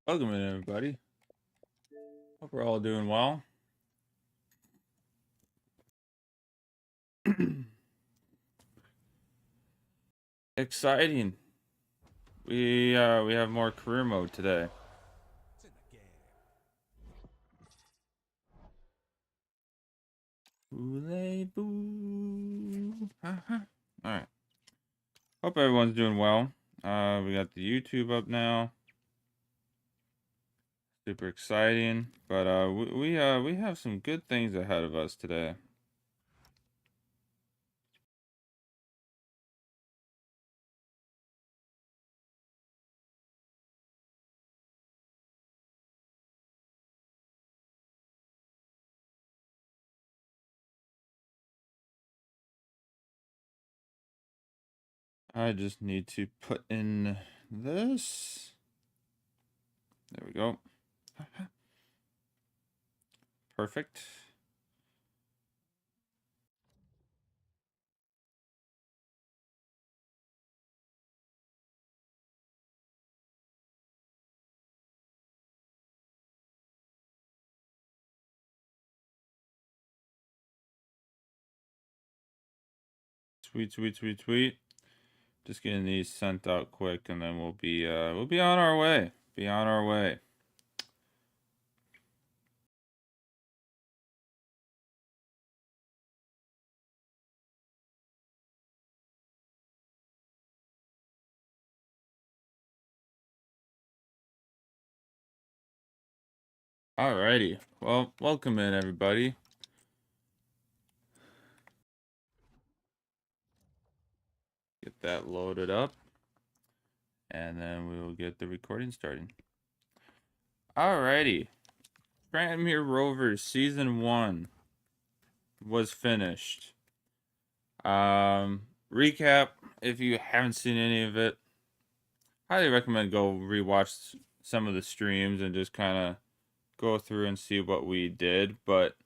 Welcome in, everybody. Hope we're all doing well. Exciting. We have more career mode today. Boo. All right. Hope everyone's doing well. We got the YouTube up now. Super exciting. But we have some good things ahead of us today. I just need to put in this. There we go. Perfect. Sweet. Just getting these sent out quick, and then we'll be on our way. Be on our way. Alrighty. Well, welcome in, everybody. Get that loaded up, and then we will get the recording started. Alrighty. Tranmere Rovers Season 1 was finished. Recap, if you haven't seen any of it, highly recommend go rewatch some of the streams and just kind of go through and see what we did. But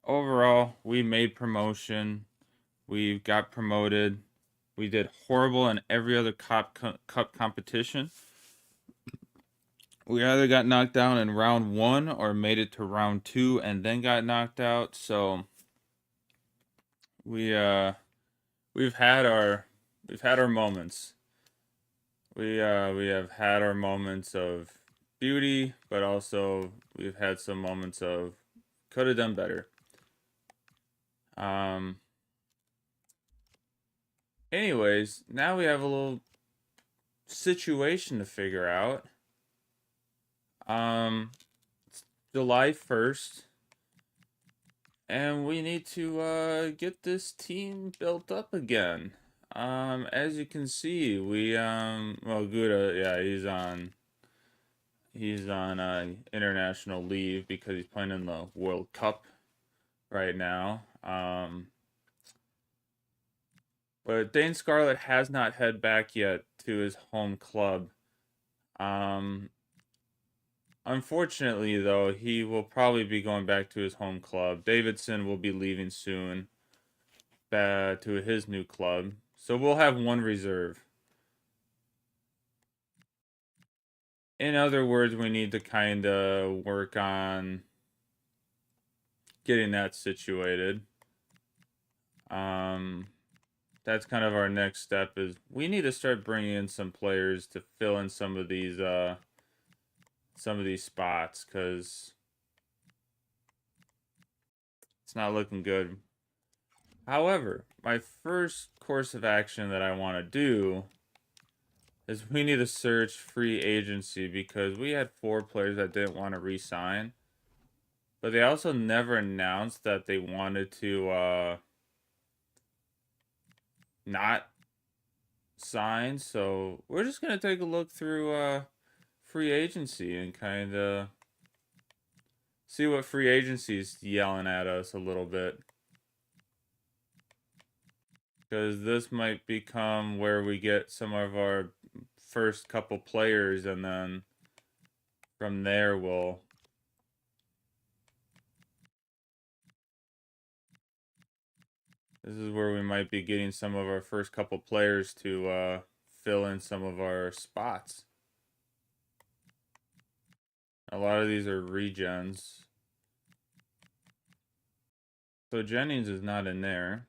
overall, we made promotion. We got promoted. We did horrible in every other cup competition. We either got knocked down in round 1 or made it to round 2 and then got knocked out. So we've had our moments. We have had our moments of beauty, but also we've had some moments of could have done better. Anyways, now we have a little situation to figure out. It's July 1st, and we need to get this team built up again. As you can see, we well, Gouda, yeah, he's on international leave because he's playing in the World Cup right now. But Dane Scarlett has not head back yet to his home club. Unfortunately, though, he will probably be going back to his home club. Davidson will be leaving soon to his new club. So we'll have one reserve. In other words, we need to kind of work on getting that situated. That's kind of our next step is we need to start bringing in some players to fill in some of these spots because it's not looking good. However, my first course of action that I want to do is we need to search free agency because we had 4 players that didn't want to re-sign. But they also never announced that they wanted to not sign. So we're just going to take a look through free agency and kind of see what free agency is yelling at us a little bit. Because this might become where we get some of our first couple players, and then from there this is where we might be getting some of our first couple players to fill in some of our spots. A lot of these are regens. So Jennings is not in there.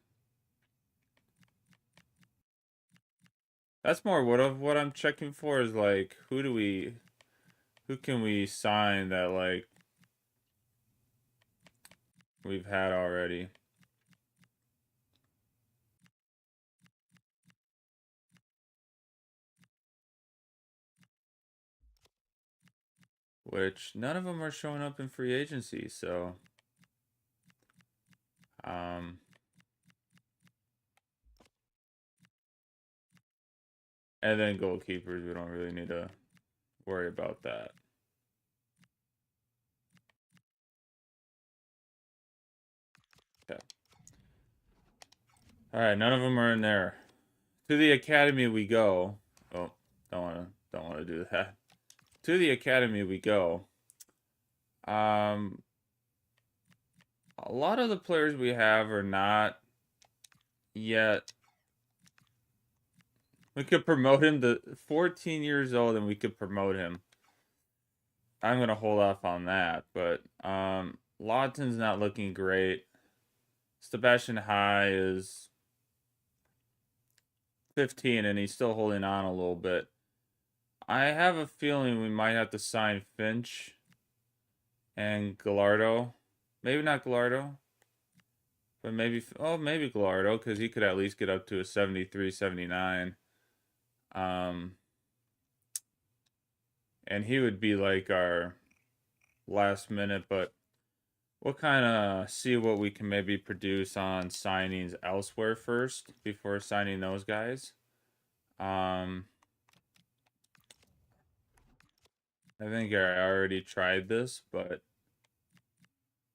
That's more what I'm checking for is like who can we sign that like we've had already. Which none of them are showing up in free agency, so and then goalkeepers, we don't really need to worry about that. Okay. All right, none of them are in there. To the academy we go. Oh, don't want to do that. To the academy we go. A lot of the players we have are not yet. We could promote him to 14 years old and we could promote him. I'm going to hold off on that, but Lawton's not looking great. Sebastian High is 15 and he's still holding on a little bit. I have a feeling we might have to sign Finch and Gallardo. Maybe not Gallardo, but maybe Gallardo, because he could at least get up to a 73, 79. And he would be like our last minute, but we'll kind of see what we can maybe produce on signings elsewhere first before signing those guys. I think I already tried this, but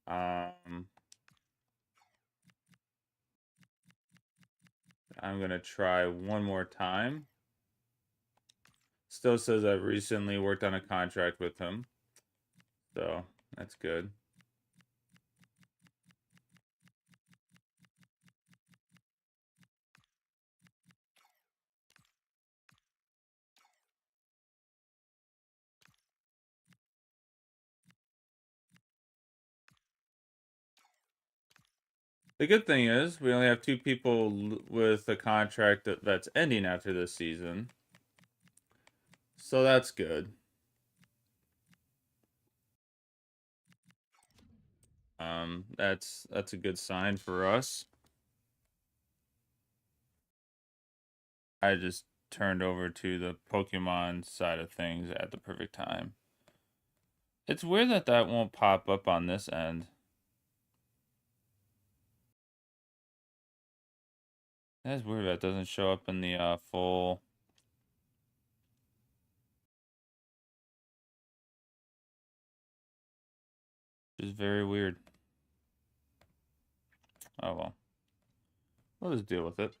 I'm gonna try one more time. Still says I've recently worked on a contract with him, so that's good. The good thing is we only have 2 people with a contract that's ending after this season. So that's good. That's a good sign for us. I just turned over to the Pokemon side of things at the perfect time. It's weird that that won't pop up on this end. That's weird that doesn't show up in the full. Just very weird. Oh well. We'll just deal with it.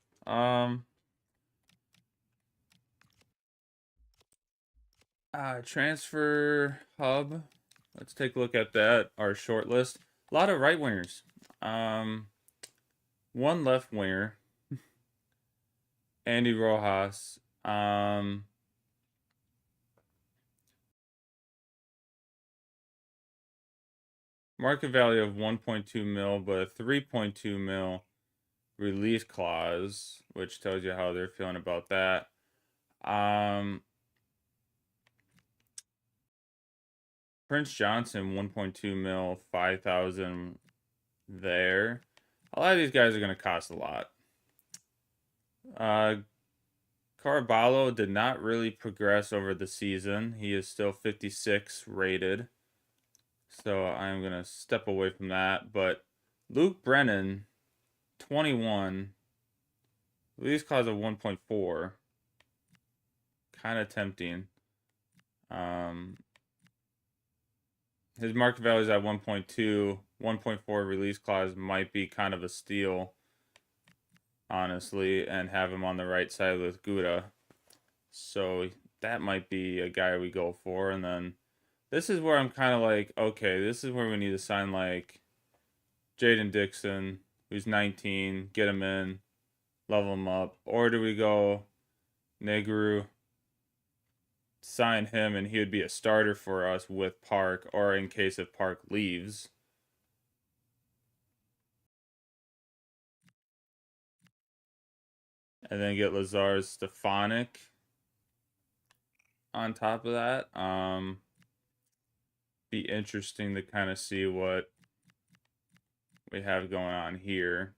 Transfer hub. Let's take a look at that. Our short list. A lot of right wingers. One left winger. Andy Rojas. Market value of 1.2 mil, but a 3.2 mil release clause, which tells you how they're feeling about that. Prince Johnson, 1.2 mil, 5,000 there. A lot of these guys are going to cost a lot. Caraballo did not really progress over the season. He is still 56 rated. So I'm going to step away from that. But Luke Brennan, 21. Release clause of 1.4. Kind of tempting. His market value is at 1.2. 1.4 release clause might be kind of a steal, honestly, and have him on the right side with Gouda. So that might be a guy we go for. And then this is where I'm kind of like, okay, this is where we need to sign like Jaden Dixon, who's 19, get him in, level him up. Or do we go Negru, sign him and he would be a starter for us with Park, or in case if Park leaves. And then get Lazar Stefanik on top of that. Be interesting to kind of see what we have going on here.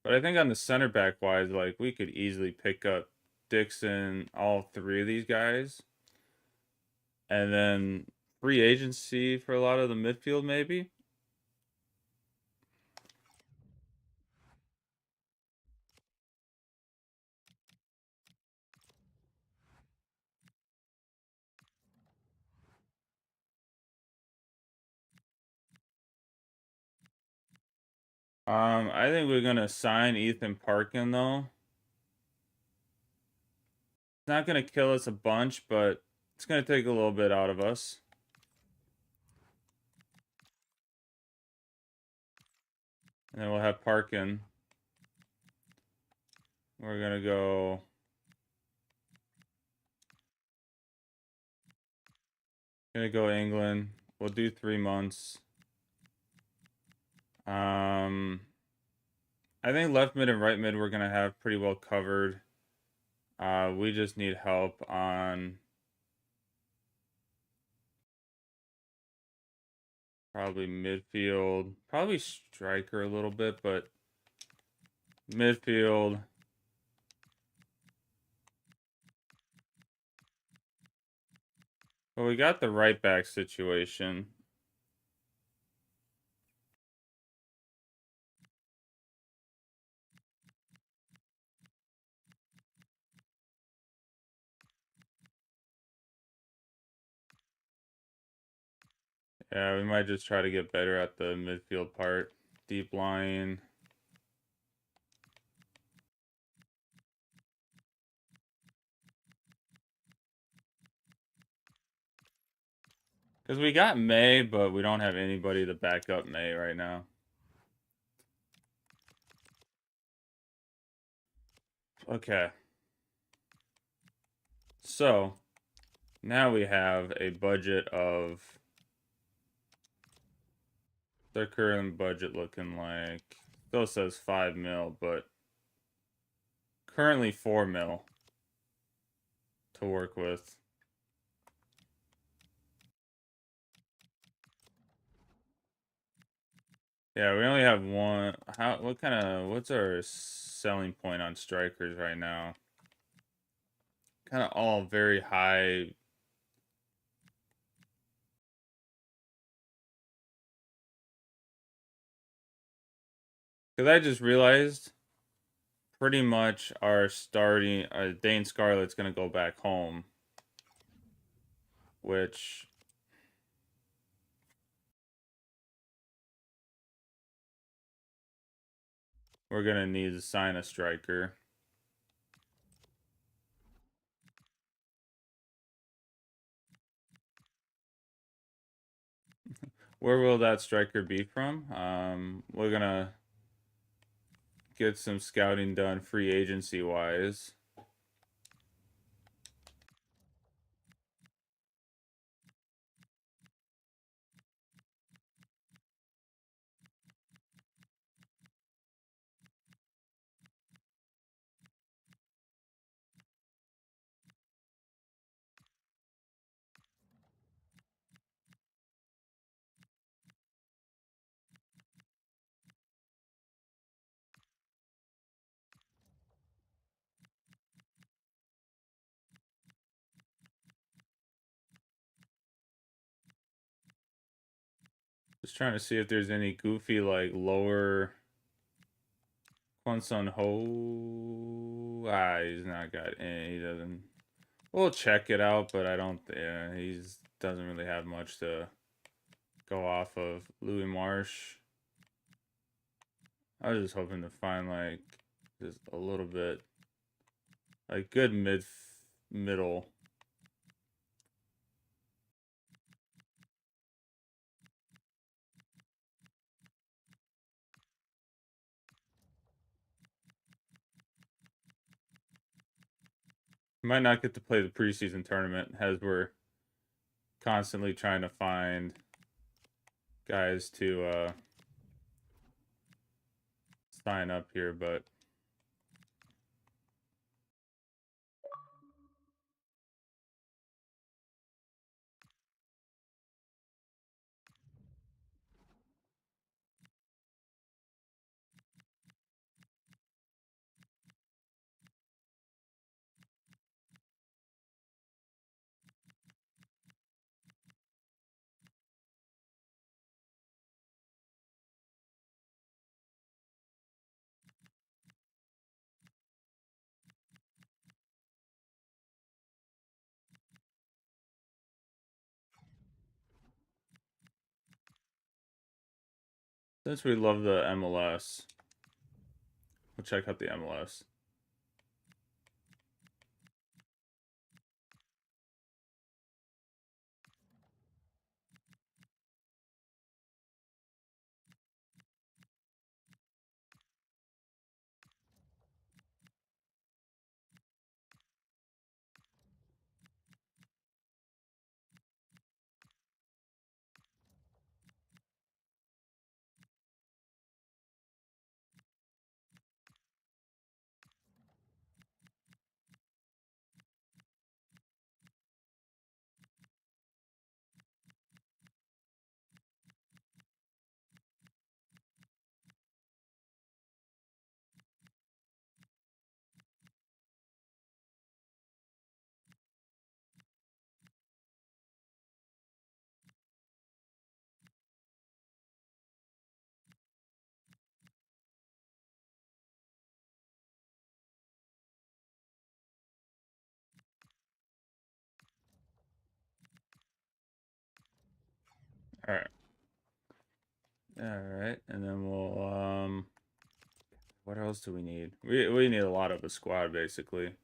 But I think on the center back wise, like we could easily pick up Dixon, all three of these guys. And then free agency for a lot of the midfield, maybe. I think we're gonna sign Ethan Parkin though. It's not gonna kill us a bunch, but it's gonna take a little bit out of us. And then we'll have Parkin. We're gonna go. Gonna go England. We'll do 3 months. I think left mid and right mid we're gonna have pretty well covered. We just need help on probably midfield, probably striker a little bit, but midfield. Well, we got the right back situation. Yeah, we might just try to get better at the midfield part. Deep line. Because we got May, but we don't have anybody to back up May right now. Okay. So, now we have a budget of... Their current budget looking like... Still says 5 mil, but... Currently 4 mil to work with. Yeah, we only have one. What's our selling point on strikers right now? Kind of all very high. Because I just realized pretty much our starting, Dane Scarlett's going to go back home. Which we're going to need to sign a striker. Where will that striker be from? We're going to get some scouting done free agency wise. Just trying to see if there's any goofy, like, lower... Kwon Ho... he's not got any... He doesn't... We'll check it out, but I don't... Yeah, he doesn't really have much to go off of. Louis Marsh. I was just hoping to find, like, just a little bit... Like, good middle... Might not get to play the preseason tournament as we're constantly trying to find guys to sign up here, but since we love the MLS, we'll check out the MLS. All right. All right, and then we'll what else do we need? We need a lot of a squad basically.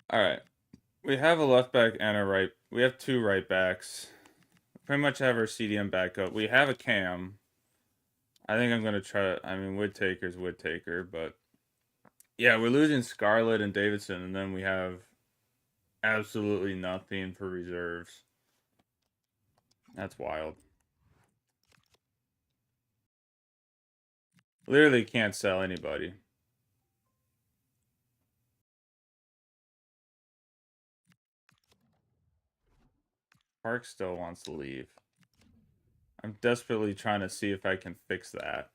All right. We have a left back and a right. We have two right backs. Pretty much have our CDM backup. We have a cam. I think I'm gonna try. I mean, Woodtaker's Woodtaker, but yeah, we're losing Scarlett and Davidson, and then we have absolutely nothing for reserves. That's wild. Literally can't sell anybody. Park still wants to leave. I'm desperately trying to see if I can fix that.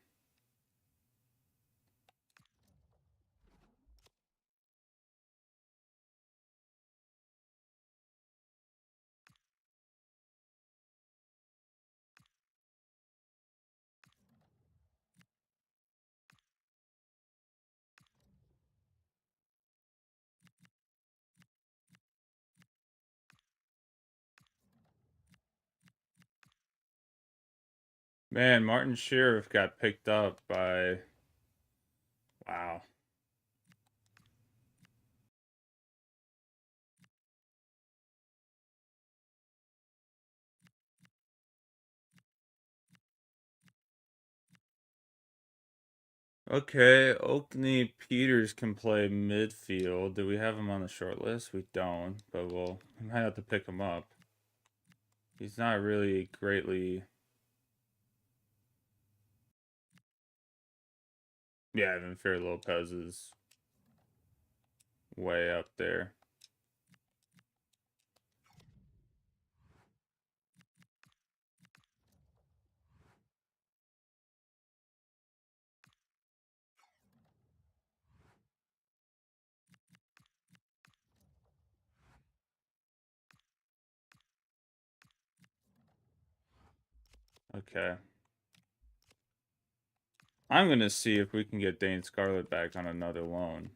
Man, Martin Sheriff got picked up by... Wow. Okay, Oakney Peters can play midfield. Do we have him on the short list? We don't, but we might have to pick him up. He's not really greatly... Yeah, Evan Fair Lopez is way up there. Okay. I'm going to see if we can get Dane Scarlett back on another loan.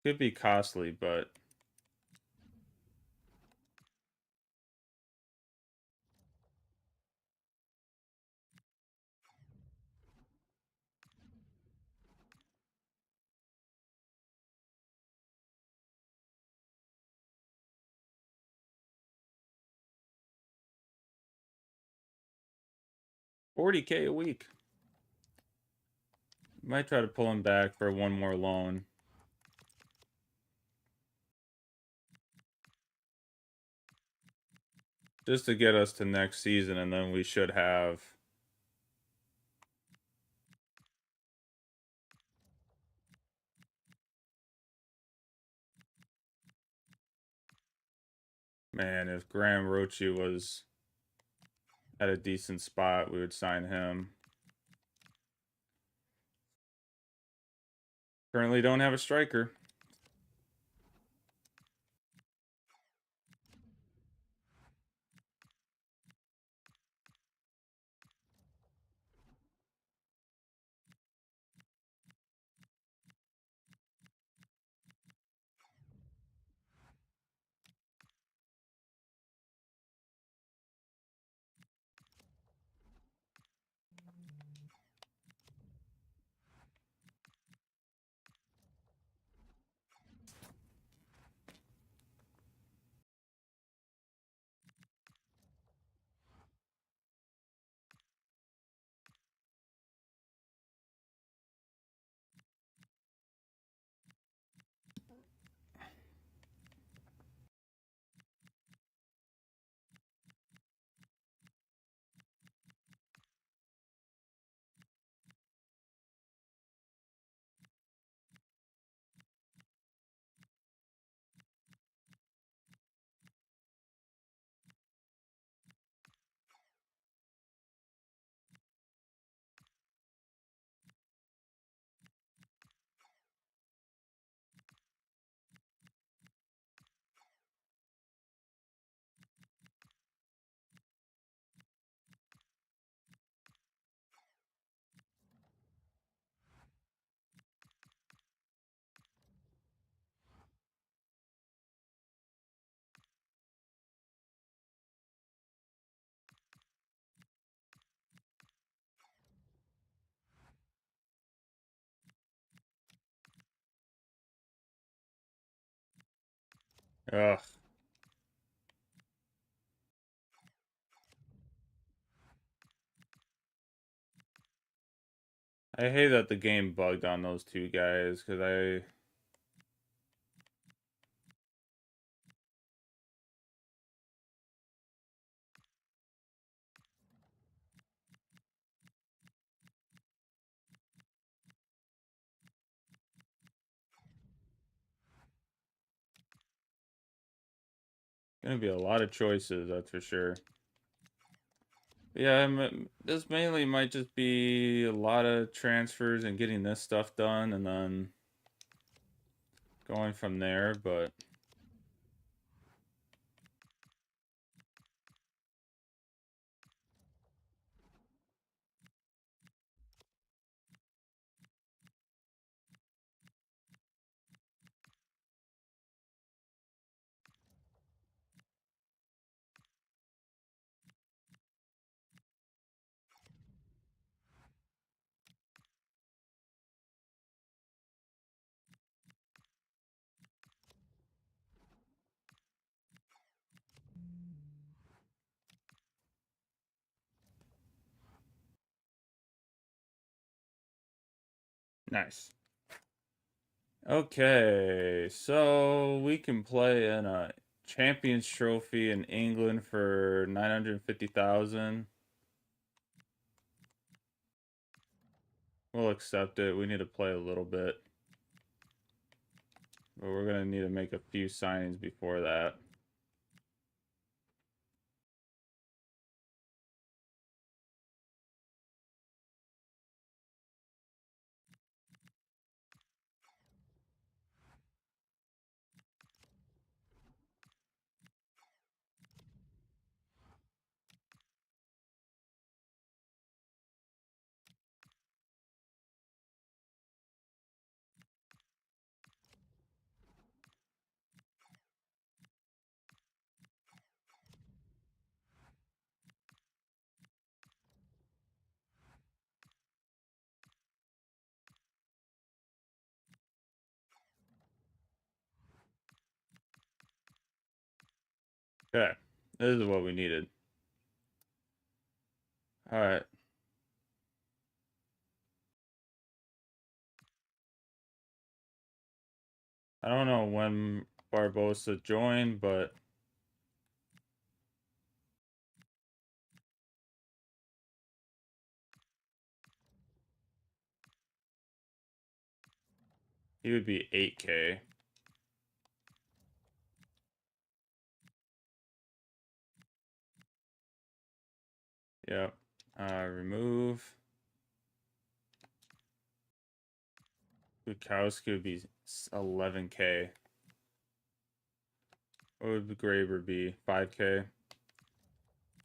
Could be costly, but... $40K a week. Might try to pull him back for one more loan. Just to get us to next season, and then we should have... Man, if Graham Roche was at a decent spot, we would sign him. Currently don't have a striker. Ugh. I hate that the game bugged on those two guys, because gonna be a lot of choices, that's for sure. Yeah, this mainly might just be a lot of transfers and getting this stuff done, and then going from there, but... Nice. Okay, so we can play in a Champions Trophy in England for 950,000. We'll accept it. We need to play a little bit. But we're going to need to make a few signings before that. Okay, this is what we needed. All right. I don't know when Barbosa joined, but he would be 8K. Yep. Remove. Bukowski would be 11K. What would Graber be? 5K.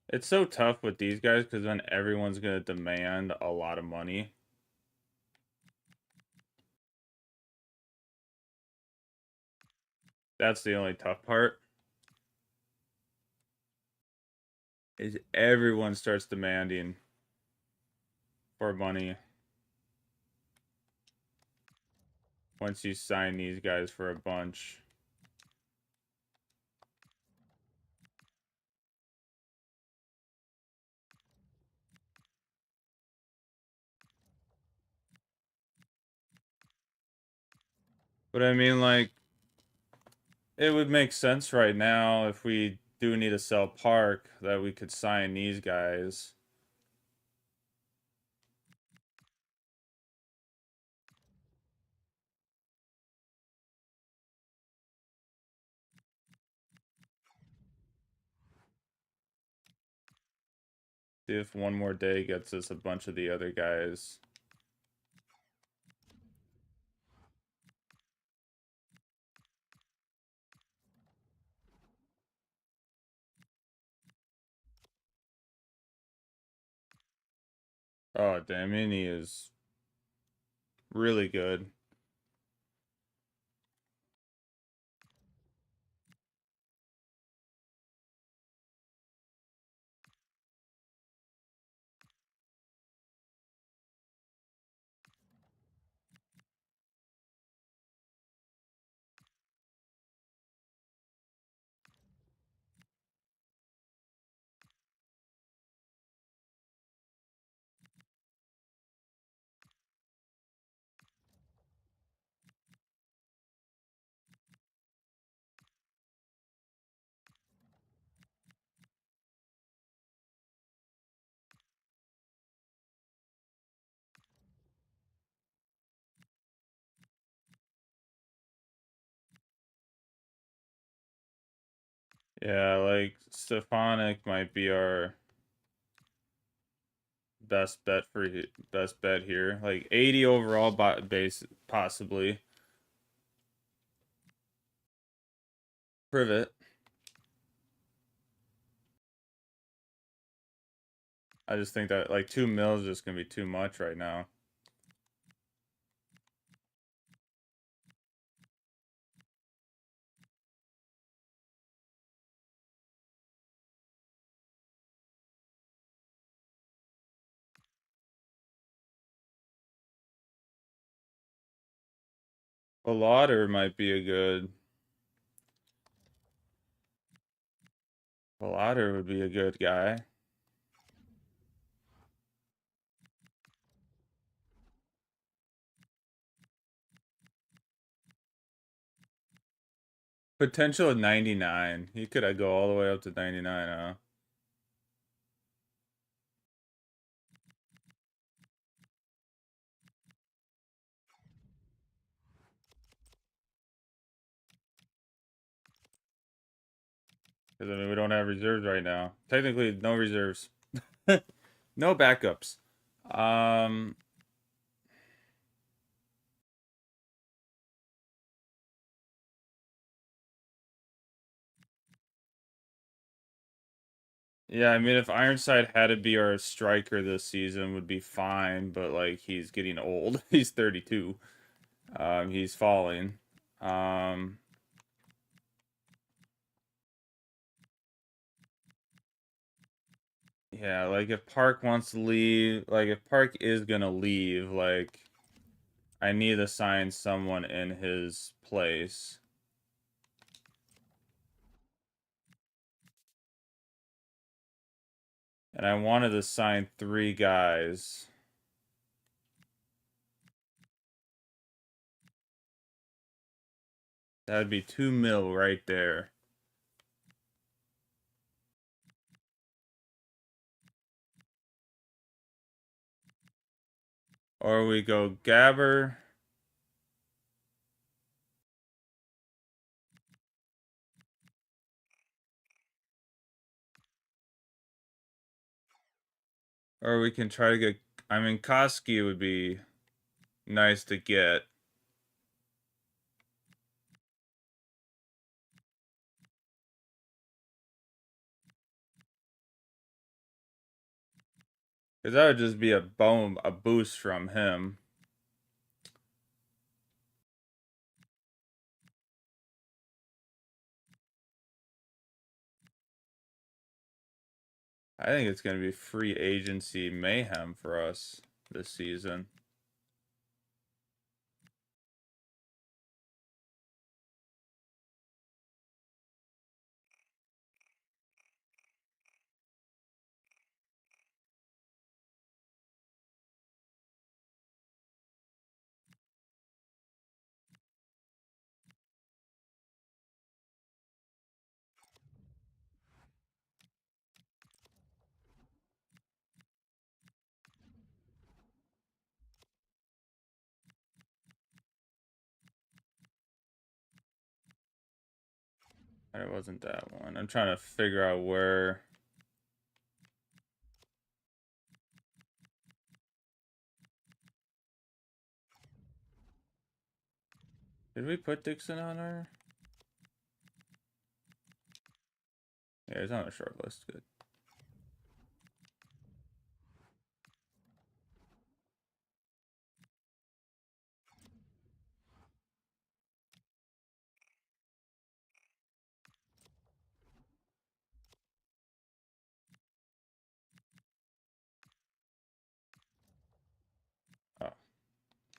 It's so tough with these guys because then everyone's going to demand a lot of money. That's the only tough part. Is everyone starts demanding for money once you sign these guys for a bunch. But I mean, like, it would make sense right now if we do need to sell Park that we could sign these guys. See if one more day gets us a bunch of the other guys. Oh, Damini is really good. Yeah, like Stefanik might be our best bet here. Like 80 overall base possibly. Privet. I just think that like 2 mils is just gonna be too much right now. Ballader might be a good. Ballader would be a good guy. Potential of 99. He could go all the way up to 99, huh? Because I mean we don't have reserves right now. Technically, no reserves. No backups. Um Yeah, I mean, if Ironside had to be our striker this season, would be fine. But like, he's getting old. He's 32. He's falling. Um, yeah, like if Park wants to leave, like if Park is gonna leave, like I need to sign someone in his place. And I wanted to sign 3 guys. That'd be 2 mil right there. Or we go Gabber. Or we can try to get. I mean, Koski would be nice to get. Because that would just be a boost from him. I think it's going to be free agency mayhem for us this season. It wasn't that one. I'm trying to figure out where. Did we put Dixon on our? Yeah, he's on a short list. Good. Oh,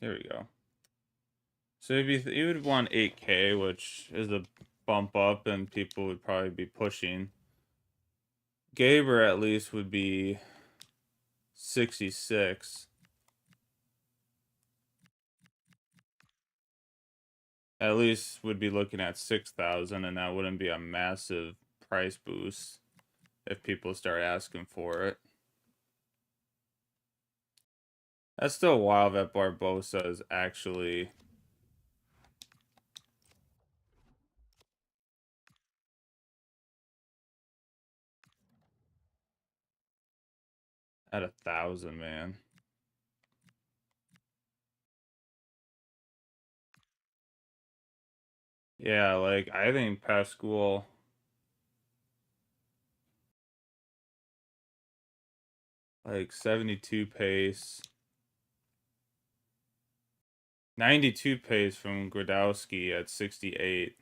here we go. So you would want 8K, which is a bump up, and people would probably be pushing. Gaber at least would be 66. At least would be looking at 6,000, and that wouldn't be a massive price boost if people start asking for it. That's still wild that Barbosa is actually at 1,000, man. Yeah, like I think Pascal, like 72 pace, 92 pace from Gradowski at 68.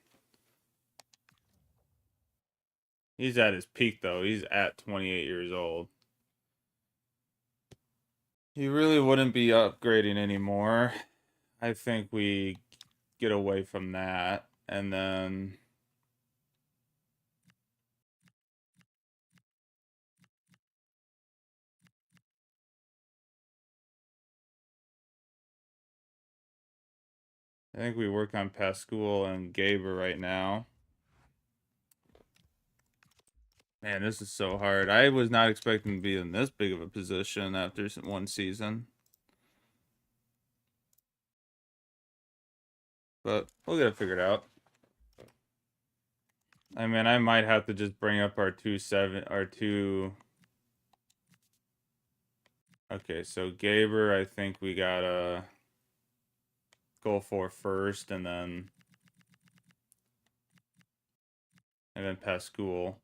He's at his peak though. He's at 28 years old. He really wouldn't be upgrading anymore. I think we get away from that, and then I think we work on Pascal and Gaber right now. Man, this is so hard. I was not expecting to be in this big of a position after one season. But we'll get it figured out. I mean, I might have to just bring up our 2-7, our 2. Okay, so Gaber, I think we gotta go for first, and then Pascal.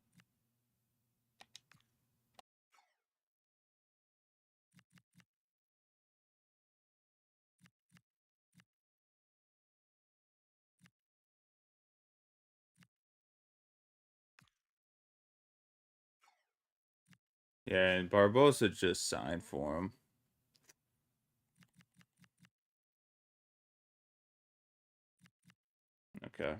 Yeah, and Barbosa just signed for him. Okay.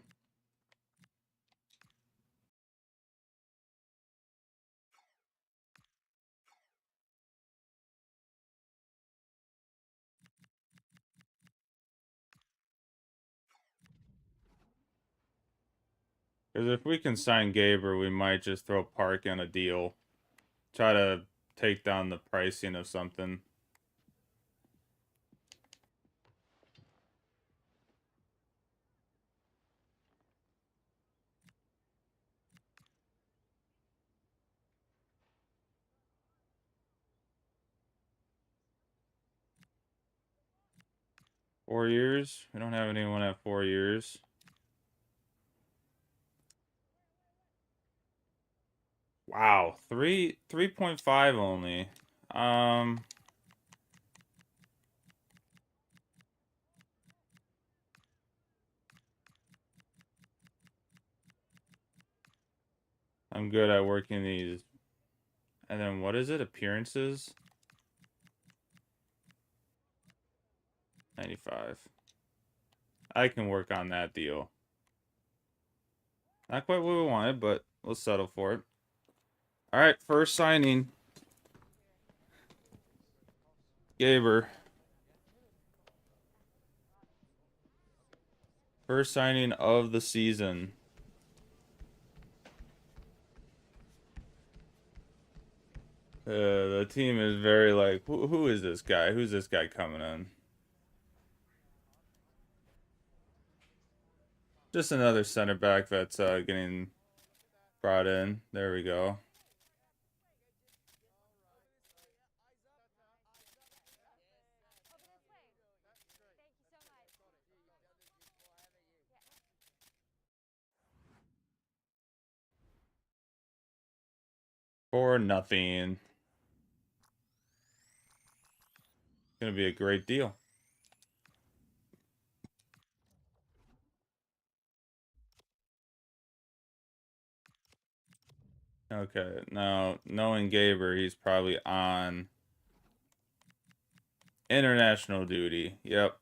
Because if we can sign Gaber, we might just throw Park in a deal. Try to take down the pricing of something. Four years? We don't have anyone at 4 years. Wow, 3.5 only. I'm good at working these. And then what is it? Appearances? 95. I can work on that deal. Not quite what we wanted, but we'll settle for it. All right, first signing. Gaber. First signing of the season. The team is very like, who is this guy? Who's this guy coming in? Just another center back that's getting brought in. There we go. For nothing. Gonna be a great deal. Okay, now knowing Gaber, he's probably on international duty. Yep.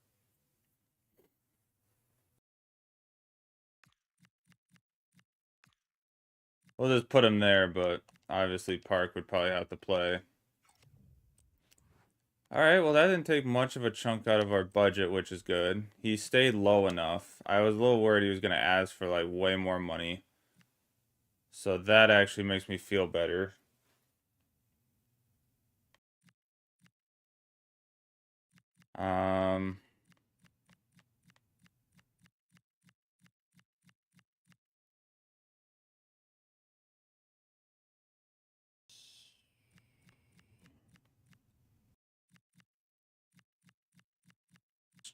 We'll just put him there, but obviously Park would probably have to play. Alright, well that didn't take much of a chunk out of our budget, which is good. He stayed low enough. I was a little worried he was going to ask for like way more money. So that actually makes me feel better. Um...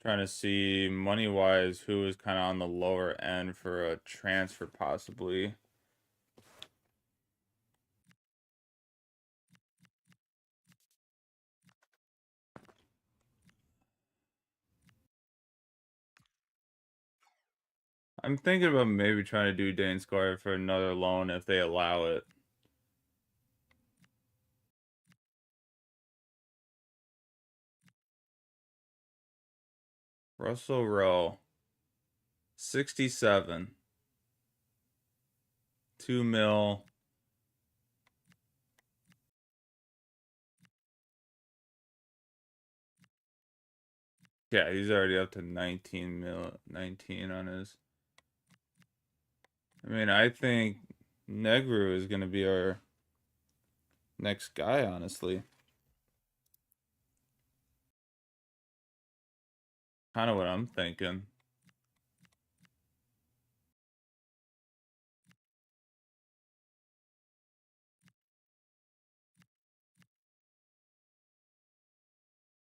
Trying to see money-wise who is kind of on the lower end for a transfer possibly. I'm thinking about maybe trying to do Dane Squire for another loan if they allow it. Russell Rowe. 67. 2 mil. Yeah, he's already up to 19 on his. I mean, I think Negru is going to be our next guy, honestly. Kind of what I'm thinking.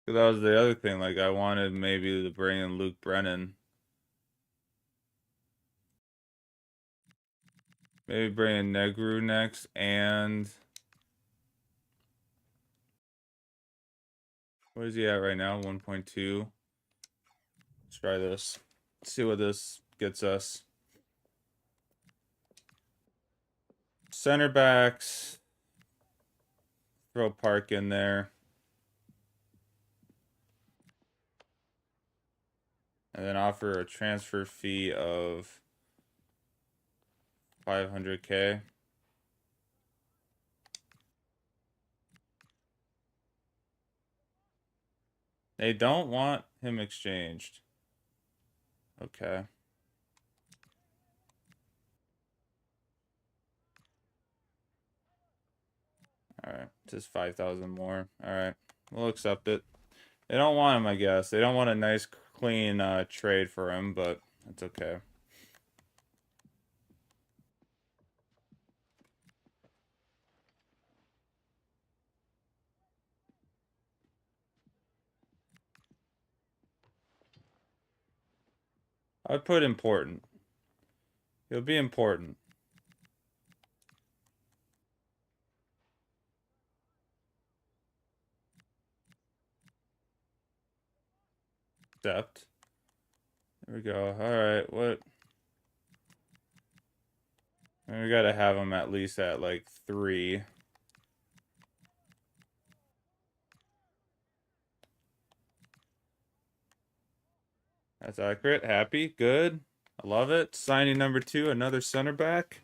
That was the other thing. Like, I wanted maybe to bring in Luke Brennan. Maybe bring in Negru next, and what is he at right now? 1.2. Let's try this. See what this gets us. Center backs. Throw Park in there. And then offer a transfer fee of 500K. They don't want him exchanged. Okay. Alright, just 5,000 more. Alright, we'll accept it. They don't want him, I guess. They don't want a nice, clean trade for him, but it's okay. I'd put important. He'll be important. Accept. There we go. Alright, what? And we gotta have him at least at like 3. That's accurate. Happy. Good. I love it. Signing number 2, another center back.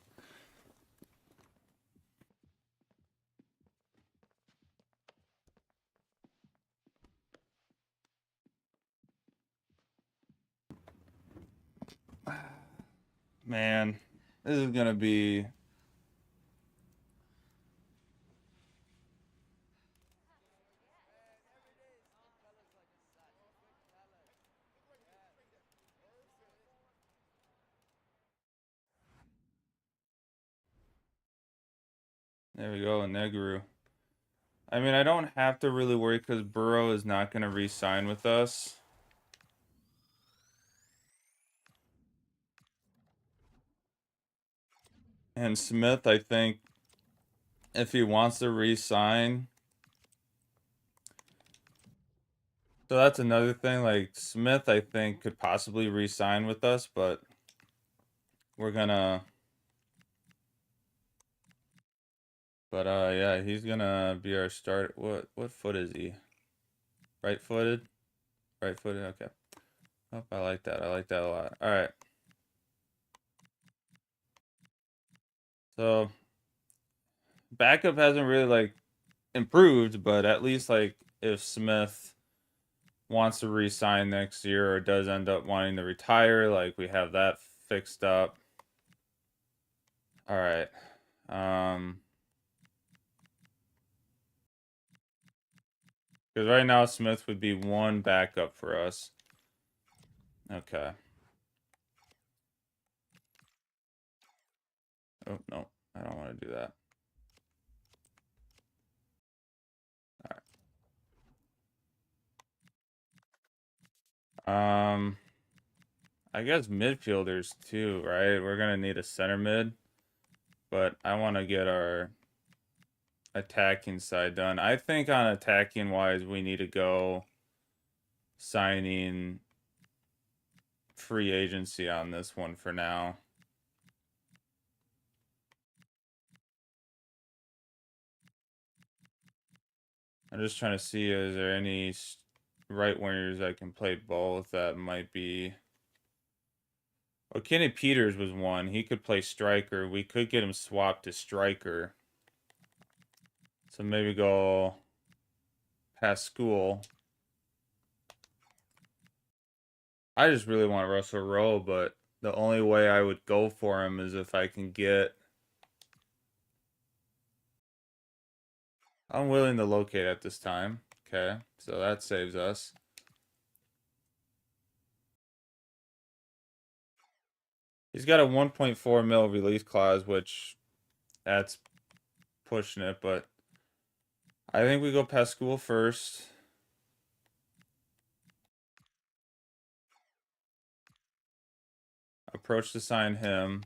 Man, this is gonna be... There we go, Negru. I mean, I don't have to really worry because Burrow is not going to re-sign with us. And Smith, I think, if he wants to re-sign... So that's another thing. Like, Smith, I think, could possibly re-sign with us, but we're gonna... But, yeah, he's gonna be our start. What foot is he? Right-footed? Right-footed, okay. Oh, I like that. I like that a lot. All right. So, backup hasn't really, like, improved, but at least, like, if Smith wants to re-sign next year or does end up wanting to retire, like, we have that fixed up. All right. Because right now Smith would be 1 backup for us. Okay. Oh, no. I don't want to do that. All right. I guess midfielders too, right? We're gonna need a center mid, but I want to get our attacking side done. I think on attacking wise, we need to go signing free agency on this one for now. I'm just trying to see, is there any right wingers I can play both that might be... Well, Kenny Peters was one. He could play striker. We could get him swapped to striker. So maybe go past school. I just really want Russell Rowe, but the only way I would go for him is if I can get... I'm willing to locate at this time. Okay, so that saves us. He's got a 1.4 mil release clause, which that's pushing it, but I think we go past school first. Approach to sign him.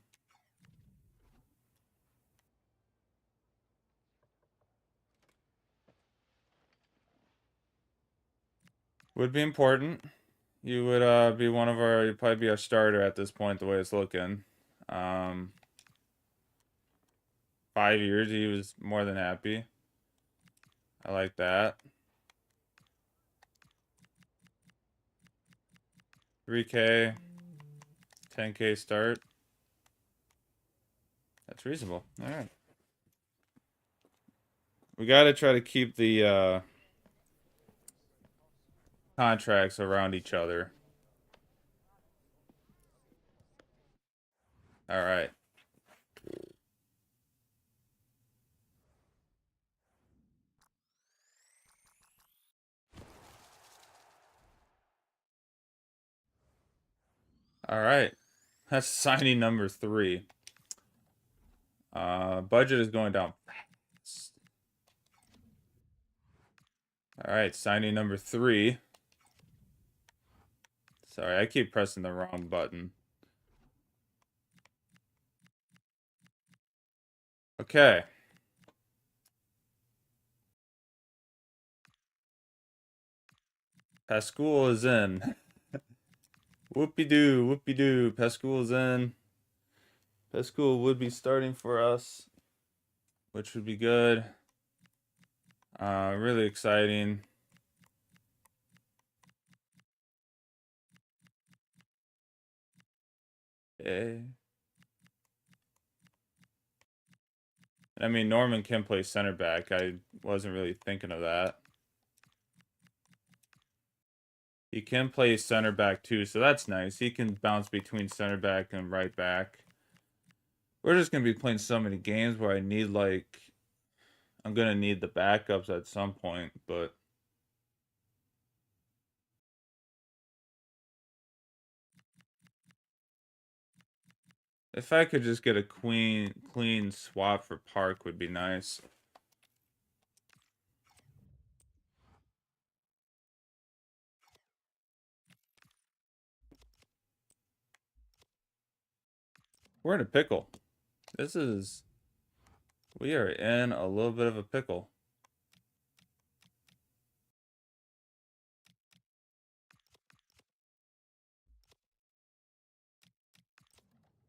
Would be important. You would be one of our... You'd probably be our starter at this point, the way it's looking. 5 years, he was more than happy. I like that. 3K, 10K start. That's reasonable. All right. We got to try to keep the contracts around each other. All right. All right. That's signing number 3. Budget is going down fast. All right, signing number 3. Sorry, I keep pressing the wrong button. Okay. Pascal is in. Whoopie-doo, whoopie-doo. Pascal is in. Pascal would be starting for us, which would be good. Really exciting. Okay. I mean, Norman can play center back. I wasn't really thinking of that. He can play center back too, so that's nice. He can bounce between center back and right back. We're just going to be playing so many games where I need, like, I'm going to need the backups at some point, but if I could just get a clean swap for Park would be nice. We're in a pickle. We are in a little bit of a pickle.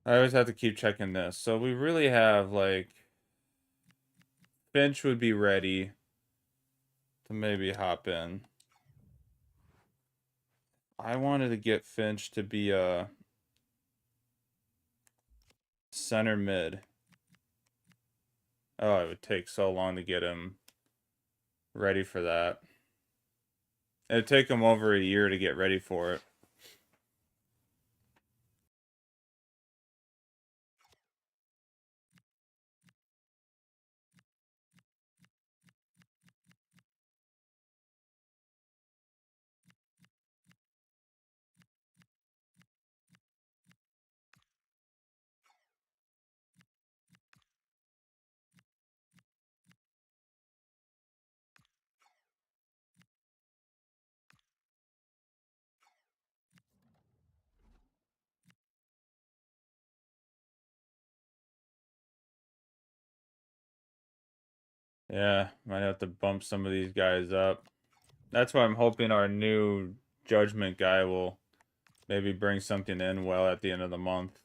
I always have to keep checking this. So we really have, like, Finch would be ready to maybe hop in. I wanted to get Finch to be a center mid. Oh, it would take so long to get him ready for that. It'd take him over a year to get ready for it. Yeah, might have to bump some of these guys up. That's why I'm hoping our new judgment guy will maybe bring something in well at the end of the month.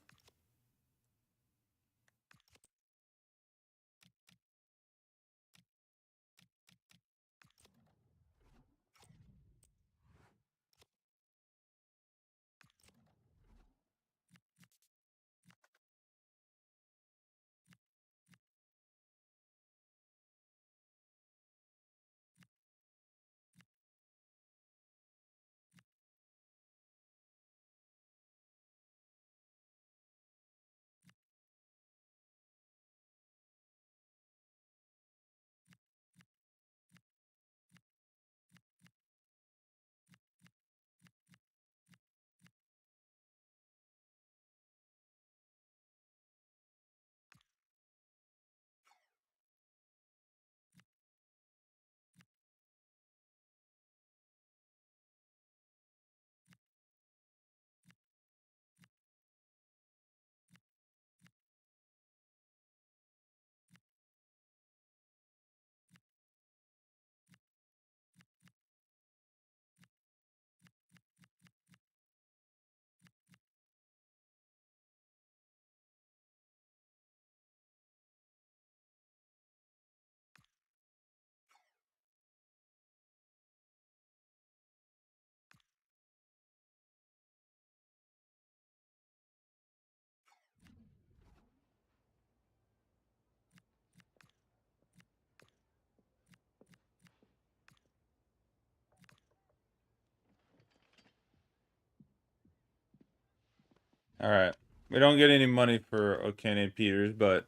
All right. We don't get any money for O'Kane and Peters, but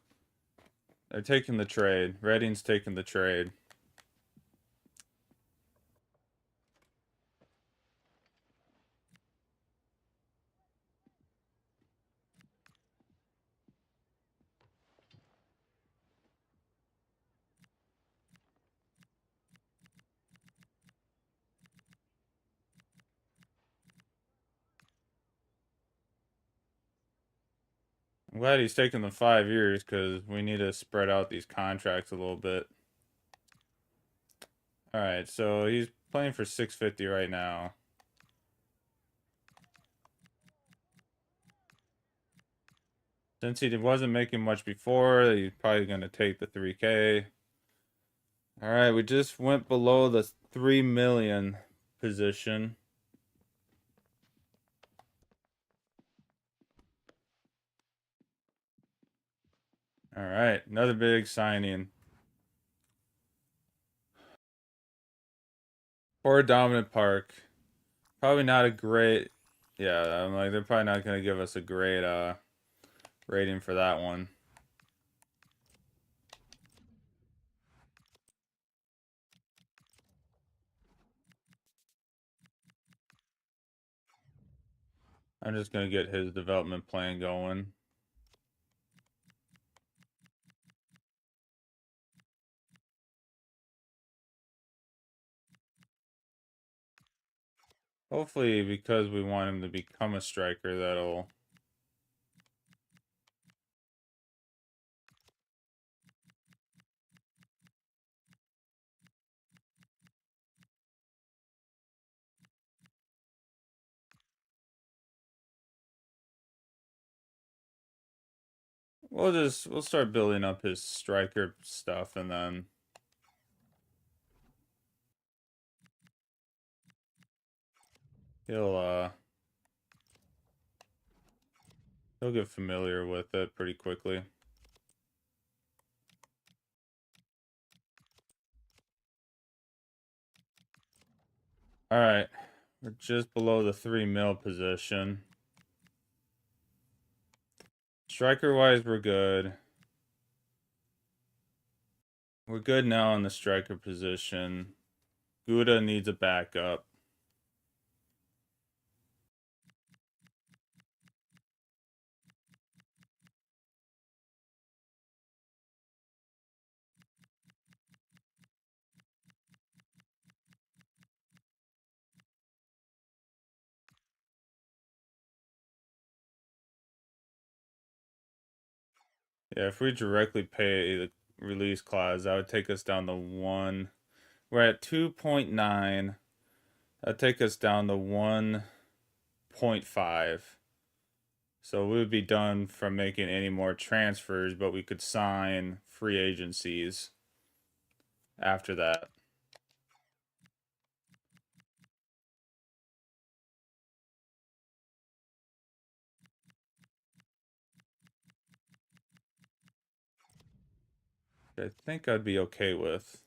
they're taking the trade. Reading's taking the trade. I'm glad he's taking the 5 years because we need to spread out these contracts a little bit. All right, so he's playing for 650 right now. Since he wasn't making much before, he's probably going to take the 3K. All right, we just went below the 3 million position. All right, another big signing. For Dominant Park. Probably not a great. Yeah, I'm like, they're probably not going to give us a great rating for that one. I'm just going to get his development plan going. Hopefully, because we want him to become a striker, that'll... We'll start building up his striker stuff, and then he'll get familiar with it pretty quickly. All right, we're just below the 3 mil position. Striker wise, we're good. We're good now in the striker position. Gouda needs a backup. Yeah, if we directly pay the release clause, that would take us down to 1. We're at 2.9. That'd take us down to 1.5. So we would be done from making any more transfers, but we could sign free agencies after that. I think I'd be okay with.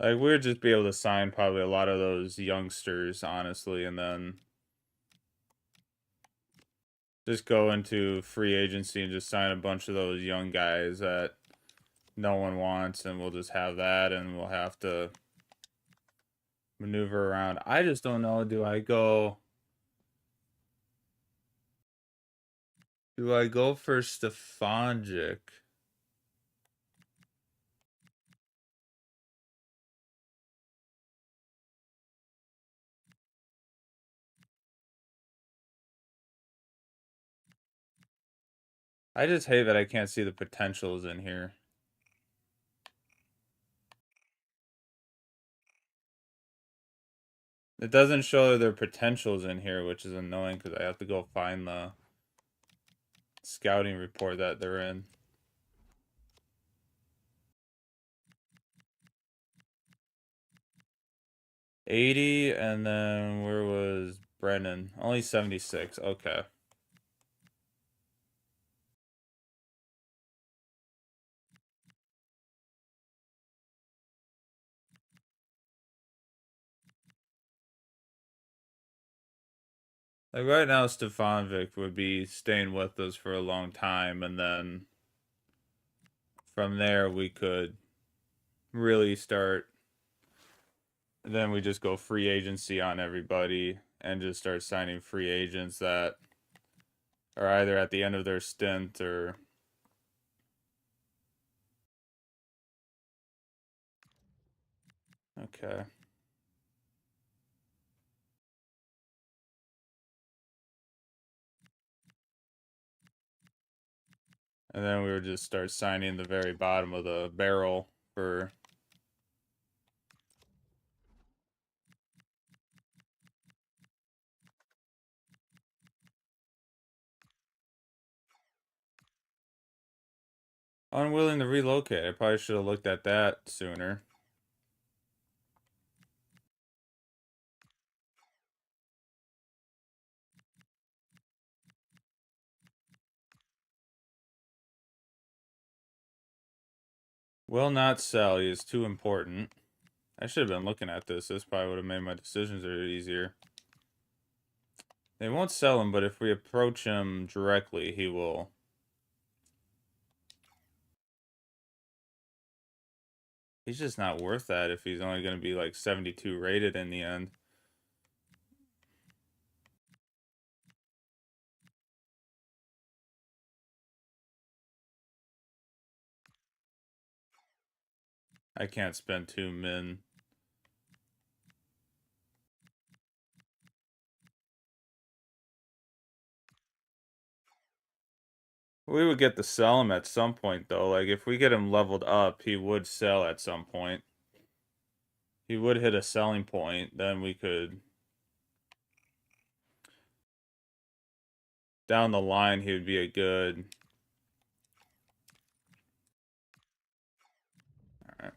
Like, we would just be able to sign probably a lot of those youngsters, honestly, and then just go into free agency and just sign a bunch of those young guys that no one wants, and we'll just have that, and we'll have to maneuver around. I just don't know. Do I go for Stefanjic? I just hate that I can't see the potentials in here. It doesn't show their potentials in here, which is annoying because I have to go find the scouting report that they're in. $80, and then where was Brennan? Only 76. Okay. Like right now, Stefanovic would be staying with us for a long time, and then from there we could really start. Then we just go free agency on everybody and just start signing free agents that are either at the end of their stint or okay. And then we would just start signing the very bottom of the barrel for unwilling to relocate. I probably should have looked at that sooner. Will not sell. He is too important. I should have been looking at this. This probably would have made my decisions easier. They won't sell him, but if we approach him directly, he will. He's just not worth that if he's only going to be like 72 rated in the end. I can't spend 2 min. We would get to sell him at some point, though. Like, if we get him leveled up, he would sell at some point. He would hit a selling point, then we could... Down the line, he would be a good... Alright.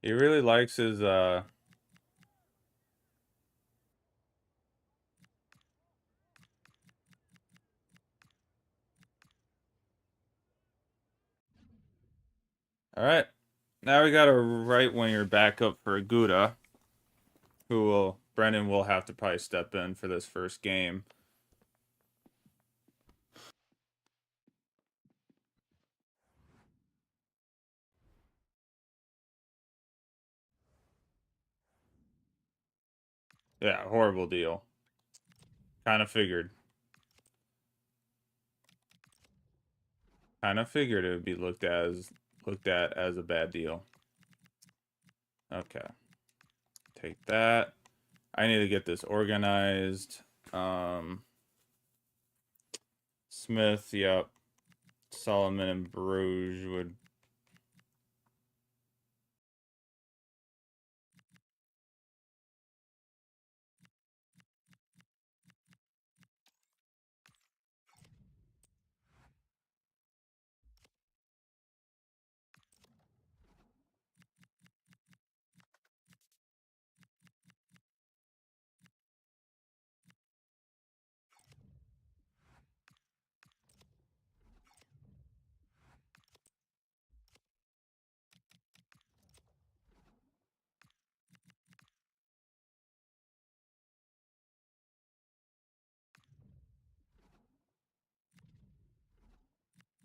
He really likes his, Alright. Now we got a right winger backup for Aguda, who will... Brennan will have to probably step in for this first game. Yeah, horrible deal. Kind of figured. Kind of figured it would be looked at as a bad deal. Okay. Take that. I need to get this organized. Smith, yep. Solomon and Bruges would...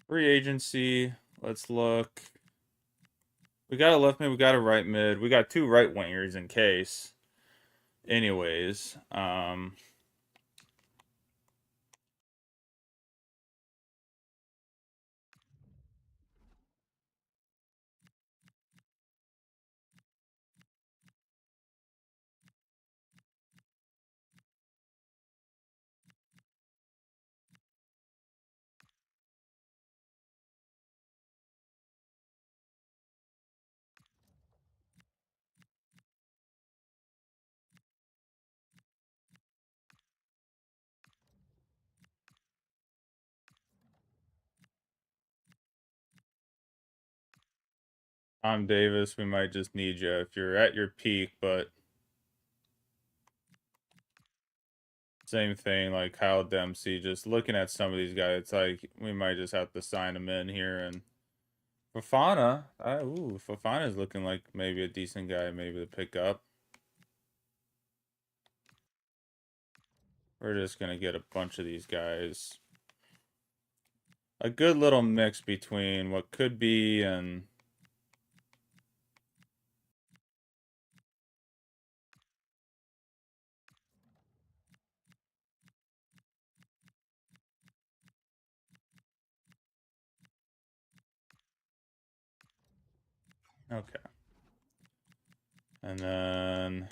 Free agency. Let's look. We got a left mid, we got a right mid. We got 2 right wingers in case. Anyways, Tom Davis, we might just need you if you're at your peak, but same thing like Kyle Dempsey. Just looking at some of these guys, it's like we might just have to sign them in here. And Fofana, Fofana's looking like maybe a decent guy, maybe to pick up. We're just gonna get a bunch of these guys. A good little mix between what could be and okay. And then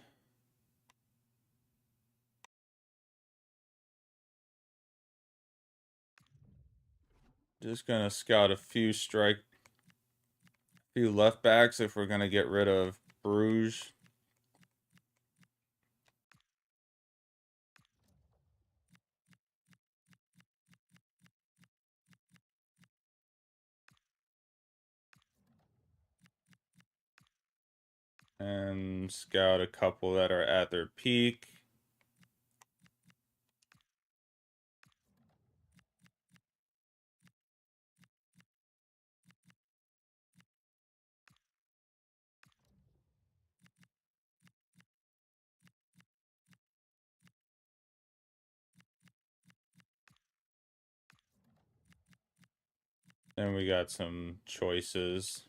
just gonna scout a few left backs if we're gonna get rid of Bruges. And scout a couple that are at their peak. Then we got some choices.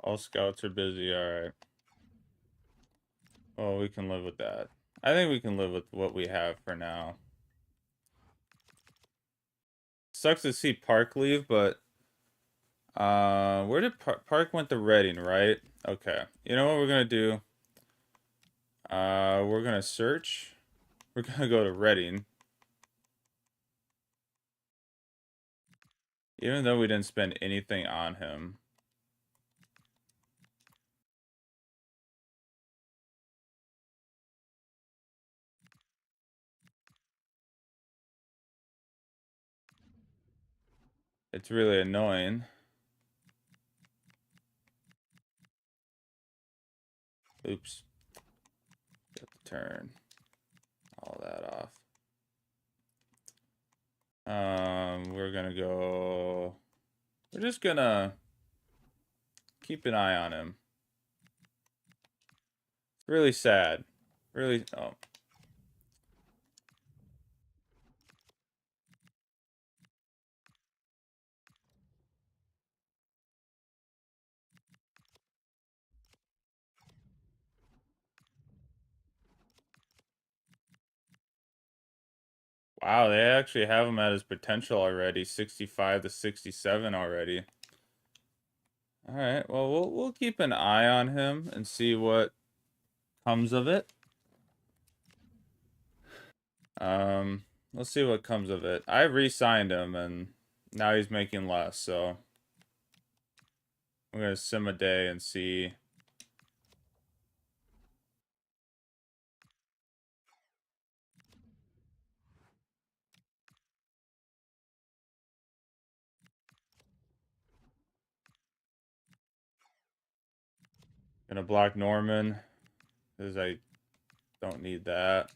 All scouts are busy. All right. Well, we can live with that. I think we can live with what we have for now. Sucks to see Park leave, but where did Park went to Reading, right? Okay. You know what we're gonna do? We're gonna search. We're gonna go to Reading. Even though we didn't spend anything on him. It's really annoying. Oops. Get the turn. All that off. We're gonna go. We're just gonna keep an eye on him. It's really sad. Really. Oh. Wow, they actually have him at his potential already. 65 to 67 already. All right. Well, we'll keep an eye on him and see what comes of it. Let's see what comes of it. I re-signed him and now he's making less, so I'm gonna sim a day and see. Gonna block Norman because I don't need that.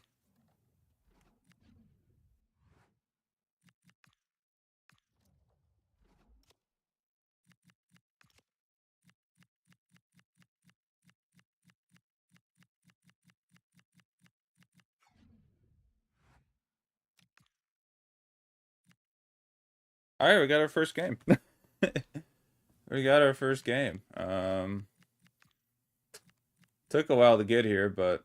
All right, we got our first game. We got our first game. Took a while to get here, but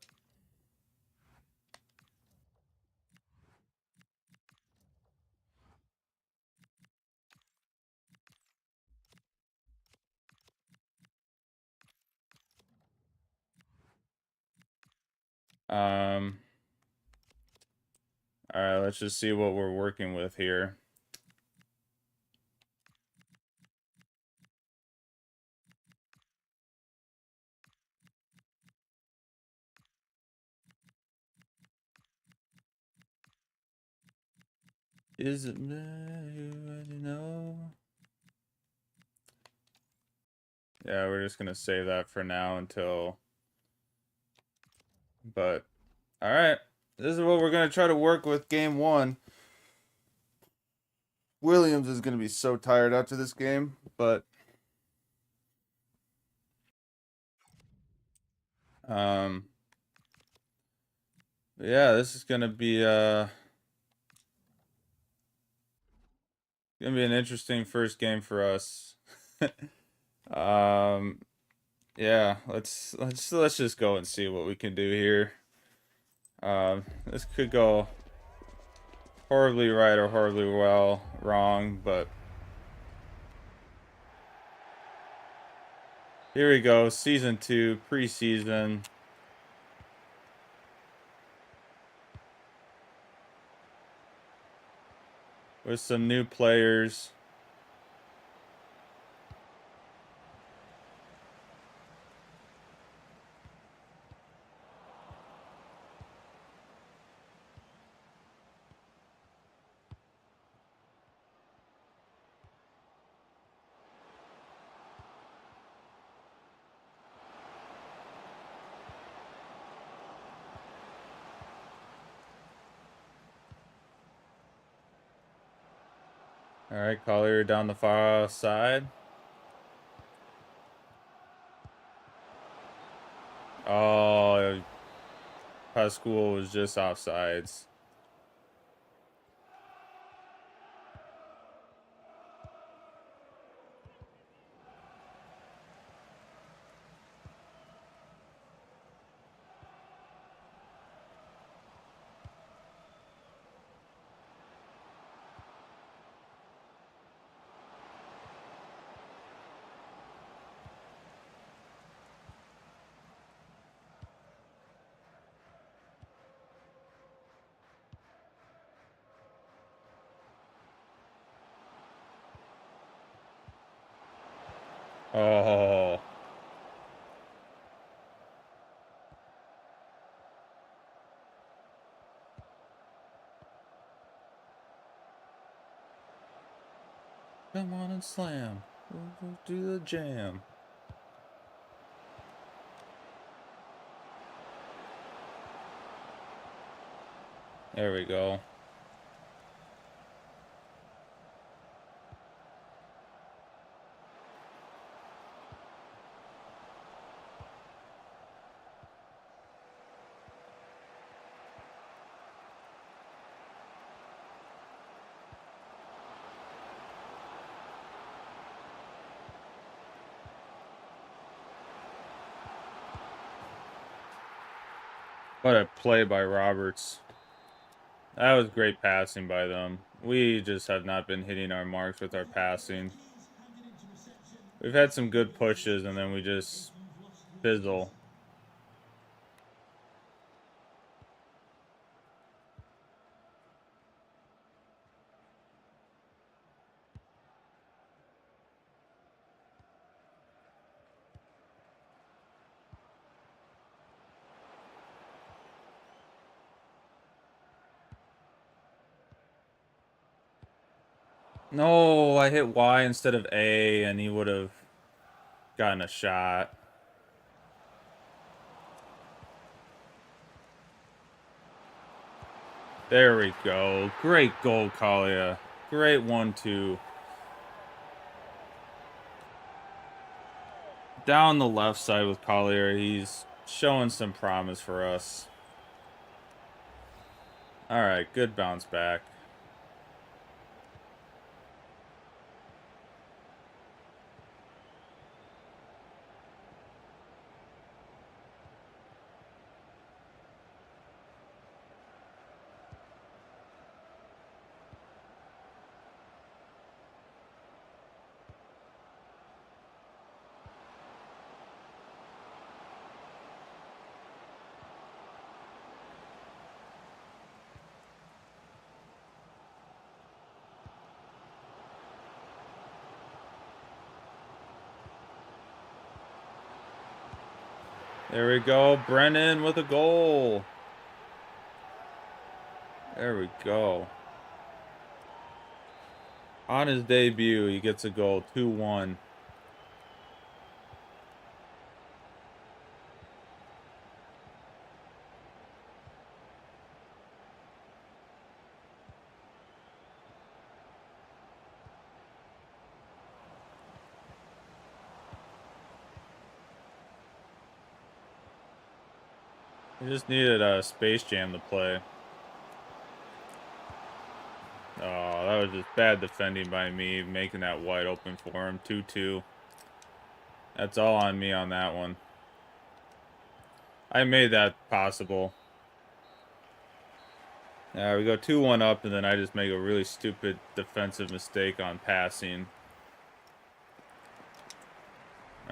um, all right, let's just see what we're working with here. Is it me you already know? Yeah, we're just gonna save that for now until. But all right, this is what we're gonna try to work with game one. Williams is gonna be so tired after this game, but um, yeah, this is gonna be an interesting first game for us. um, yeah, let's just go and see what we can do here. This could go horribly right or horribly wrong, but here we go. Season 2, preseason. With some new players. All right, Collier down the far side. Oh, Pascual was just offsides. Oh, come on and slam. We'll do the jam. There we go. What a play by Roberts. That was great passing by them. We just have not been hitting our marks with our passing. We've had some good pushes, and then we just fizzle. No, I hit Y instead of A, and he would have gotten a shot. There we go. Great goal, Kalia. Great 1-2. Down the left side with Collier. He's showing some promise for us. All right, good bounce back. There we go. Brennan with a goal. There we go. On his debut, he gets a goal, 2-1. He just needed a Space Jam to play. Oh, that was just bad defending by me, making that wide open for him. 2-2. That's all on me on that one. I made that possible. We go 2-1 up, and then I just make a really stupid defensive mistake on passing.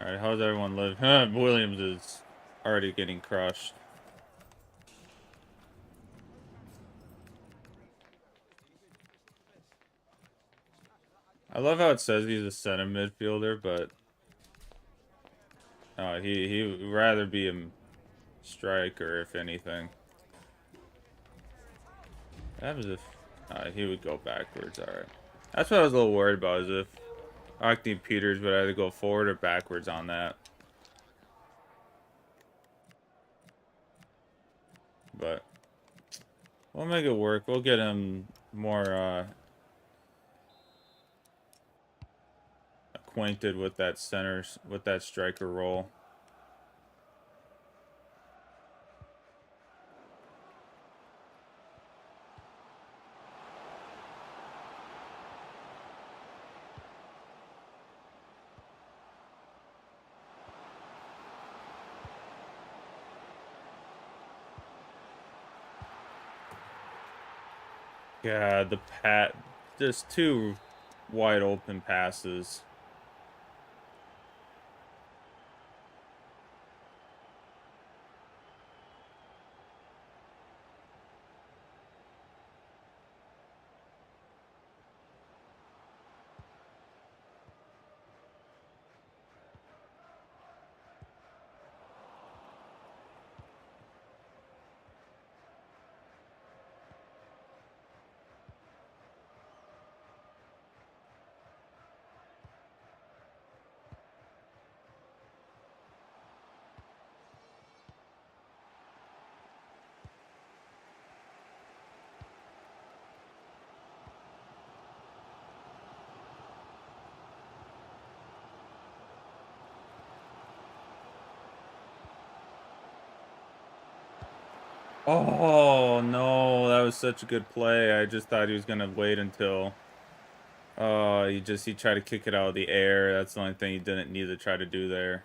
Alright, how's everyone live? Williams is already getting crushed. I love how it says he's a center midfielder, but he would rather be a striker, if anything. What happens if he would go backwards? Alright. That's what I was a little worried about, is if Octane Peters would either go forward or backwards on that. But we'll make it work. We'll get him more acquainted with that striker role. Yeah, just two wide open passes. Oh, no, that was such a good play. I just thought he was going to wait until... Oh, he tried to kick it out of the air. That's the only thing he didn't need to try to do there.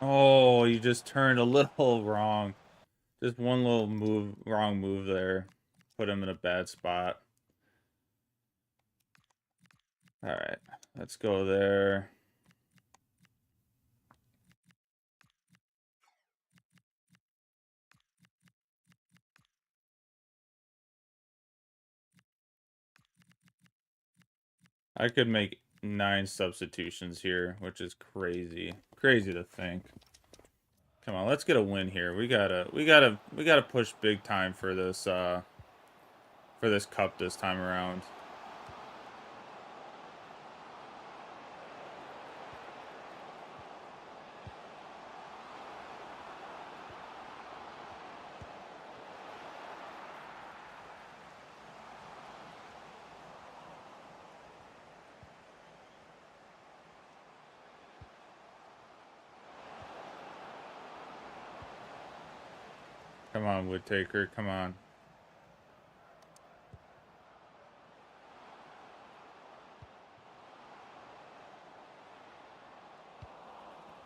Oh, you just turned a little wrong. Just one little wrong move there. Put him in a bad spot. Alright, let's go there. I could make 9 substitutions here, which is crazy. Crazy to think. Come on, let's get a win here. We gotta push big time for this cup this time around. Come on, Woodtaker, come on.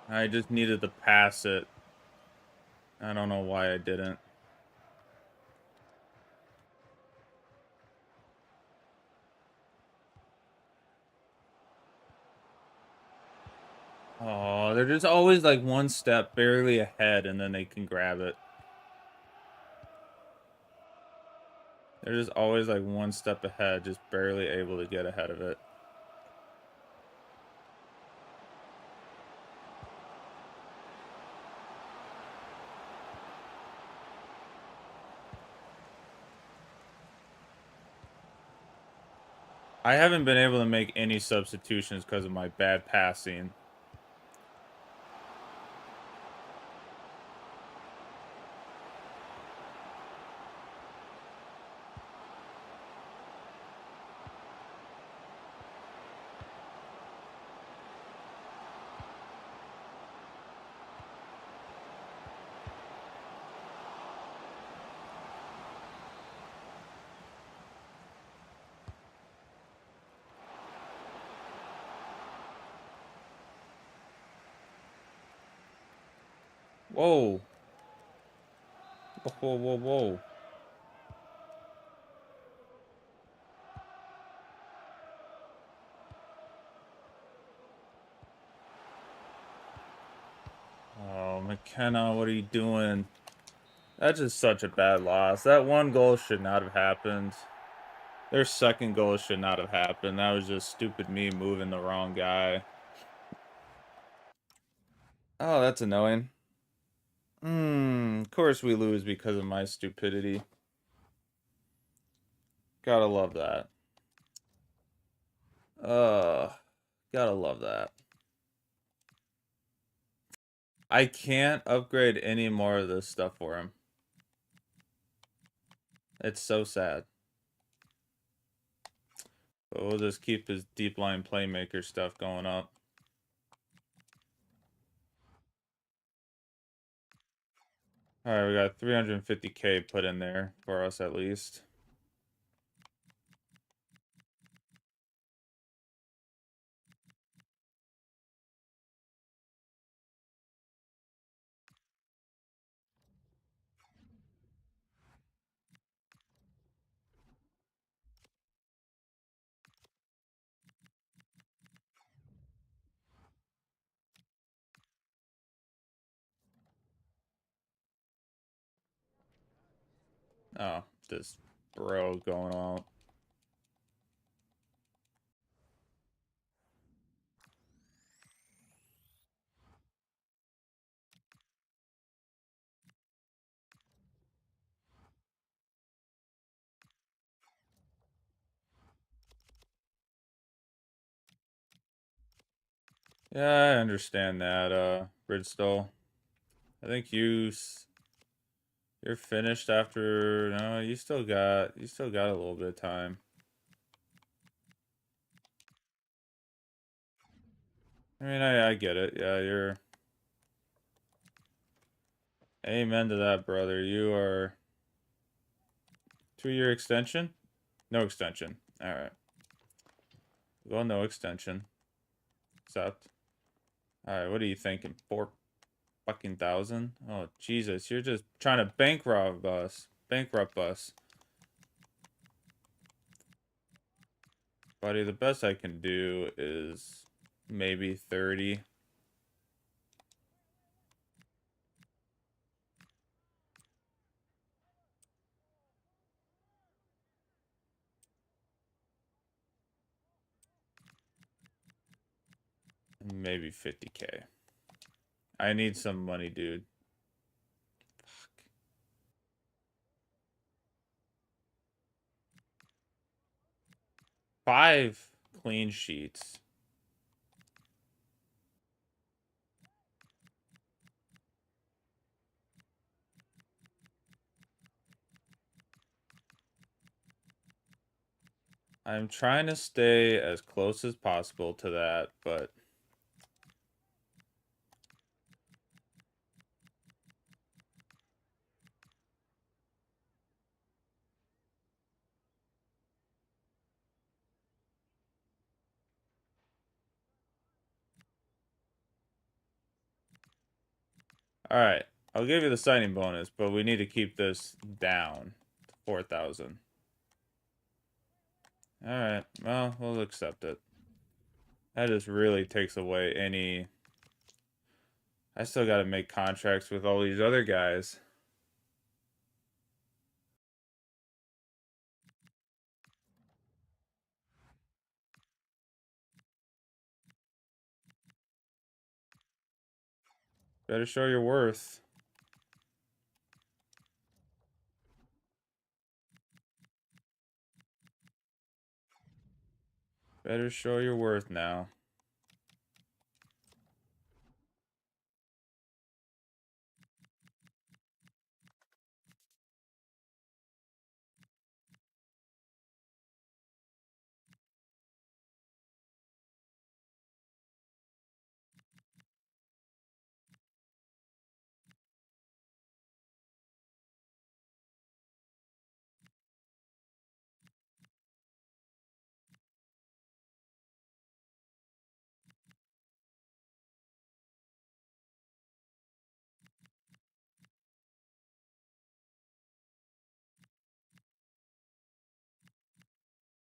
I just needed to pass it. I don't know why I didn't. they're just always like one step barely ahead, and then they can grab it. They're just always like one step ahead, just barely able to get ahead of it. I haven't been able to make any substitutions because of my bad passing. Whoa. Whoa, whoa, whoa. Oh, McKenna, what are you doing? That's just such a bad loss. That one goal should not have happened. Their second goal should not have happened. That was just stupid me moving the wrong guy. Oh, that's annoying. Of course we lose because of my stupidity. Gotta love that. Gotta love that. I can't upgrade any more of this stuff for him. It's so sad. But we'll just keep his deep line playmaker stuff going up. Alright, we got 350K put in there for us at least. Oh, this bro going out. Yeah, I understand that, Bridgestone. I think you're finished after. No, you still got a little bit of time. I mean, I get it. Yeah, you're. Amen to that, brother. You are 2-year extension? No extension. All right. Well, no extension. Accept. All right. What are you thinking? 4,000? Oh, Jesus! You're just trying to bankrupt us. Bankrupt us, buddy. The best I can do is maybe 30. Maybe 50K. I need some money, dude. Fuck. 5 clean sheets. I'm trying to stay as close as possible to that, but all right. I'll give you the signing bonus, but we need to keep this down to 4,000. All right. Well, we'll accept it. That just really takes away any I still got to make contracts with all these other guys. Better show your worth. Better show your worth now.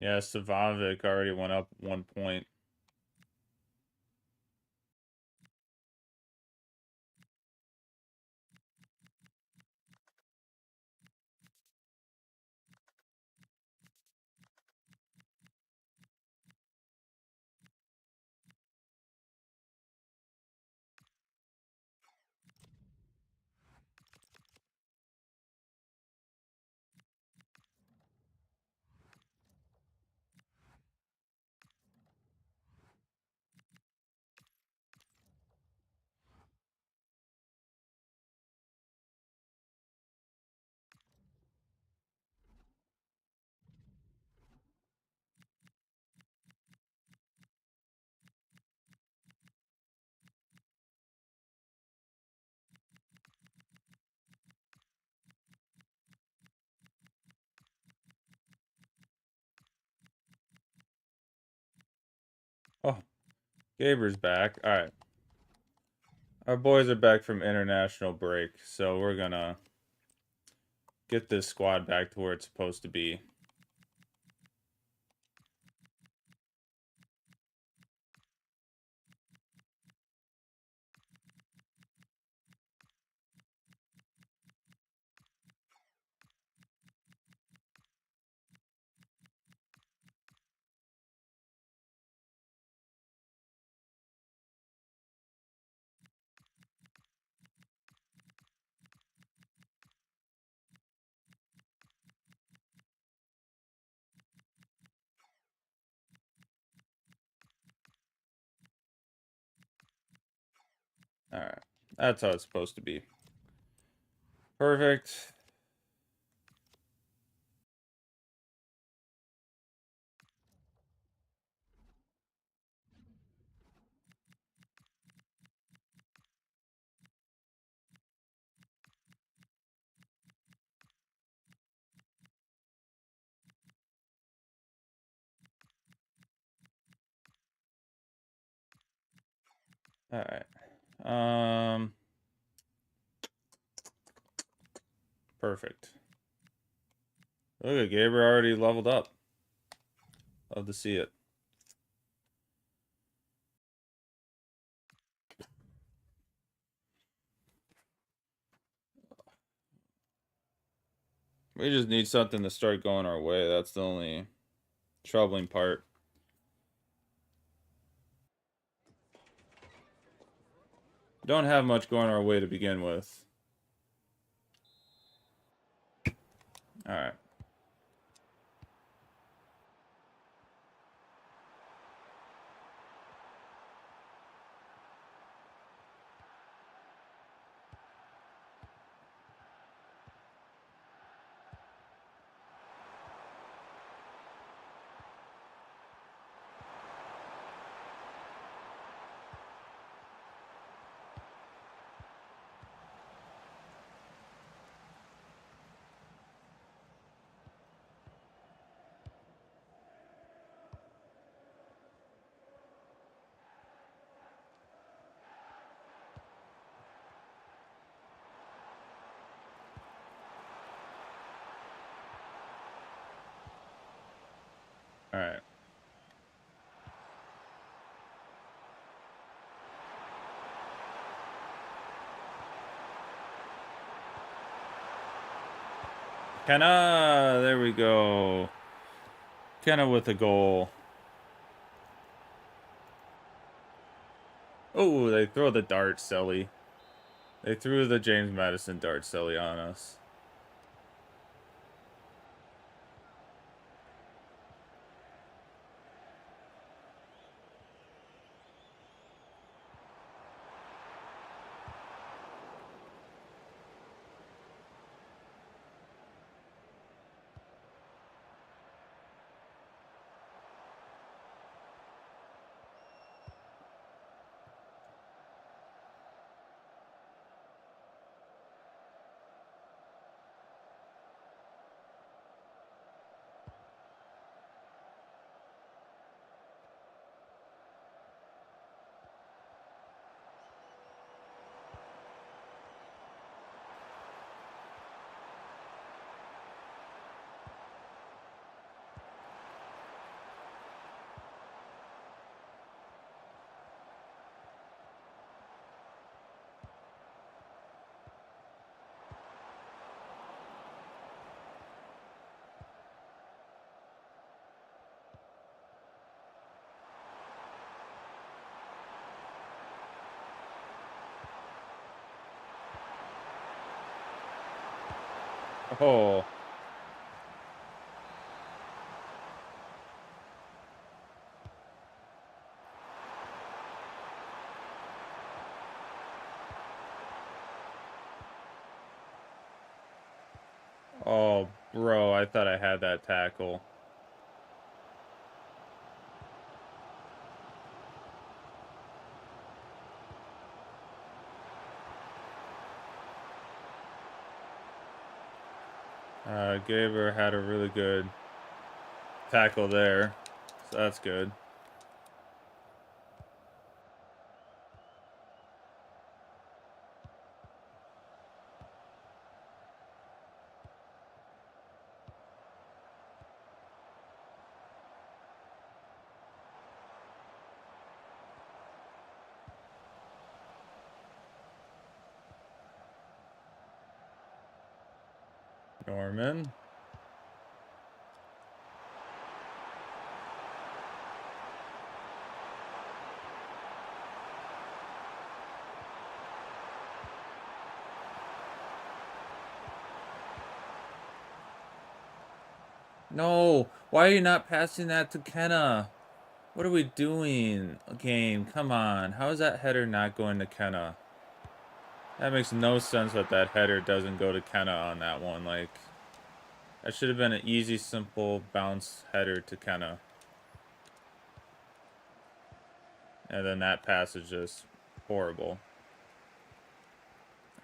Yeah, Savovic already went up 1 point. Oh, Gaber's back. All right. Our boys are back from international break, so we're gonna get this squad back to where it's supposed to be. All right. That's how it's supposed to be. Perfect. All right. Perfect. Look at Gabriel already leveled up. Love to see it. We just need something to start going our way. That's the only troubling part. Don't have much going our way to begin with. All right. All right. Kenna, there we go. Kenna with a goal. Oh, they throw the dart silly. They threw the James Madison dart silly on us. Oh. Oh, bro, I thought I had that tackle. Gaber had a really good tackle there, so that's good. Norman. No, why are you not passing that to Kenna? What are we doing? Game, come on. How is that header not going to Kenna? That makes no sense that that header doesn't go to Kenna on that one. Like, that should have been an easy, simple bounce header to Kenna. And then that pass is just horrible.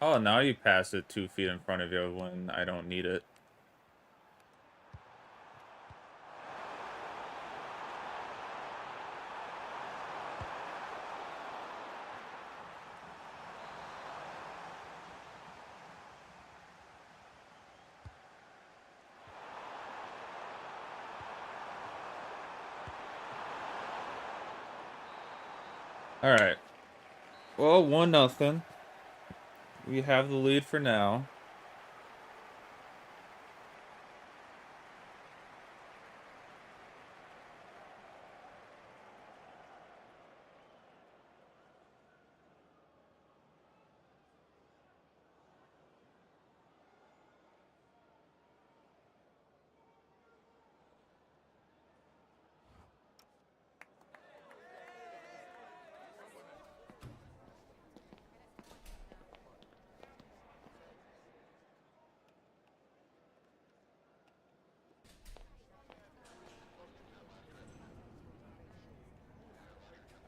Oh, now you pass it 2 feet in front of you when I don't need it. All right. Well, 1-0. We have the lead for now.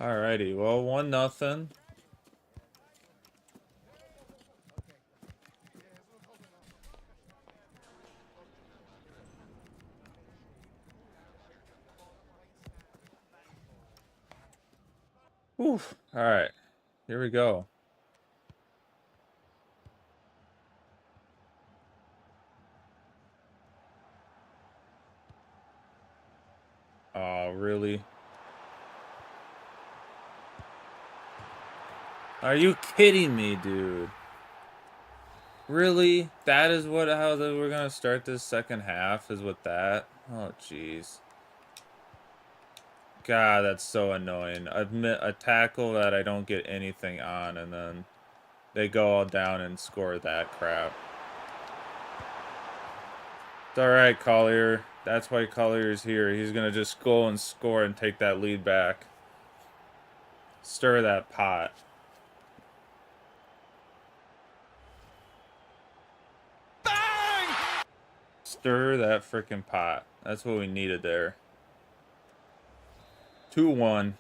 Alrighty, well, 1-0. Oof. Alright, here we go. Oh, really? Are you kidding me, dude? Really? That is how we're gonna start this second half, is with that? Oh, jeez. God, that's so annoying. Admit a tackle that I don't get anything on, and then they go all down and score that crap. It's alright, Collier. That's why Collier's here. He's gonna just go and score and take that lead back. Stir that pot. Bang! Stir that freaking pot. That's what we needed there. 2-1.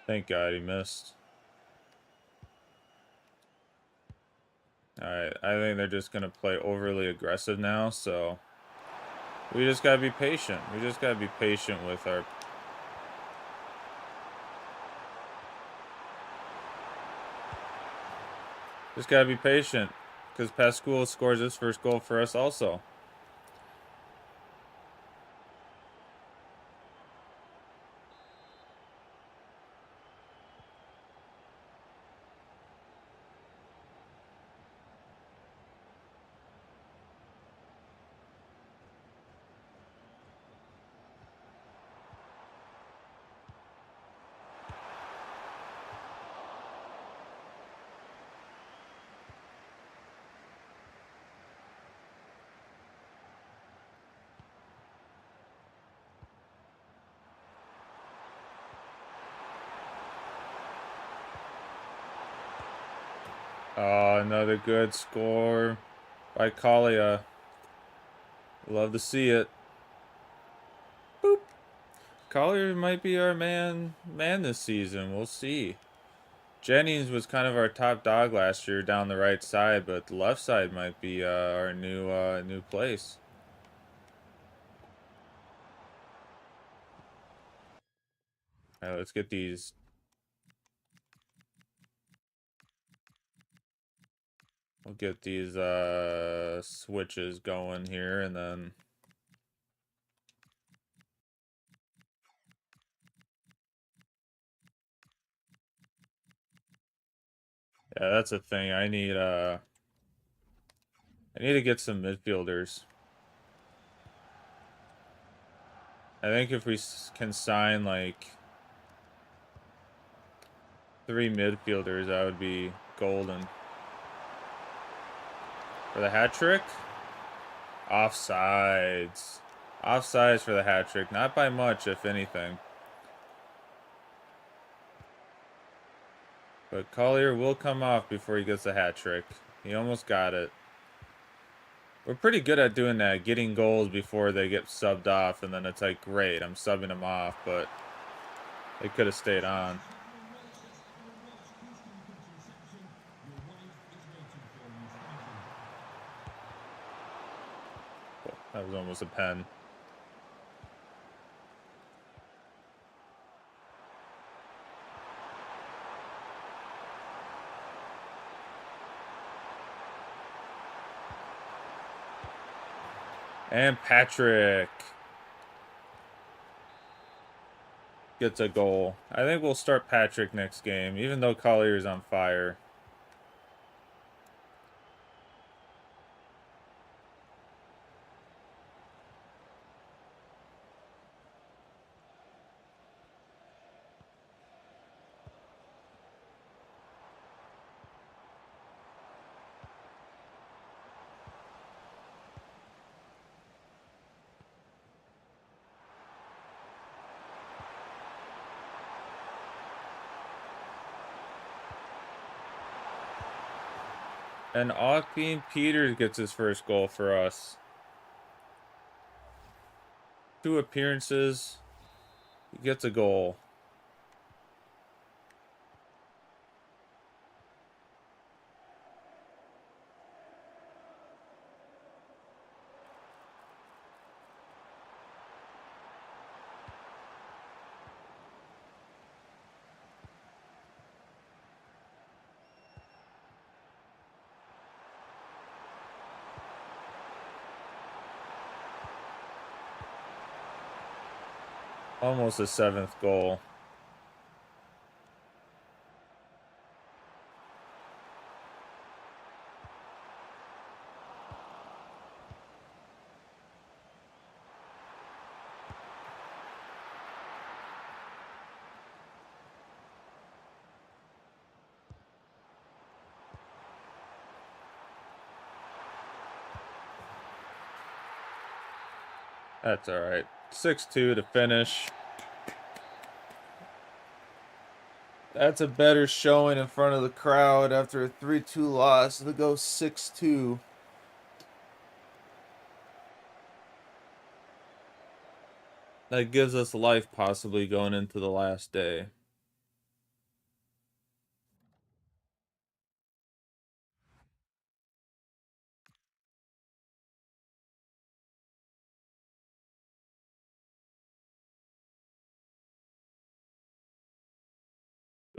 Thank God he missed. Alright, I think they're just going to play overly aggressive now, so we just got to be patient. We just got to be patient with our... Just got to be patient, because Pascual scores his first goal for us also. Oh, another good score by Collier. Love to see it. Boop. Collier might be our man this season. We'll see. Jennings was kind of our top dog last year down the right side, but the left side might be our new place. All right, let's get these. We'll get these switches going here, and then yeah, that's a thing. I need to get some midfielders. I think if we can sign like 3 midfielders, that would be golden. For the hat trick? Offsides. Offsides for the hat trick. Not by much, if anything. But Collier will come off before he gets the hat trick. He almost got it. We're pretty good at doing that, getting goals before they get subbed off, and then it's like, great, I'm subbing them off, but they could have stayed on. Oh, that was almost a pen. And Patrick gets a goal. I think we'll start Patrick next game, even though Collier's on fire. And Joaquin Peters gets his first goal for us. 2 appearances. He gets a goal. Almost a 7th goal. That's all right. 6-2 to finish. That's a better showing in front of the crowd after a 3-2 loss to go 6-2. That gives us life possibly going into the last day.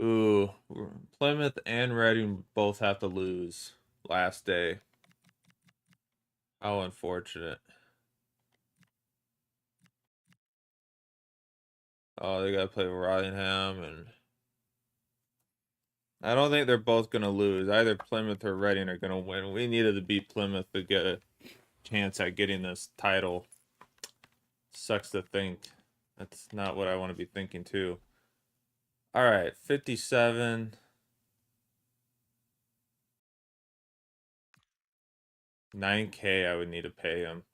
Ooh, Plymouth and Reading both have to lose last day. How unfortunate. Oh, they gotta play Rottingham, and I don't think they're both gonna lose. Either Plymouth or Reading are gonna win. We needed to beat Plymouth to get a chance at getting this title. Sucks to think. That's not what I want to be thinking too. All right, 57. 9K I would need to pay him.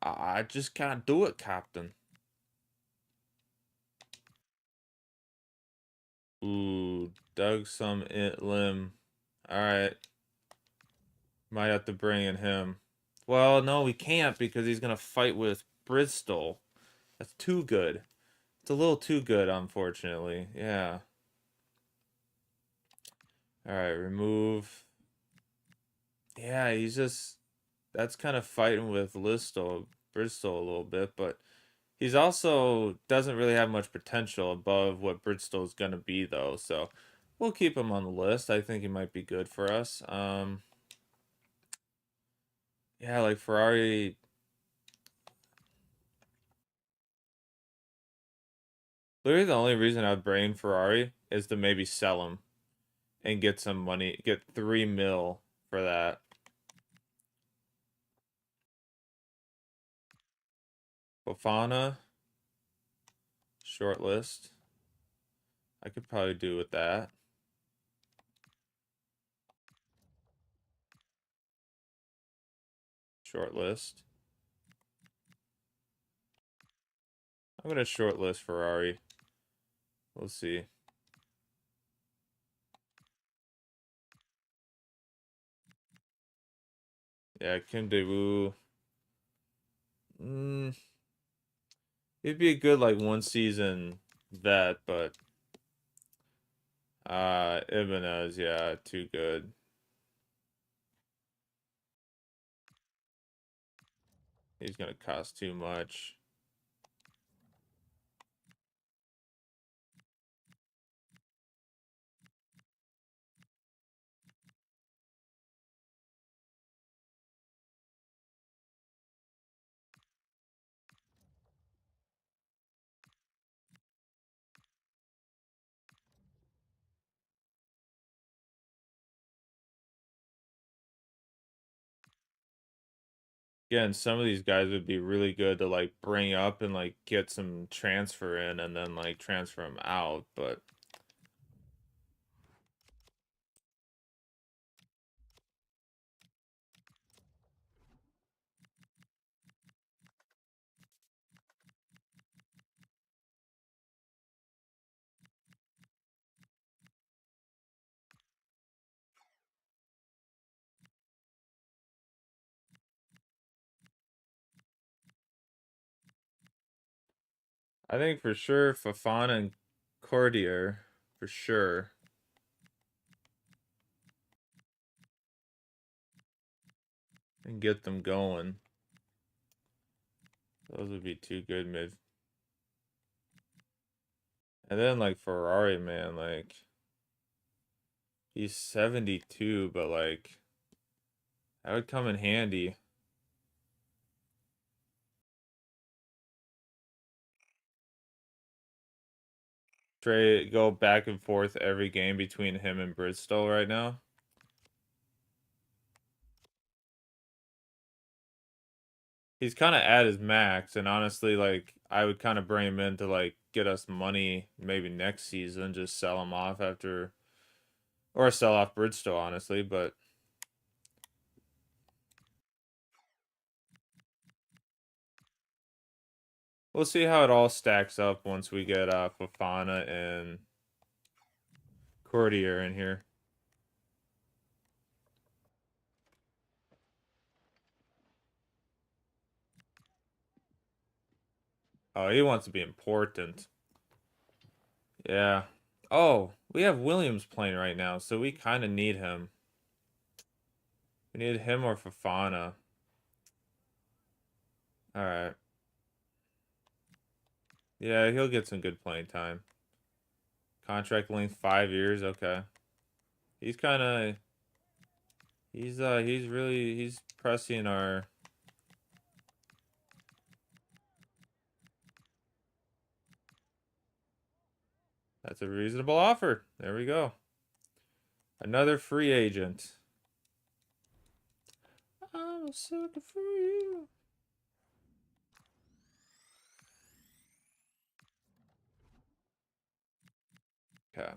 I just can't do it, Captain. Ooh, Doug some limb. All right. Might have to bring in him. Well, no, we can't because he's going to fight with Bristol. That's too good. It's a little too good, unfortunately. Yeah. All right, remove. Yeah, he's just... That's kind of fighting with Bristol a little bit, but he's also doesn't really have much potential above what Bristol's going to be, though. So we'll keep him on the list. I think he might be good for us. Yeah, like Ferrari. Literally, the only reason I'd bring Ferrari is to maybe sell him and get some money, get 3 mil for that. Fofana, short list. I could probably do with that. Short list. I'm gonna short list Ferrari. We'll see. Yeah, Kim Daewoo. Mm, he'd be a good like 1 season vet, but Ibanez, yeah, too good. He's gonna cost too much. Again, some of these guys would be really good to like bring up and like get some transfer in and then like transfer them out, but I think for sure Fafana and Cordier for sure and get them going. Those would be two good mid. And then like Ferrari, man, like he's 72, but like that would come in handy. Trade go back and forth every game between him and Bristol right now. He's kind of at his max, and honestly, like I would kind of bring him in to like get us money maybe next season, just sell him off after, or sell off Bridgestone, honestly. But we'll see how it all stacks up once we get Fofana and Courtier in here. Oh, he wants to be important. Yeah. Oh, we have Williams playing right now, so we kind of need him. We need him or Fofana. All right. Yeah, he'll get some good playing time. Contract length 5 years. Okay. He's kind of he's pressing our. That's a reasonable offer. There we go. Another free agent. I'm a sucker for you. Okay.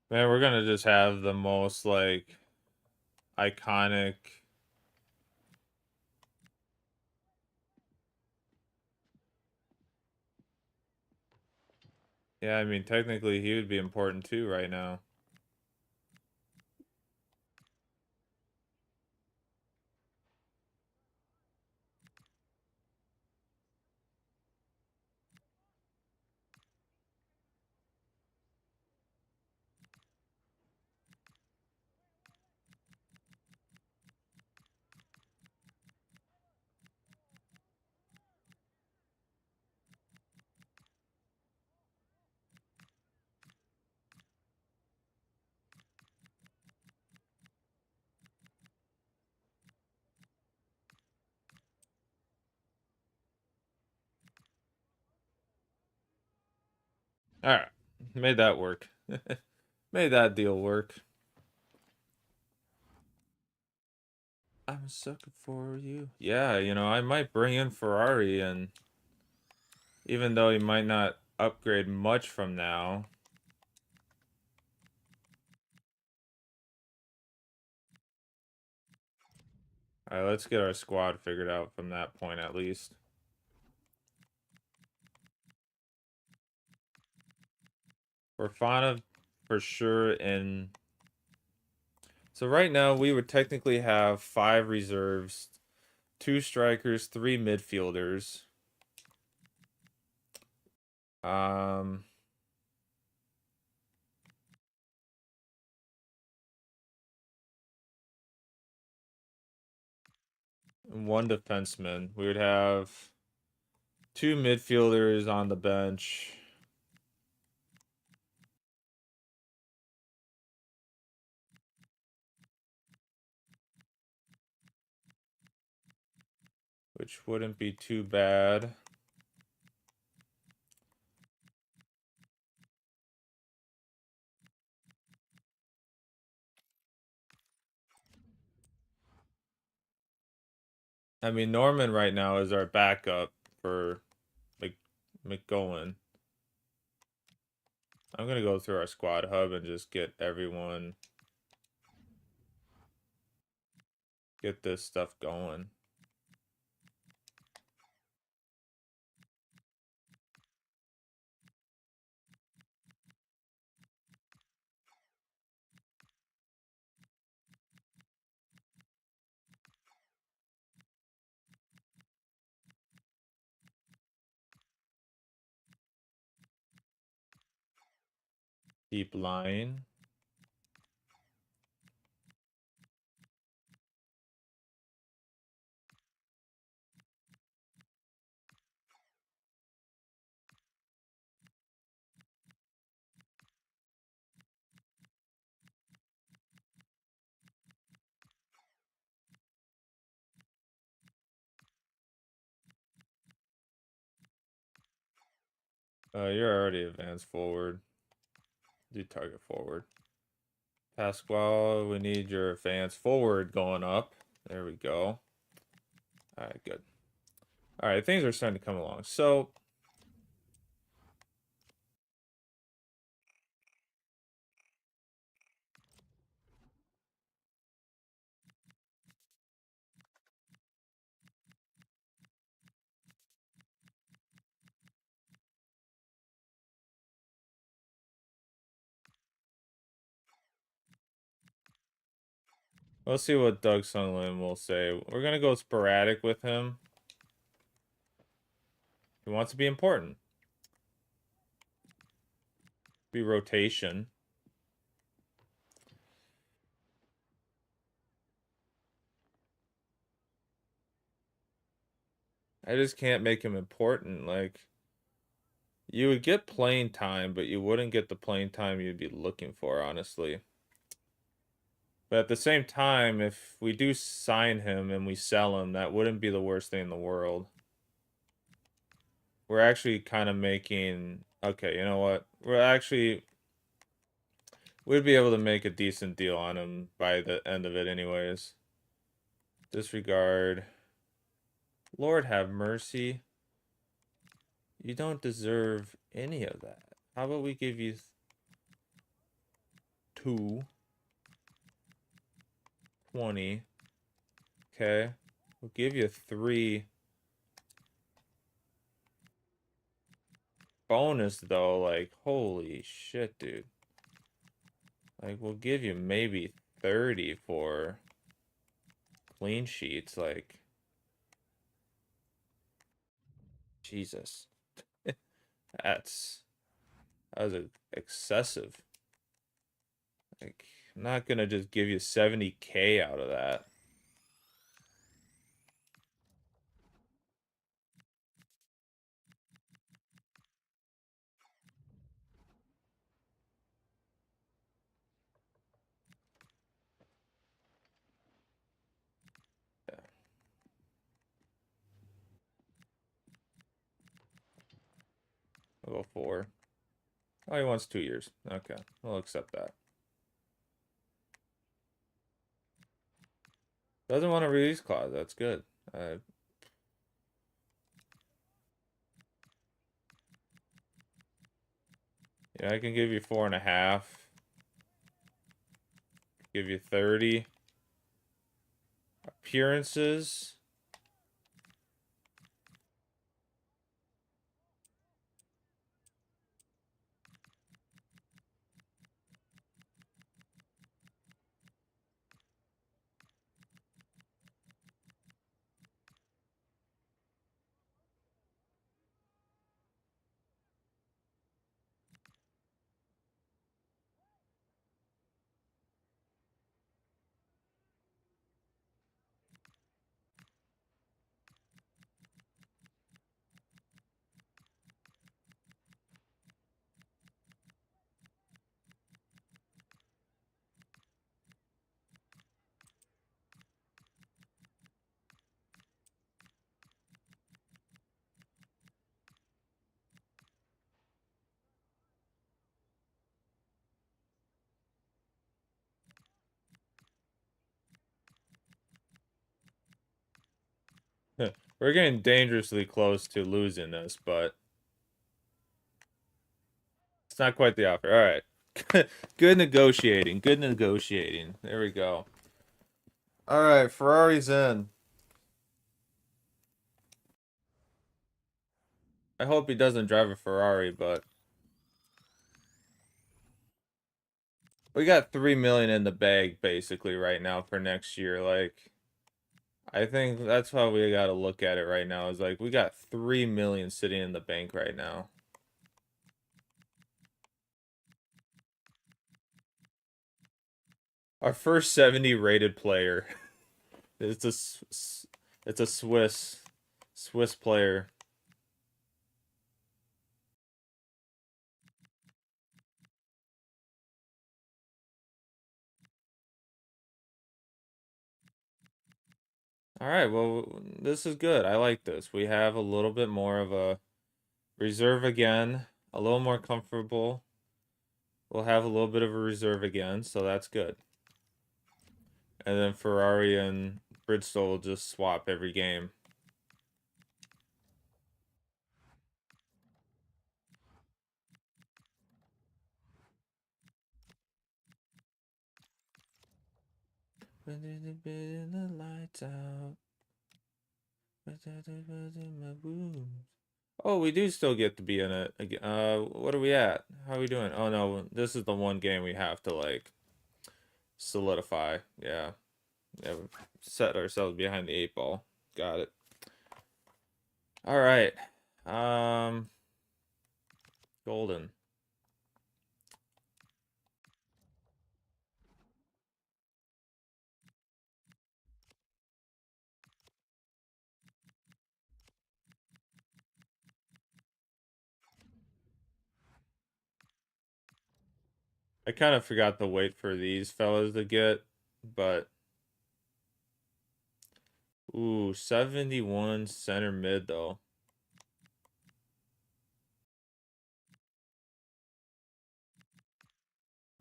Man, we're gonna just have the most like iconic. Yeah, I mean technically he would be important too right now. All right, made that work. Made that deal work. I'm a sucker for you. Yeah, I might bring in Ferrari, and even though he might not upgrade much from now. All right, let's get our squad figured out from that point at least. Fofana for sure in. So right now we would technically have 5 reserves, 2 strikers, 3 midfielders. Um, 1 defenseman. We would have 2 midfielders on the bench. Which wouldn't be too bad. I mean, Norman right now is our backup for Mc McGowan. I'm gonna go through our squad hub and just get everyone, get this stuff going. Deep line. You're already advanced forward. Do target forward. Pasquale, we need your advance forward going up. There we go. All right, good. All right, things are starting to come along. So, let's see what Doug Sutherland will say. We're going to go sporadic with him. He wants to be important. Be rotation. I just can't make him important. Like, you would get playing time, but you wouldn't get the playing time you'd be looking for, honestly. But at the same time, if we do sign him and we sell him, that wouldn't be the worst thing in the world. We're actually kind of making... Okay, you know what? We'd be able to make a decent deal on him by the end of it anyways. Disregard. Lord have mercy. You don't deserve any of that. How about we give you 220? Okay. We'll give you 3 bonus though. Like, holy shit, dude. Like, we'll give you maybe 30 for clean sheets. Like, Jesus. That was excessive. Like, I'm not gonna just give you 70K out of that. Yeah. I'll go 4. Oh, he wants 2 years. Okay, we'll accept that. Doesn't want a release clause. That's good. Yeah, I can give you 4.5. Give you 30. Appearances. We're getting dangerously close to losing this, but it's not quite the offer. All right. Good negotiating. Good negotiating. There we go. All right, Ferrari's in. I hope he doesn't drive a Ferrari, but we got 3 million in the bag basically right now for next year. Like, I think that's how we got to look at it right now. Is like we got 3 million sitting in the bank right now. Our first 70 rated player. It's a Swiss player. All right, well, this is good. I like this. We have a little bit more of a reserve again. A little more comfortable. We'll have a little bit of a reserve again, so that's good. And then Ferrari and Bridgestone will just swap every game. The lights out. Oh, we do still get to be in it. What are we at? How are we doing? Oh no, this is the one game we have to like solidify. Yeah, yeah, set ourselves behind the 8 ball. Got it. All right. Um, Golden. I kind of forgot to wait for these fellas to get, but ooh, 71 center mid though.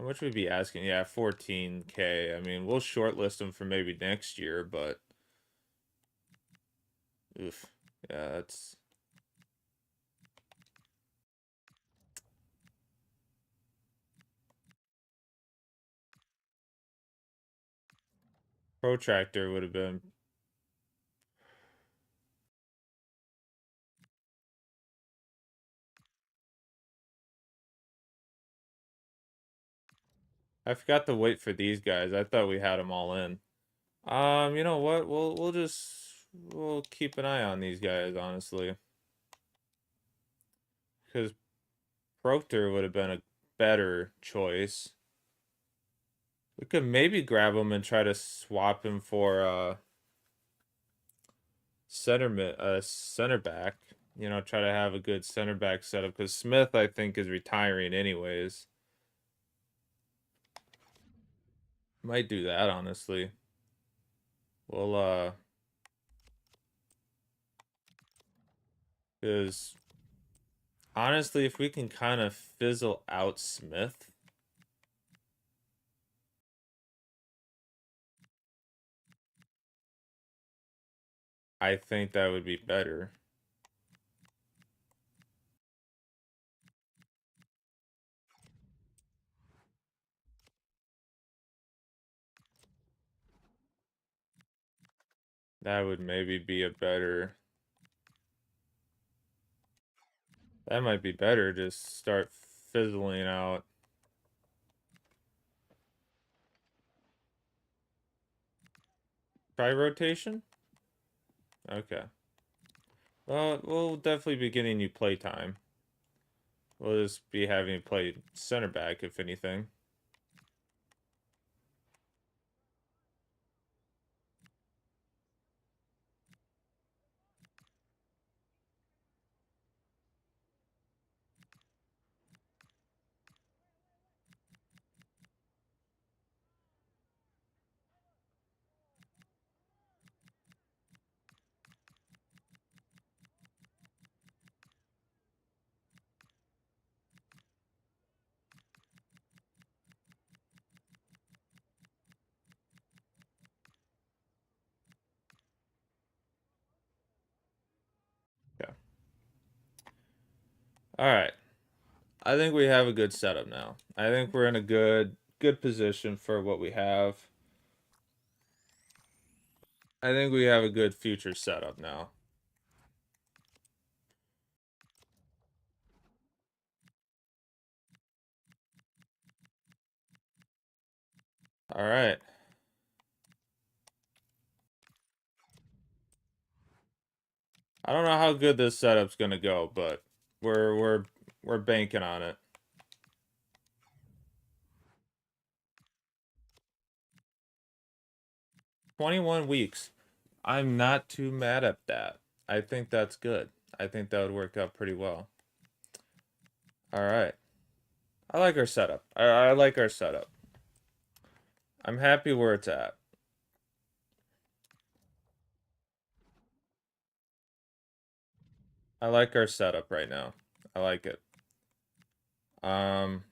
How much would we be asking? Yeah, 14K. I mean, we'll shortlist them for maybe next year, but oof. Yeah, that's protractor would have been. I forgot to wait for these guys. I thought we had them all in. You know what? We'll keep an eye on these guys, honestly, because Proctor would have been a better choice. We could maybe grab him and try to swap him for center back. You know, try to have a good center back setup because Smith, I think, is retiring anyways. Might do that, honestly. We'll because honestly, if we can kind of fizzle out Smith, I think that would be better. That would maybe be a better. That might be better. Just start fizzling out. Try rotation? Okay. Well, we'll definitely be getting you playtime. We'll just be having you play center back, if anything. Yeah. All right. I think we have a good setup now. I think we're in a good position for what we have. I think we have a good future setup now. All right. I don't know how good this setup's gonna go, but we're banking on it. 21 weeks. I'm not too mad at that. I think that's good. I think that would work out pretty well. All right. I like our setup. I like our setup. I'm happy where it's at. I like our setup right now. I like it. Um,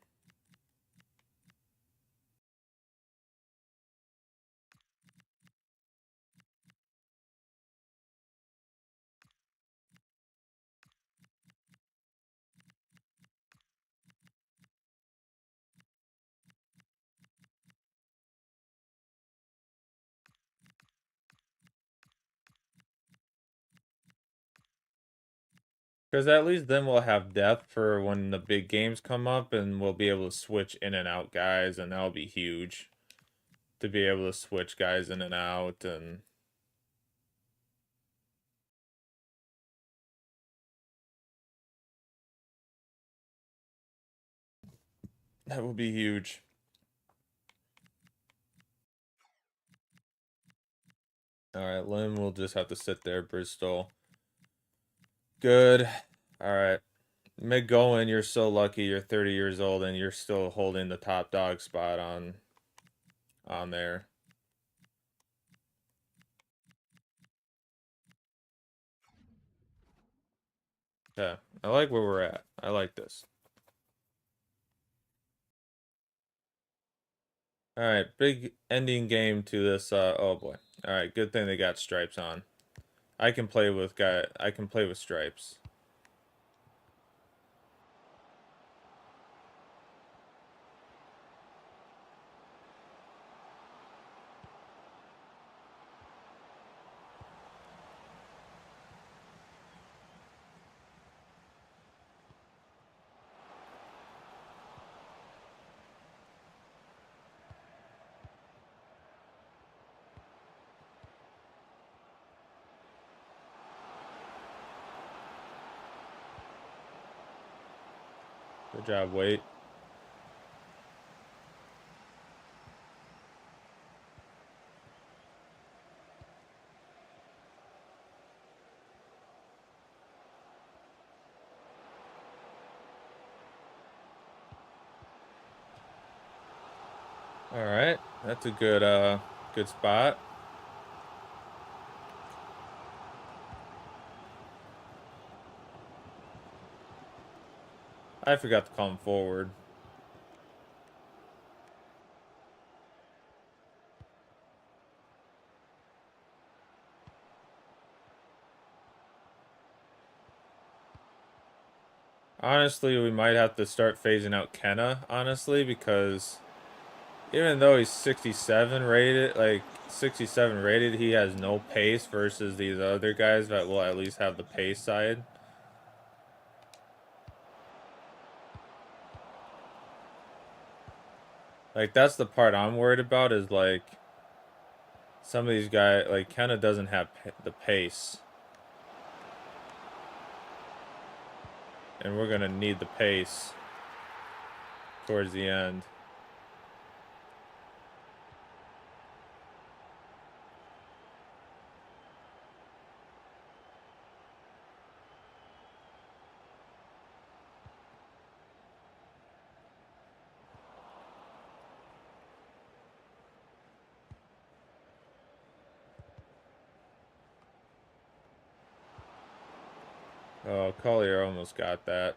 because at least then we'll have depth for when the big games come up, and we'll be able to switch in and out guys, and that'll be huge to be able to switch guys in and out, and that will be huge. All right, Lim will just have to sit there. Bristol. Good. All right. McGowan, you're so lucky. You're 30 years old and you're still holding the top dog spot on there. Yeah, I like where we're at. I like this. All right, big ending game to this. Oh boy. All right, good thing they got stripes on. I can play with stripes. Good job, Wait. All right, that's a good spot. I forgot to call him forward. Honestly, we might have to start phasing out Kenna, honestly, because even though he's 67 rated, like 67 rated, he has no pace versus these other guys that will at least have the pace side. Like that's the part I'm worried about is like some of these guys, like Kenna doesn't have the pace. And we're going to need the pace towards the end. Oh, Collier almost got that.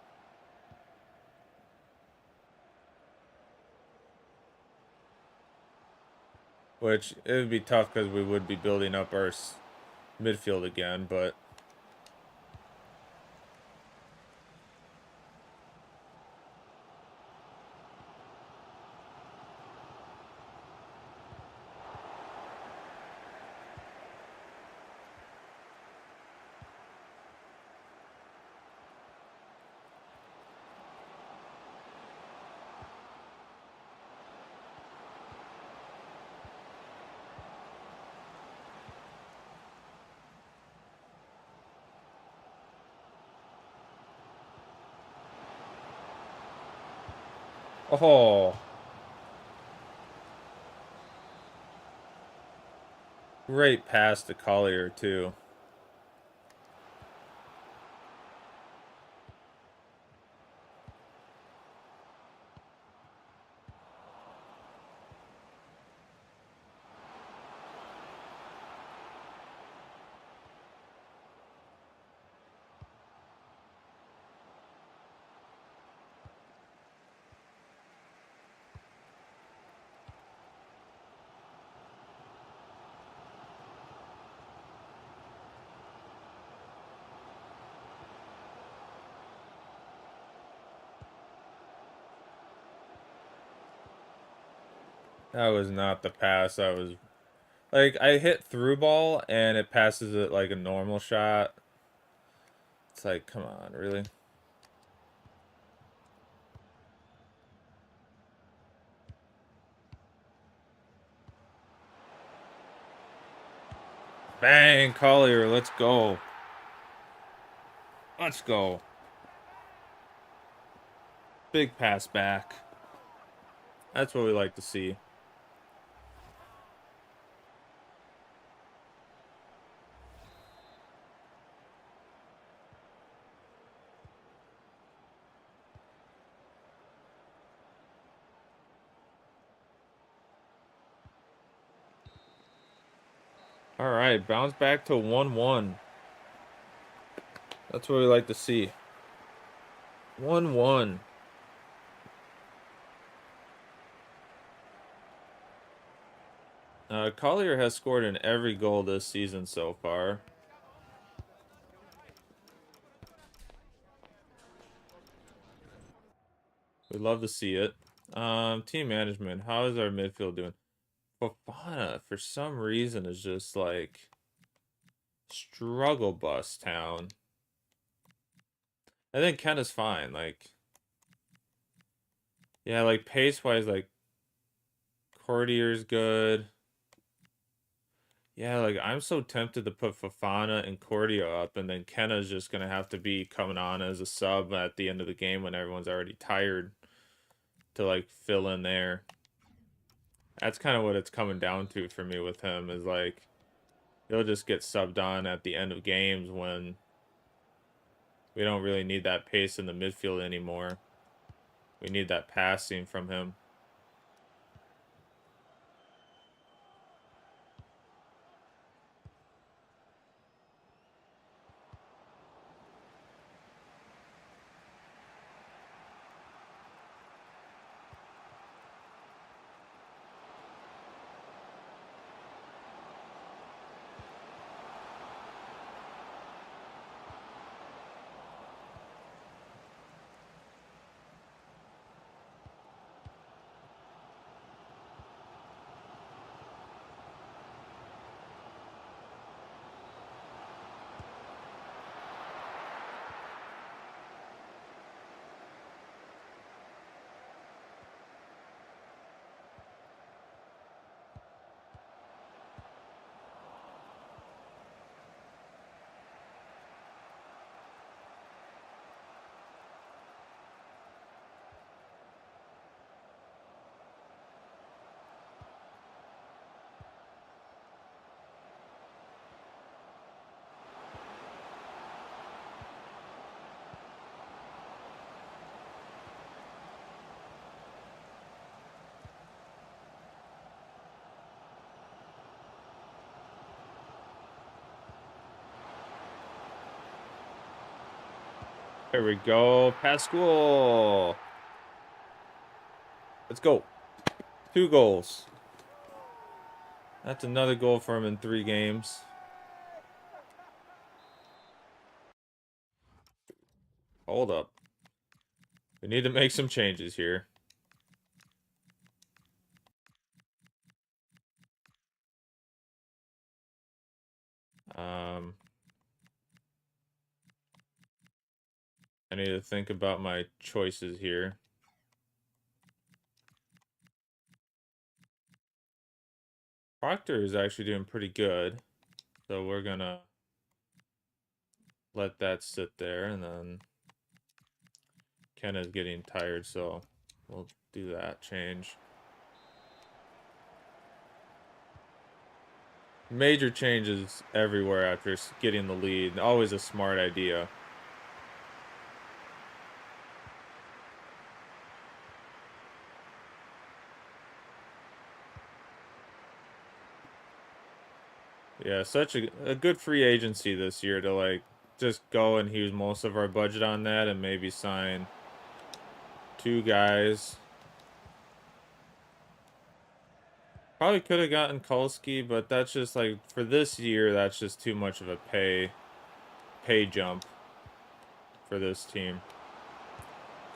Which, it would be tough because we would be building up our midfield again, but... Oh! Great pass to Collier, too. That was not the pass. I was like, I hit through ball and it passes it like a normal shot. It's like, come on, really? Bang, Collier, let's go. Let's go. Big pass back. That's what we like to see. All right, bounce back to 1-1. That's what we like to see. 1-1. Collier has scored in every goal this season so far. We love to see it. Team management, how is our midfield doing? Fofana, for some reason, is just like struggle bus town. I think Ken is fine. Like, yeah, like pace wise, like Courtier's good. Yeah, like I'm so tempted to put Fofana and Cordia up, and then Kenna's just gonna have to be coming on as a sub at the end of the game when everyone's already tired to like fill in there. That's kind of what it's coming down to for me with him is like he'll just get subbed on at the end of games when we don't really need that pace in the midfield anymore. We need that passing from him. There we go. Pascual. Let's go. 2 goals. That's another goal for him in 3 games. Hold up. We need to make some changes here. I need to think about my choices here. Proctor is actually doing pretty good. So we're gonna let that sit there, and then Ken is getting tired, so we'll do that change. Major changes everywhere after getting the lead. Always a smart idea. Yeah, such a good free agency this year to like just go and use most of our budget on that and maybe sign 2 guys. Probably could have gotten Kulski, but that's just like for this year, that's just too much of a pay jump for this team.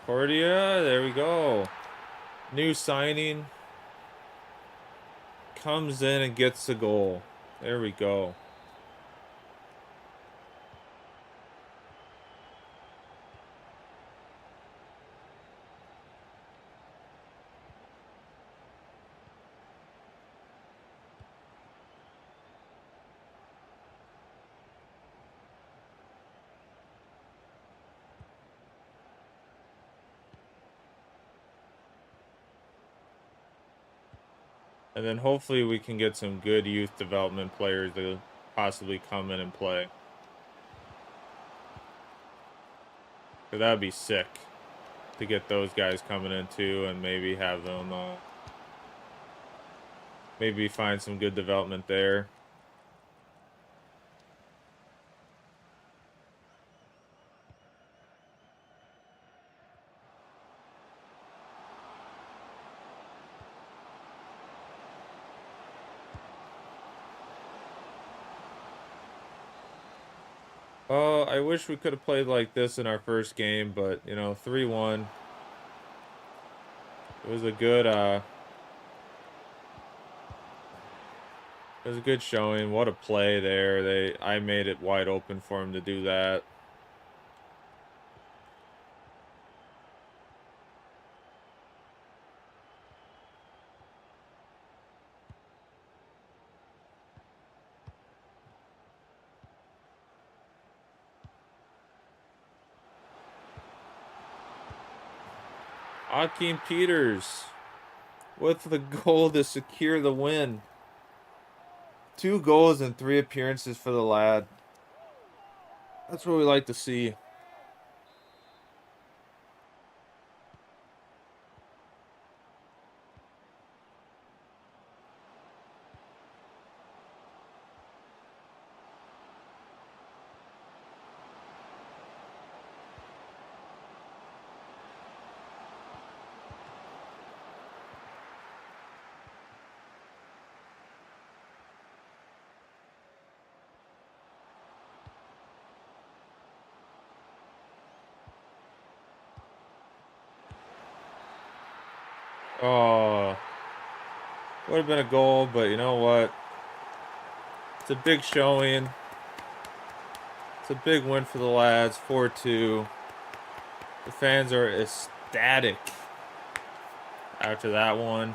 Cordia, there we go. New signing. comes in and gets the goal. There we go. And then hopefully we can get some good youth development players to possibly come in and play. Because that would be sick to get those guys coming in too and maybe have them maybe find some good development there. Oh, I wish we could have played like this in our first game, but, you know, 3-1. It was a good, it was a good showing. What a play there. I made it wide open for him to do that. Akeem Peters with the goal to secure the win. 2 goals and 3 appearances for the lad. That's what we like to see. Oh, would have been a goal, but you know what? It's a big showing. It's a big win for the lads, 4-2. The fans are ecstatic after that one.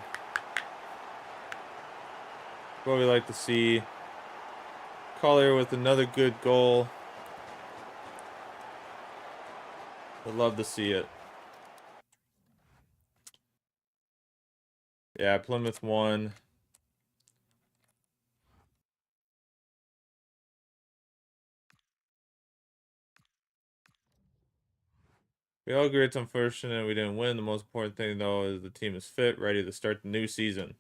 What we like to see. Collier with another good goal. Would love to see it. Yeah, Plymouth won. We all agree it's unfortunate we didn't win. The most important thing, though, is the team is fit, ready to start the new season.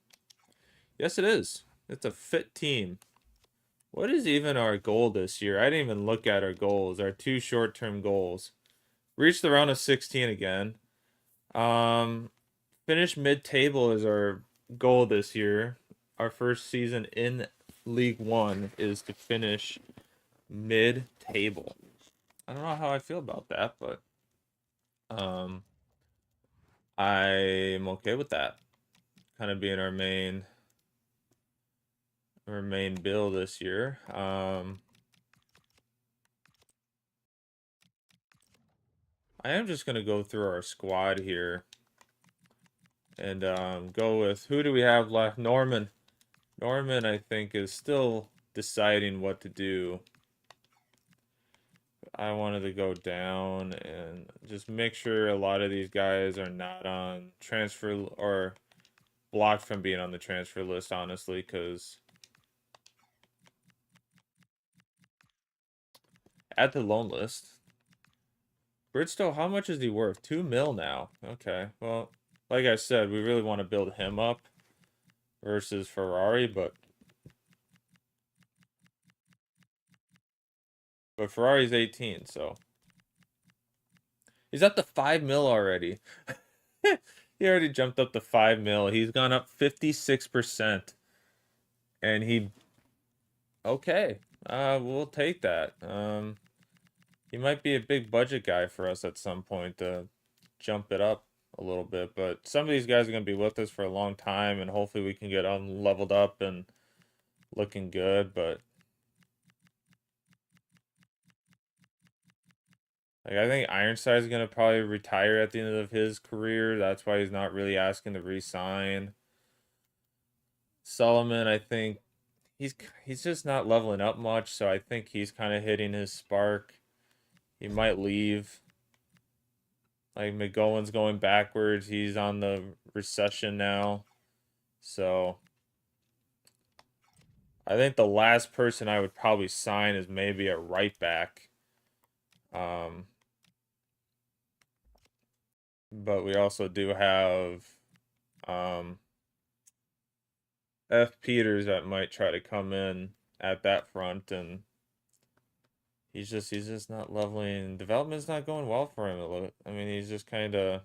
Yes, it is. It's a fit team. What is even our goal this year? I didn't even look at our goals, our 2 short-term goals. Reach the round of 16 again. Finish mid-table is our goal this year. Our first season in League One is to finish mid-table. I don't know how I feel about that, but I'm okay with that. Kind of being our main bill this year. I am just gonna go through our squad here and go with who do we have left? Norman. Norman, I think, is still deciding what to do. I wanted to go down and just make sure a lot of these guys are not on transfer or blocked from being on the transfer list, honestly, because at the loan list. Bridgestow, how much is he worth? 2 mil now. Okay, well, like I said, we really want to build him up versus Ferrari, but Ferrari's 18, so he's up to 5 mil already. He already jumped up to 5 mil. He's gone up 56%. And okay, we'll take that. He might be a big budget guy for us at some point to jump it up a little bit. But some of these guys are going to be with us for a long time, and hopefully we can get them leveled up and looking good. But like, I think Ironside's going to probably retire at the end of his career. That's why he's not really asking to re-sign. Solomon, I think he's just not leveling up much, so I think he's kind of hitting his spark. He might leave. Like, McGowan's going backwards. He's on the recession now. So I think the last person I would probably sign is maybe a right back. But we also do have F. Peters that might try to come in at that front, and he's just not leveling. Development's not going well for him. I mean, he's just kind of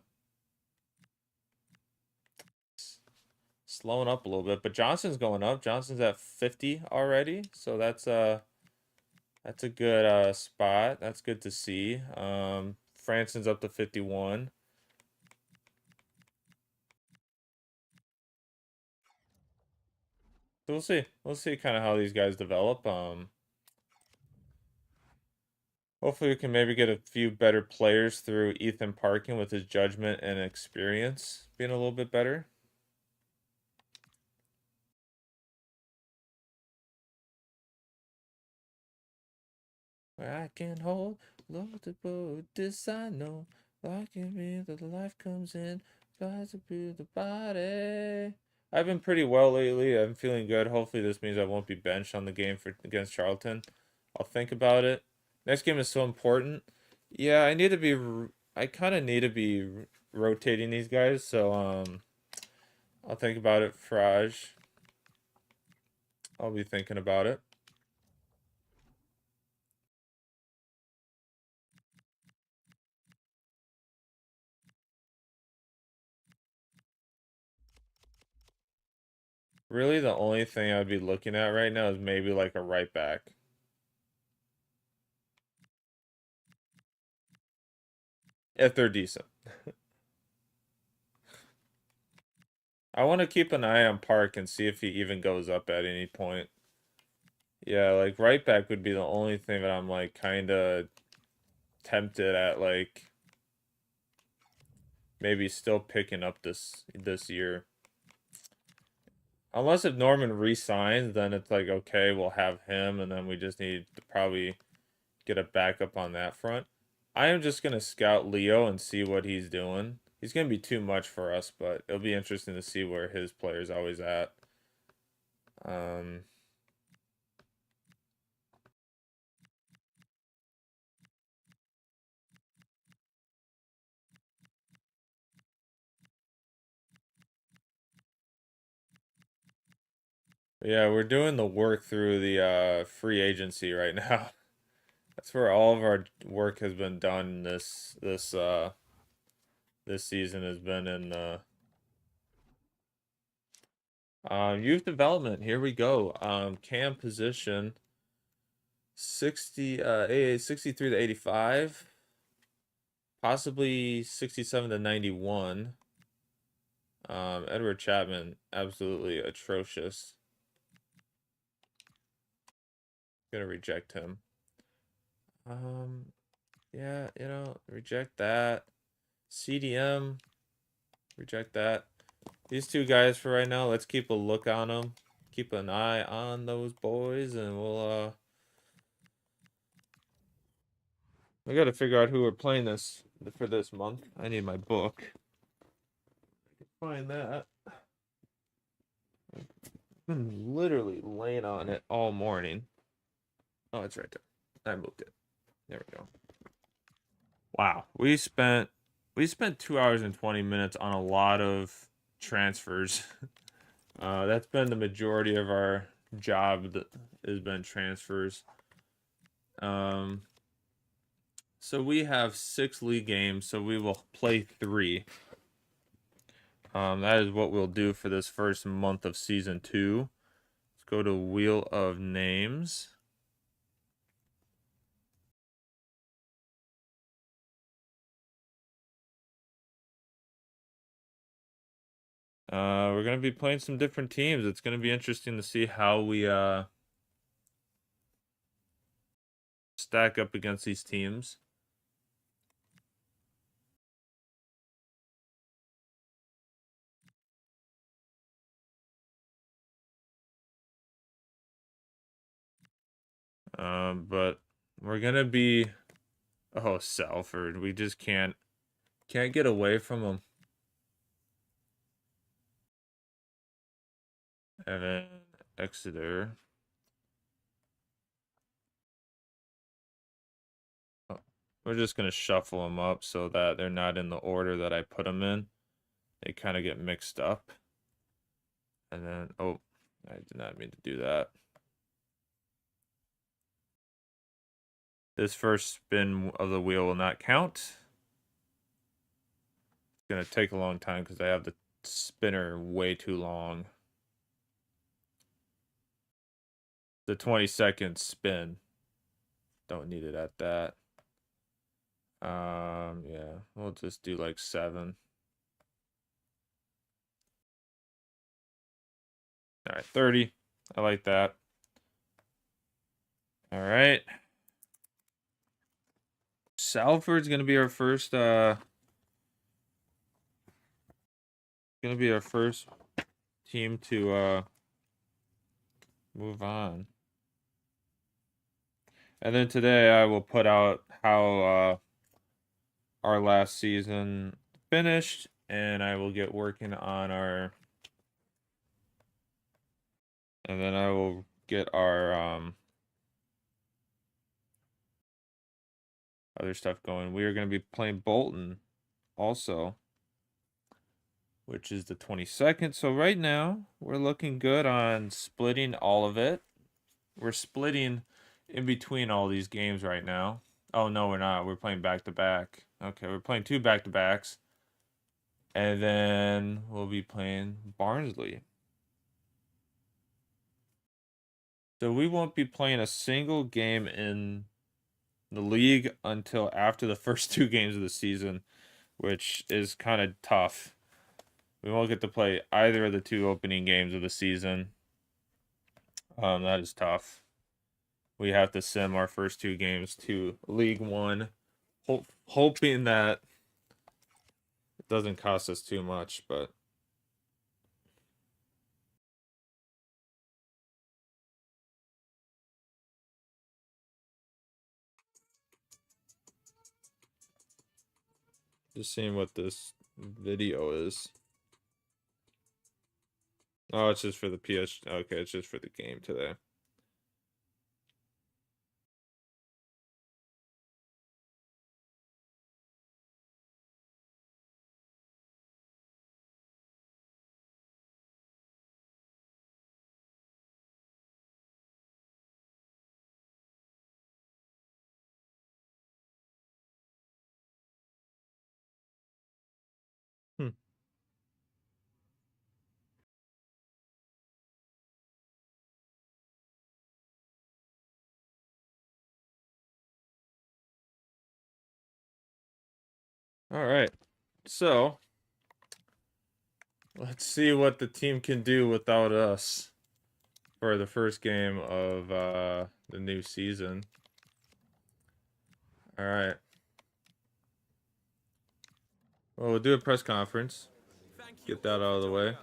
slowing up a little bit. But Johnson's going up. Johnson's at 50 already, so that's a good spot. That's good to see. Franson's up to 51. So we'll see. We'll see kind of how these guys develop. Hopefully we can maybe get a few better players through Ethan Parkin with his judgment and experience being a little bit better. I can hold Lord to boat, this I know. Like in me that life comes in, flies through the body. I've been pretty well lately. I'm feeling good. Hopefully this means I won't be benched on the game against Charlton. I'll think about it. Next game is so important. Yeah, I kind of need to be rotating these guys, so I'll think about it, Fraj. I'll be thinking about it. Really, the only thing I'd be looking at right now is maybe like a right back. If they're decent. I want to keep an eye on Park and see if he even goes up at any point. Yeah, like right back would be the only thing that I'm like kind of tempted at, like maybe still picking up this year. Unless if Norman re-signs, then it's like, okay, we'll have him, and then we just need to probably get a backup on that front. I am just gonna scout Leo and see what he's doing. He's gonna be too much for us, but it'll be interesting to see where his player's always at. Yeah, we're doing the work through the free agency right now. That's where all of our work has been done this season has been in youth development. Here we go. Cam position 63 to 85, possibly 67 to 91. Edward Chapman, absolutely atrocious. Gonna reject him. Yeah, reject that. CDM, reject that. These two guys for right now, let's keep a look on them. Keep an eye on those boys, and we got to figure out who we're playing this for this month. I need my book. I can find that. I've been literally laying on it all morning. Oh, it's right there. I moved it. There we go. Wow, we spent 2 hours and 20 minutes on a lot of transfers. That's been the majority of our job that has been transfers. So we have 6 league games, so we will play 3. That is what we'll do for this first month of season 2. Let's go to Wheel of Names. We're gonna be playing some different teams. It's gonna be interesting to see how we stack up against these teams. But we're gonna be Salford. We just can't get away from them. And then Exeter. Oh, we're just gonna shuffle them up so that they're not in the order that I put them in. They kind of get mixed up. And then, oh, I did not mean to do that. This first spin of the wheel will not count. It's going to take a long time because I have the spinner way too long. The 20-second spin. Don't need it at that. Yeah, we'll just do like 7. All right, 30. I like that. All right. Salford's gonna be our first team to move on. And then today I will put out how our last season finished, and I will get working on our and then I will get our other stuff going. We are going to be playing Bolton also, which is the 22nd. So right now, we're looking good on splitting all of it. We're splitting in between all these games right now. Oh, no, we're not. We're playing back-to-back. Okay, we're playing 2 back-to-backs. And then we'll be playing Barnsley. So we won't be playing a single game in the league until after the first 2 games of the season, which is kind of tough. We won't get to play either of the 2 opening games of the season. That is tough. We have to sim our first 2 games to League One, hoping that it doesn't cost us too much, but just seeing what this video is. Oh, it's just for the PS. Okay, it's just for the game today. Hmm. All right. So, let's see what the team can do without us for the first game of the new season. All right. Well, we'll do a press conference. Get that out of the way.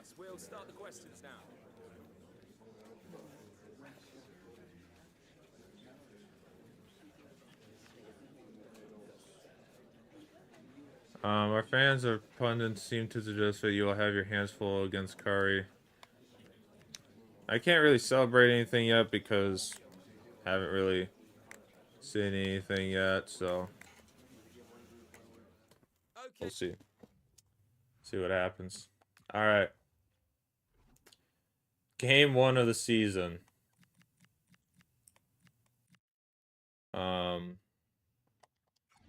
Our fans or pundits seem to suggest that you will have your hands full against Curry. I can't really celebrate anything yet because I haven't really seen anything yet, so we'll see. See what happens. All right. Game 1 of the season.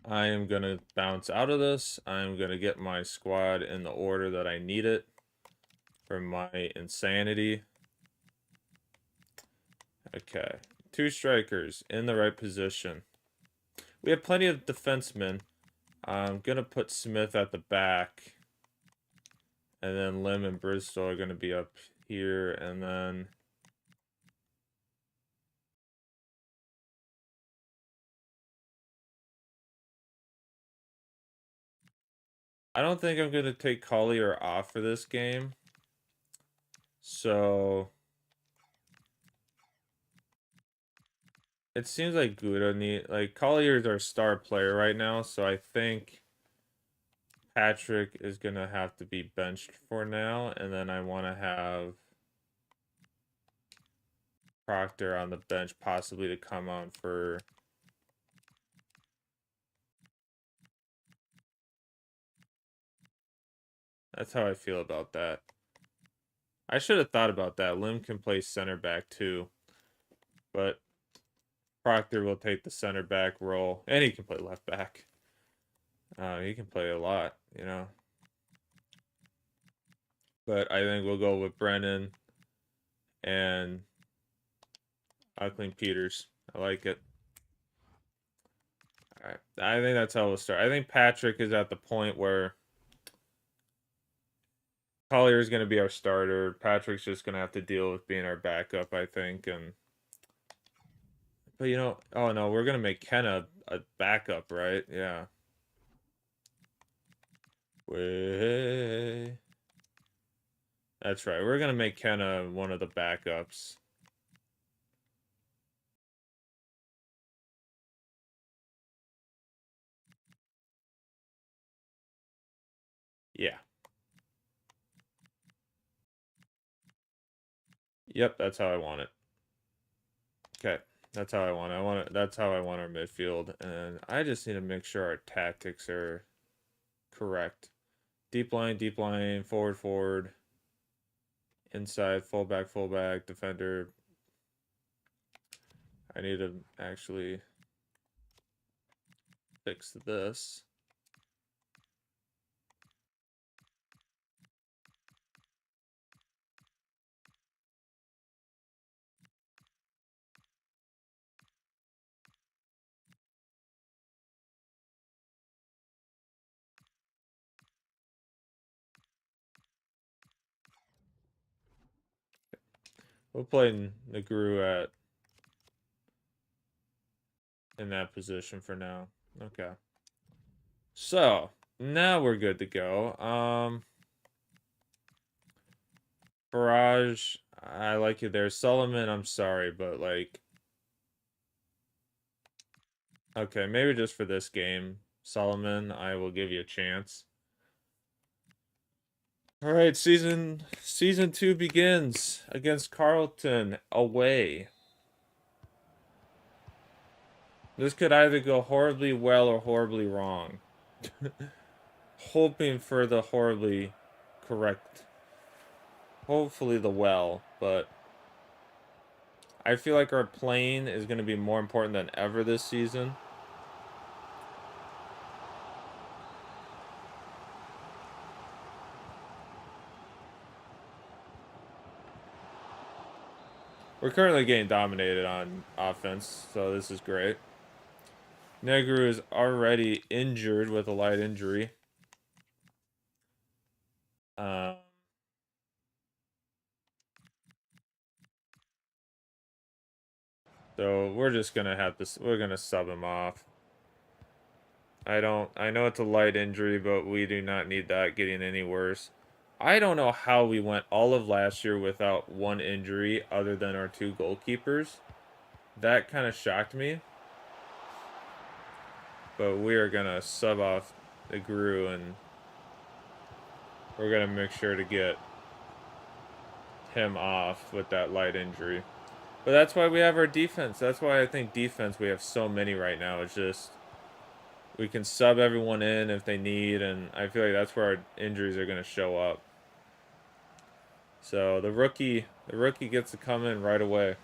I am going to bounce out of this. I'm going to get my squad in the order that I need it for my insanity. Okay. 2 strikers in the right position. We have plenty of defensemen. I'm going to put Smith at the back. And then Lim and Bristol are going to be up here. And then I don't think I'm going to take Collier off for this game. So it seems like Guda Collier's our star player right now, so I think Patrick is gonna have to be benched for now, and then I want to have Proctor on the bench, possibly to come on for. That's how I feel about that. I should have thought about that. Lim can play center back too, but Proctor will take the center back role, and he can play left back. He can play a lot, you know. But I think we'll go with Brennan and Uckling Peters. I like it. All right. I think that's how we'll start. I think Patrick is at the point where Collier is going to be our starter. Patrick's just going to have to deal with being our backup, I think. But you know, oh no, we're going to make Kenna a backup, right? Yeah. Way. That's right. We're going to make Kenna one of the backups. Yeah. Yep, that's how I want it. Okay. That's how I want it. That's how I want our midfield. And I just need to make sure our tactics are correct. Deep line, forward, inside, fullback, defender. I need to actually fix this. We'll play Negru in that position for now. Okay. So now we're good to go. Barrage, I like you there. Solomon, I'm sorry, but like, okay, maybe just for this game, Solomon, I will give you a chance. All right, season 2 begins against Carlton away. This could either go horribly well or horribly wrong. Hoping for the horribly correct. Hopefully the well, but I feel like our playing is going to be more important than ever this season. We're currently getting dominated on offense, so this is great. Negru is already injured with a light injury. So we're just gonna have to. We're gonna sub him off. I know it's a light injury, but we do not need that getting any worse. I don't know how we went all of last year without one injury other than our 2 goalkeepers. That kind of shocked me. But we are going to sub off the Gru, and we're going to make sure to get him off with that light injury. But that's why we have our defense. That's why I think defense, we have so many right now. It's just we can sub everyone in if they need, and I feel like that's where our injuries are going to show up. So the rookie gets to come in right away.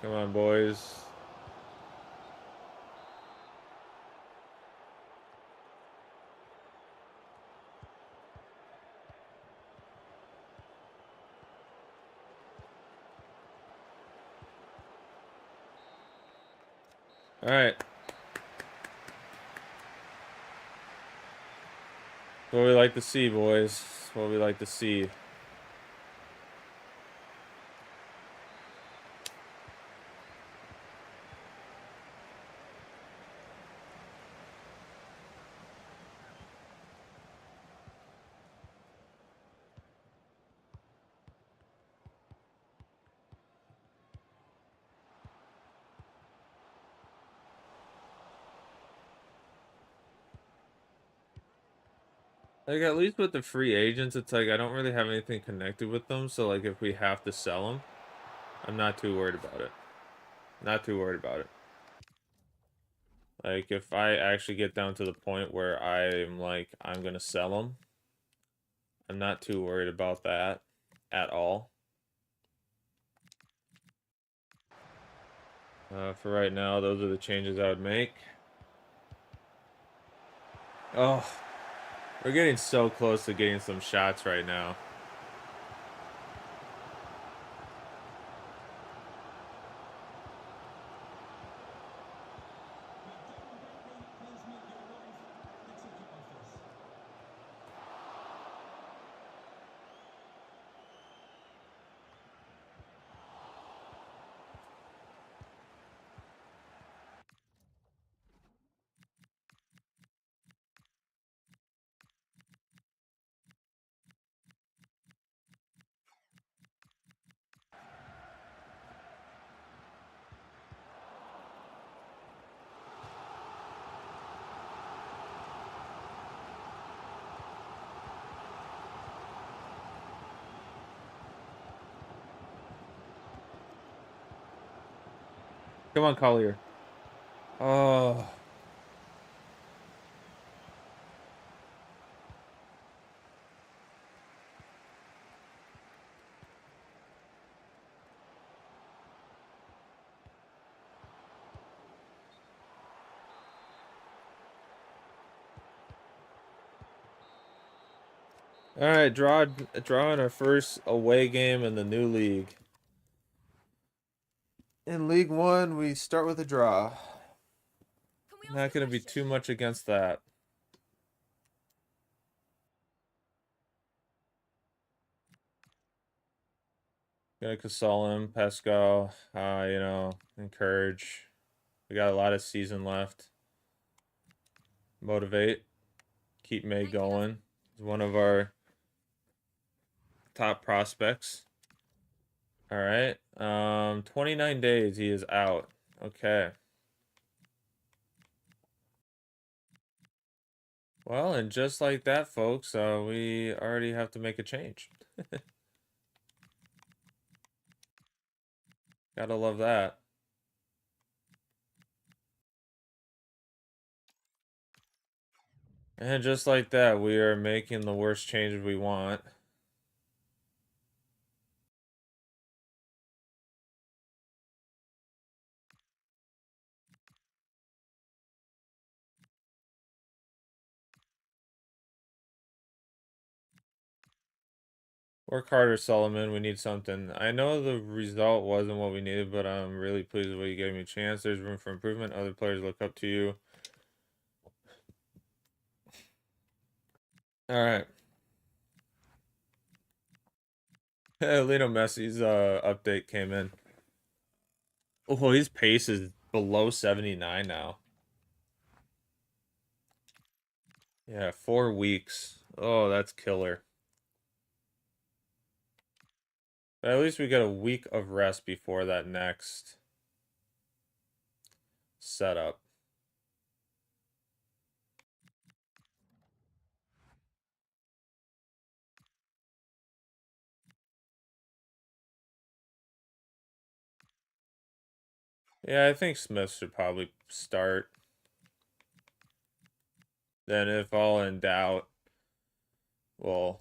Come on, boys. All right. What we like to see, boys. What we like to see. Like, at least with the free agents, it's like I don't really have anything connected with them. So, like, if we have to sell them, I'm not too worried about it. Not too worried about it. Like, if I actually get down to the point where I'm like, I'm gonna sell them, I'm not too worried about that at all. For right now, those are the changes I would make. Oh, we're getting so close to getting some shots right now. Come on, Collier. Oh. All right, drawing our first away game in the new league. In League One, we start with a draw. Not going to be too much against that. Gonna console him, Pesco. Encourage. We got a lot of season left. Motivate. Keep May going. He's one of our top prospects. All right. 29 days he is out. Okay. Well, and just like that, folks, we already have to make a change. Gotta love that. And just like that, we are making the worst changes we want. Work harder, Solomon. We need something. I know the result wasn't what we needed, but I'm really pleased with what you gave me a chance. There's room for improvement. Other players look up to you. All right. Lionel Messi's update came in. Oh, his pace is below 79 now. Yeah, 4 weeks. Oh, that's killer. But at least we got a week of rest before that next setup. Yeah, I think Smith should probably start. Then if all in doubt, we'll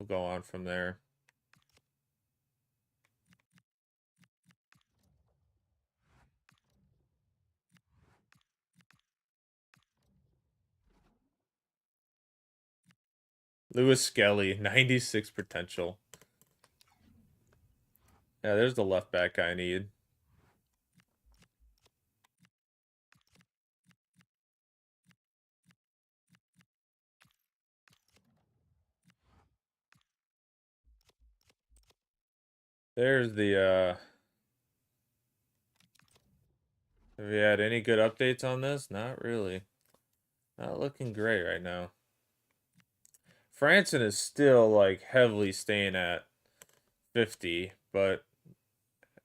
go on from there. Lewis Skelly, 96 potential. Yeah, there's the left back I need. There's the have you had any good updates on this? Not really. Not looking great right now. Franson is still like heavily staying at 50, but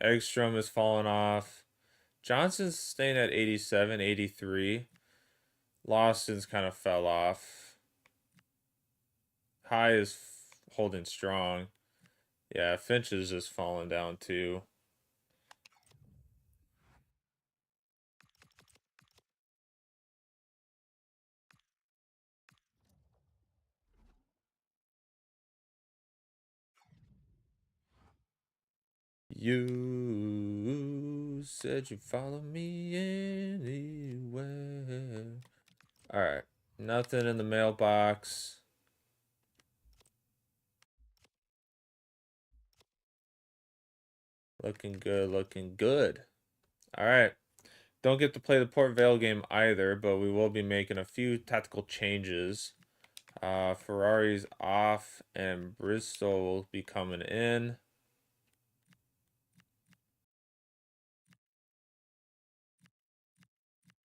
Eggstrom has fallen off. Johnson's staying at 87, 83. Lawson's kind of fell off. High is holding strong. Yeah, Finch is just falling down too. You said you'd follow me anywhere. Alright. Nothing in the mailbox. Looking good, looking good. Alright. Don't get to play the Port Vale game either, but we will be making a few tactical changes. Ferrari's off and Bristol will be coming in.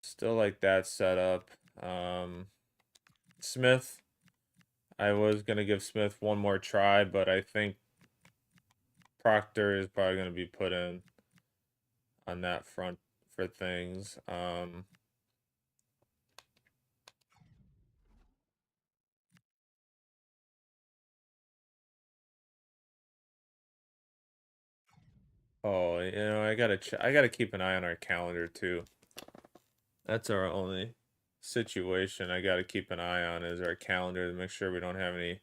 Still like that setup. Smith. I was going to give Smith one more try, but I think Proctor is probably going to be put in on that front for things. Oh, I gotta keep an eye on our calendar too. That's our only situation I gotta keep an eye on is our calendar to make sure we don't have any.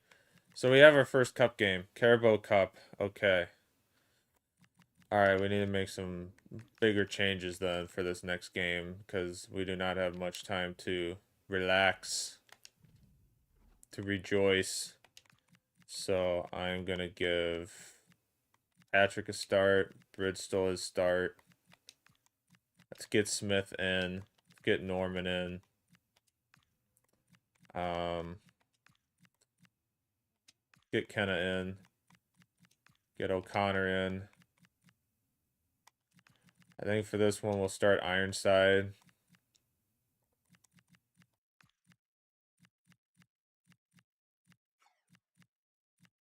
So we have our first cup game, Carabao Cup. Okay. All right, we need to make some bigger changes then for this next game because we do not have much time to relax, to rejoice. So I'm gonna give Patrick a start, Bridgestone his start. Let's get Smith in. Let's get Norman in. Get Kenna in. Get O'Connor in. I think for this one we'll start Ironside.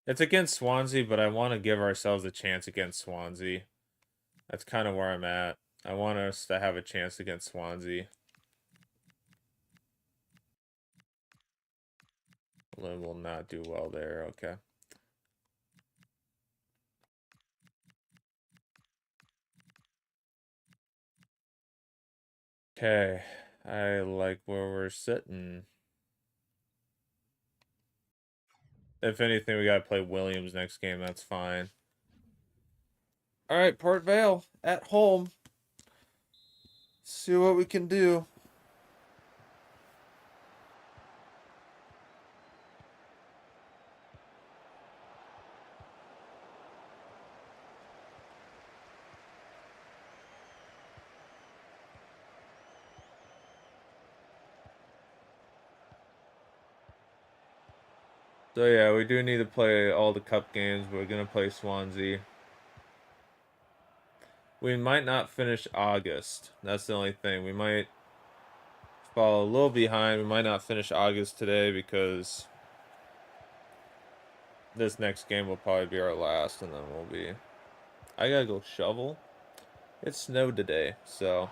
It's against Swansea, but I want to give ourselves a chance against Swansea. That's kind of where I'm at. I want us to have a chance against Swansea. Lynn will not do well there. Okay. Okay. I like where we're sitting. If anything, we got to play Williams next game. That's fine. All right, Port Vale at home. See what we can do. So yeah, we do need to play all the cup games. We're gonna play Swansea. We might not finish August. That's the only thing. We might fall a little behind. We might not finish August today because this next game will probably be our last, and then we'll be. I gotta go shovel. It snowed today, so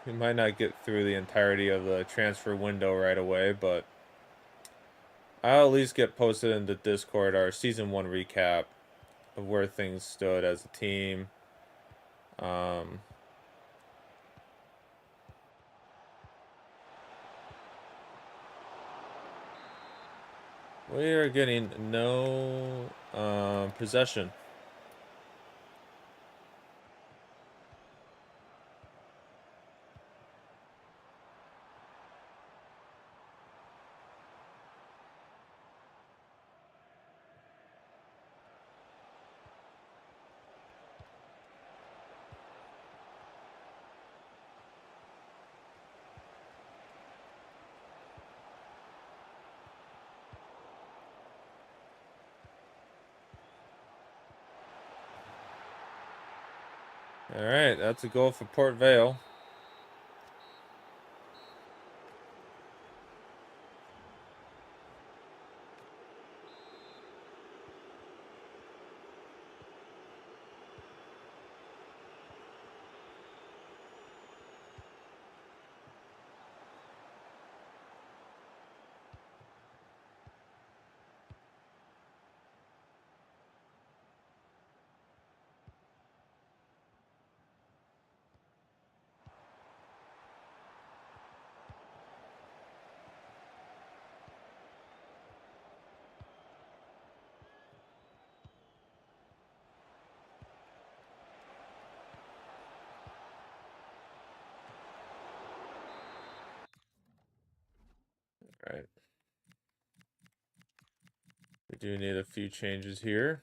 we might not get through the entirety of the transfer window right away, but I'll at least get posted in the Discord our season 1 recap of where things stood as a team. We are getting no possession. All right, that's a goal for Port Vale. All right. We do need a few changes here.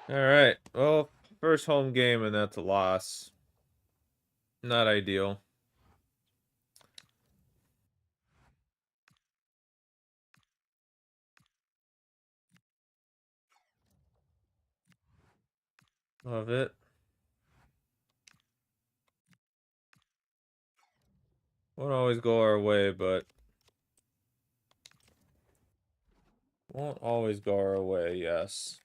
All right. Well, first home game, and that's a loss. Not ideal. Love it. Won't always go our way, but won't always go our way, yes.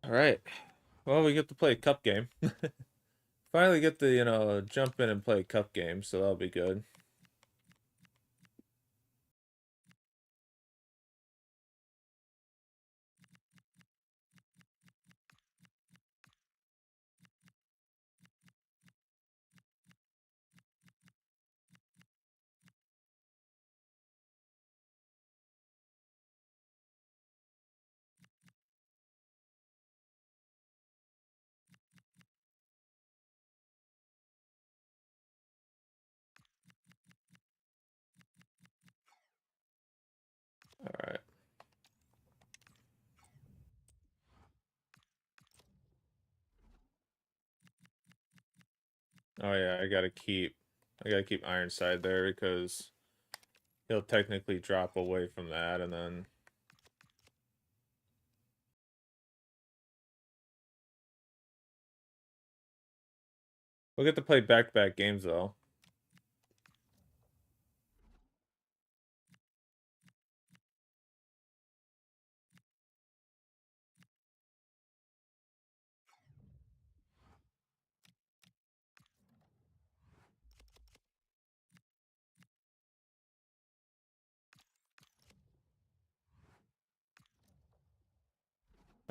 All right. Well, we get to play a cup game. Finally get to, jump in and play a cup game, so that'll be good. All right. Oh yeah, I gotta keep Ironside there because he'll technically drop away from that, and then we'll get to play back-to-back games though.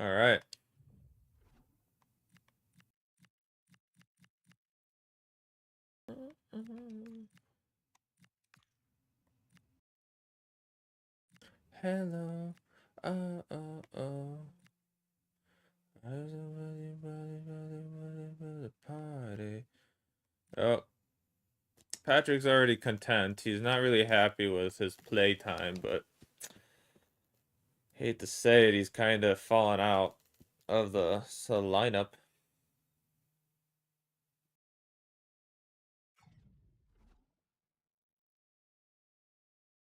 All right. Hello. Oh. Party. Oh. Patrick's already content. He's not really happy with his play time, but hate to say it, he's kind of fallen out of the lineup.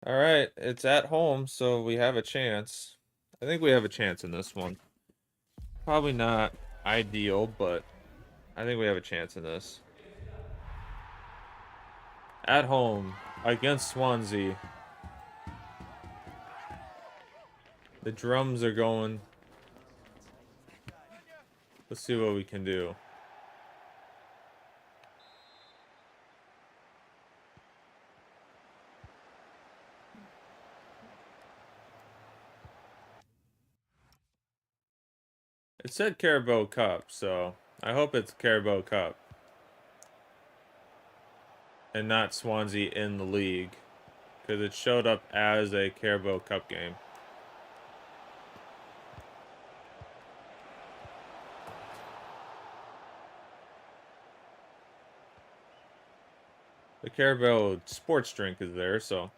All right, it's at home, so we have a chance. I think we have a chance in this one. Probably not ideal, but I think we have a chance in this. At home against Swansea. The drums are going. Let's see what we can do. It said Carabao Cup, so I hope it's Carabao Cup. And not Swansea in the league. Because it showed up as a Carabao Cup game. The Carabao sports drink is there, so.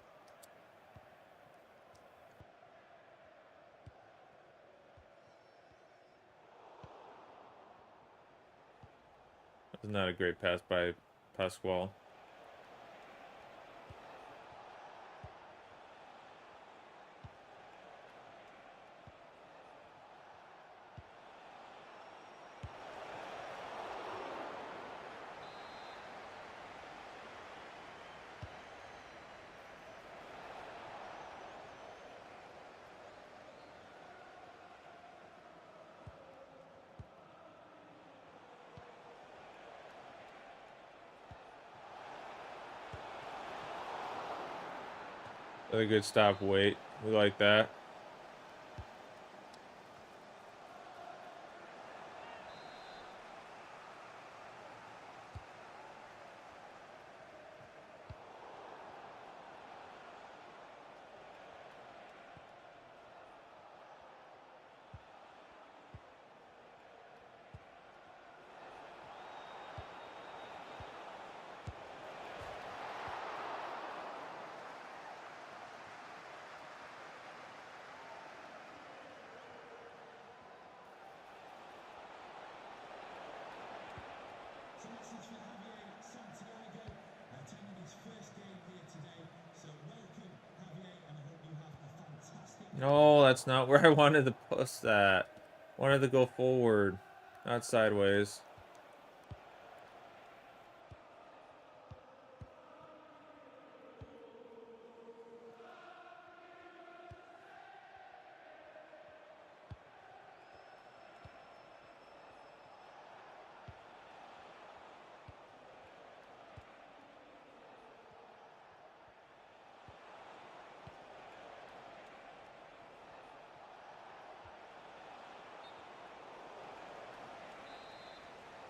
That's not a great pass by Pasquale. A good stop weight. We like that. No, that's not where I wanted to post that. Wanted to go forward, not sideways.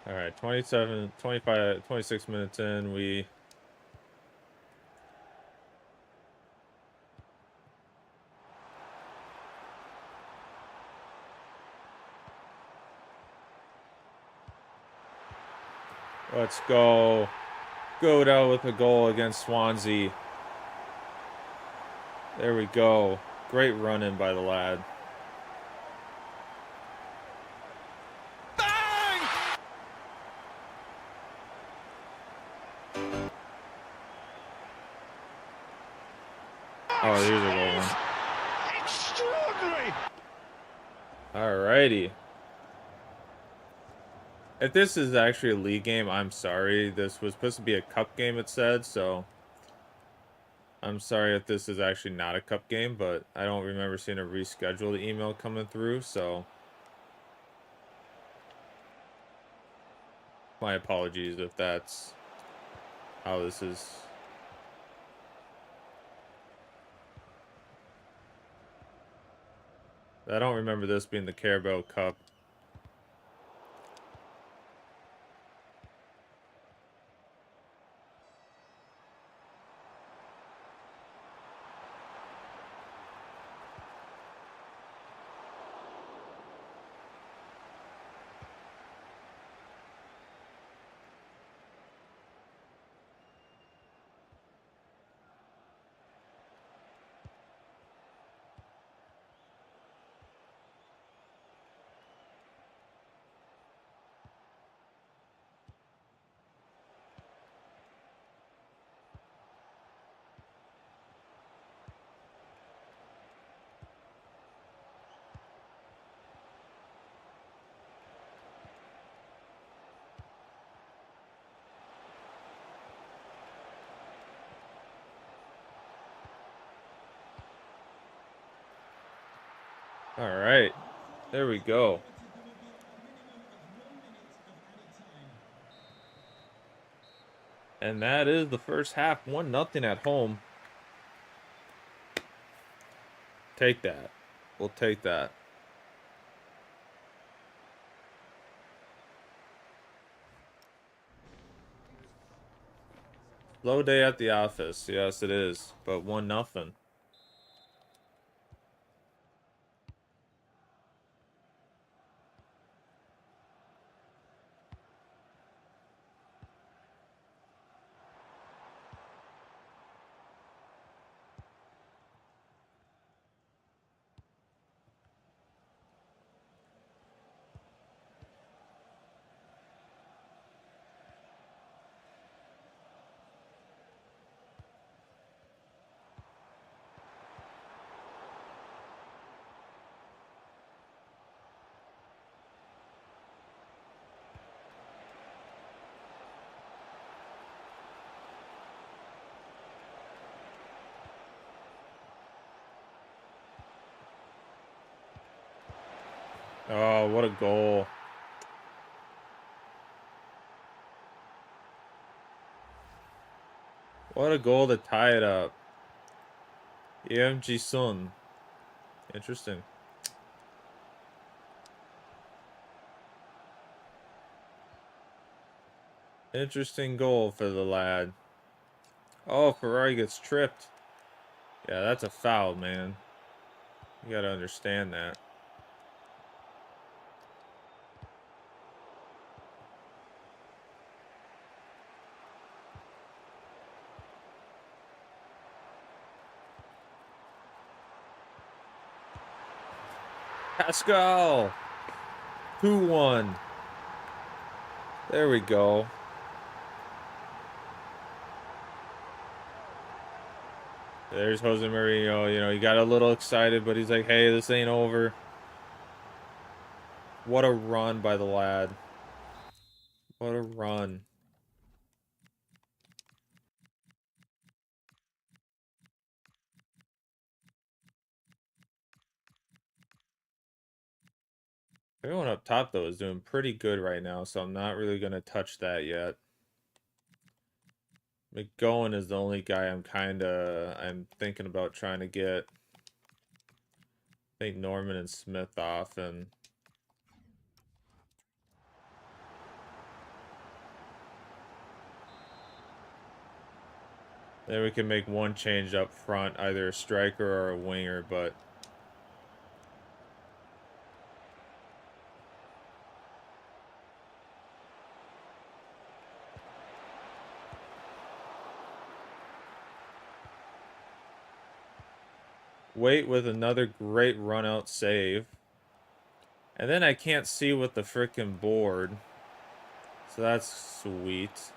All right, 27, 25, 26 minutes in, we... Let's go. Godo with a goal against Swansea. There we go. Great run-in by the lad. Bang! Oh, here's a goal one. Extraordinary! Alrighty. If this is actually a league game, I'm sorry. This was supposed to be a cup game, it said, so... I'm sorry if this is actually not a cup game, but I don't remember seeing a rescheduled email coming through, so... My apologies if that's how this is. I don't remember this being the Carabao Cup. All right, there we go. And that is the first half, 1-0 at home. Take that. We'll take that. Slow day at the office. Yes, it is. But 1-0. Oh, what a goal. What a goal to tie it up. EMG Sun. Interesting. Interesting goal for the lad. Oh, Ferrari gets tripped. Yeah, that's a foul, man. You gotta understand that. Pascal! 2-1. There we go. There's Jose Mourinho. You know, he got a little excited, but he's like, hey, this ain't over. What a run by the lad. What a run. Everyone up top, though, is doing pretty good right now, so I'm not really going to touch that yet. McGowan is the only guy I'm thinking about trying to get. I think Norman and Smith off, and then we can make one change up front, either a striker or a winger, but Wait with another great run-out save. And then I can't see with the frickin' board. So that's sweet.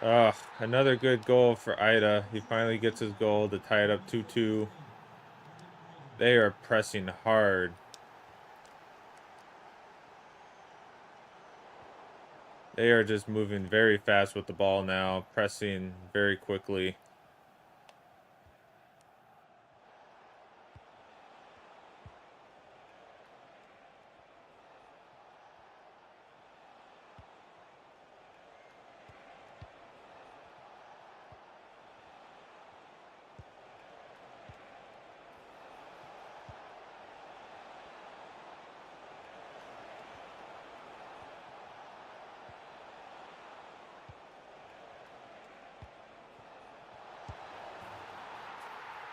Ugh, another good goal for Ida. He finally gets his goal to tie it up 2-2. They are pressing hard. They are just moving very fast with the ball now, pressing very quickly.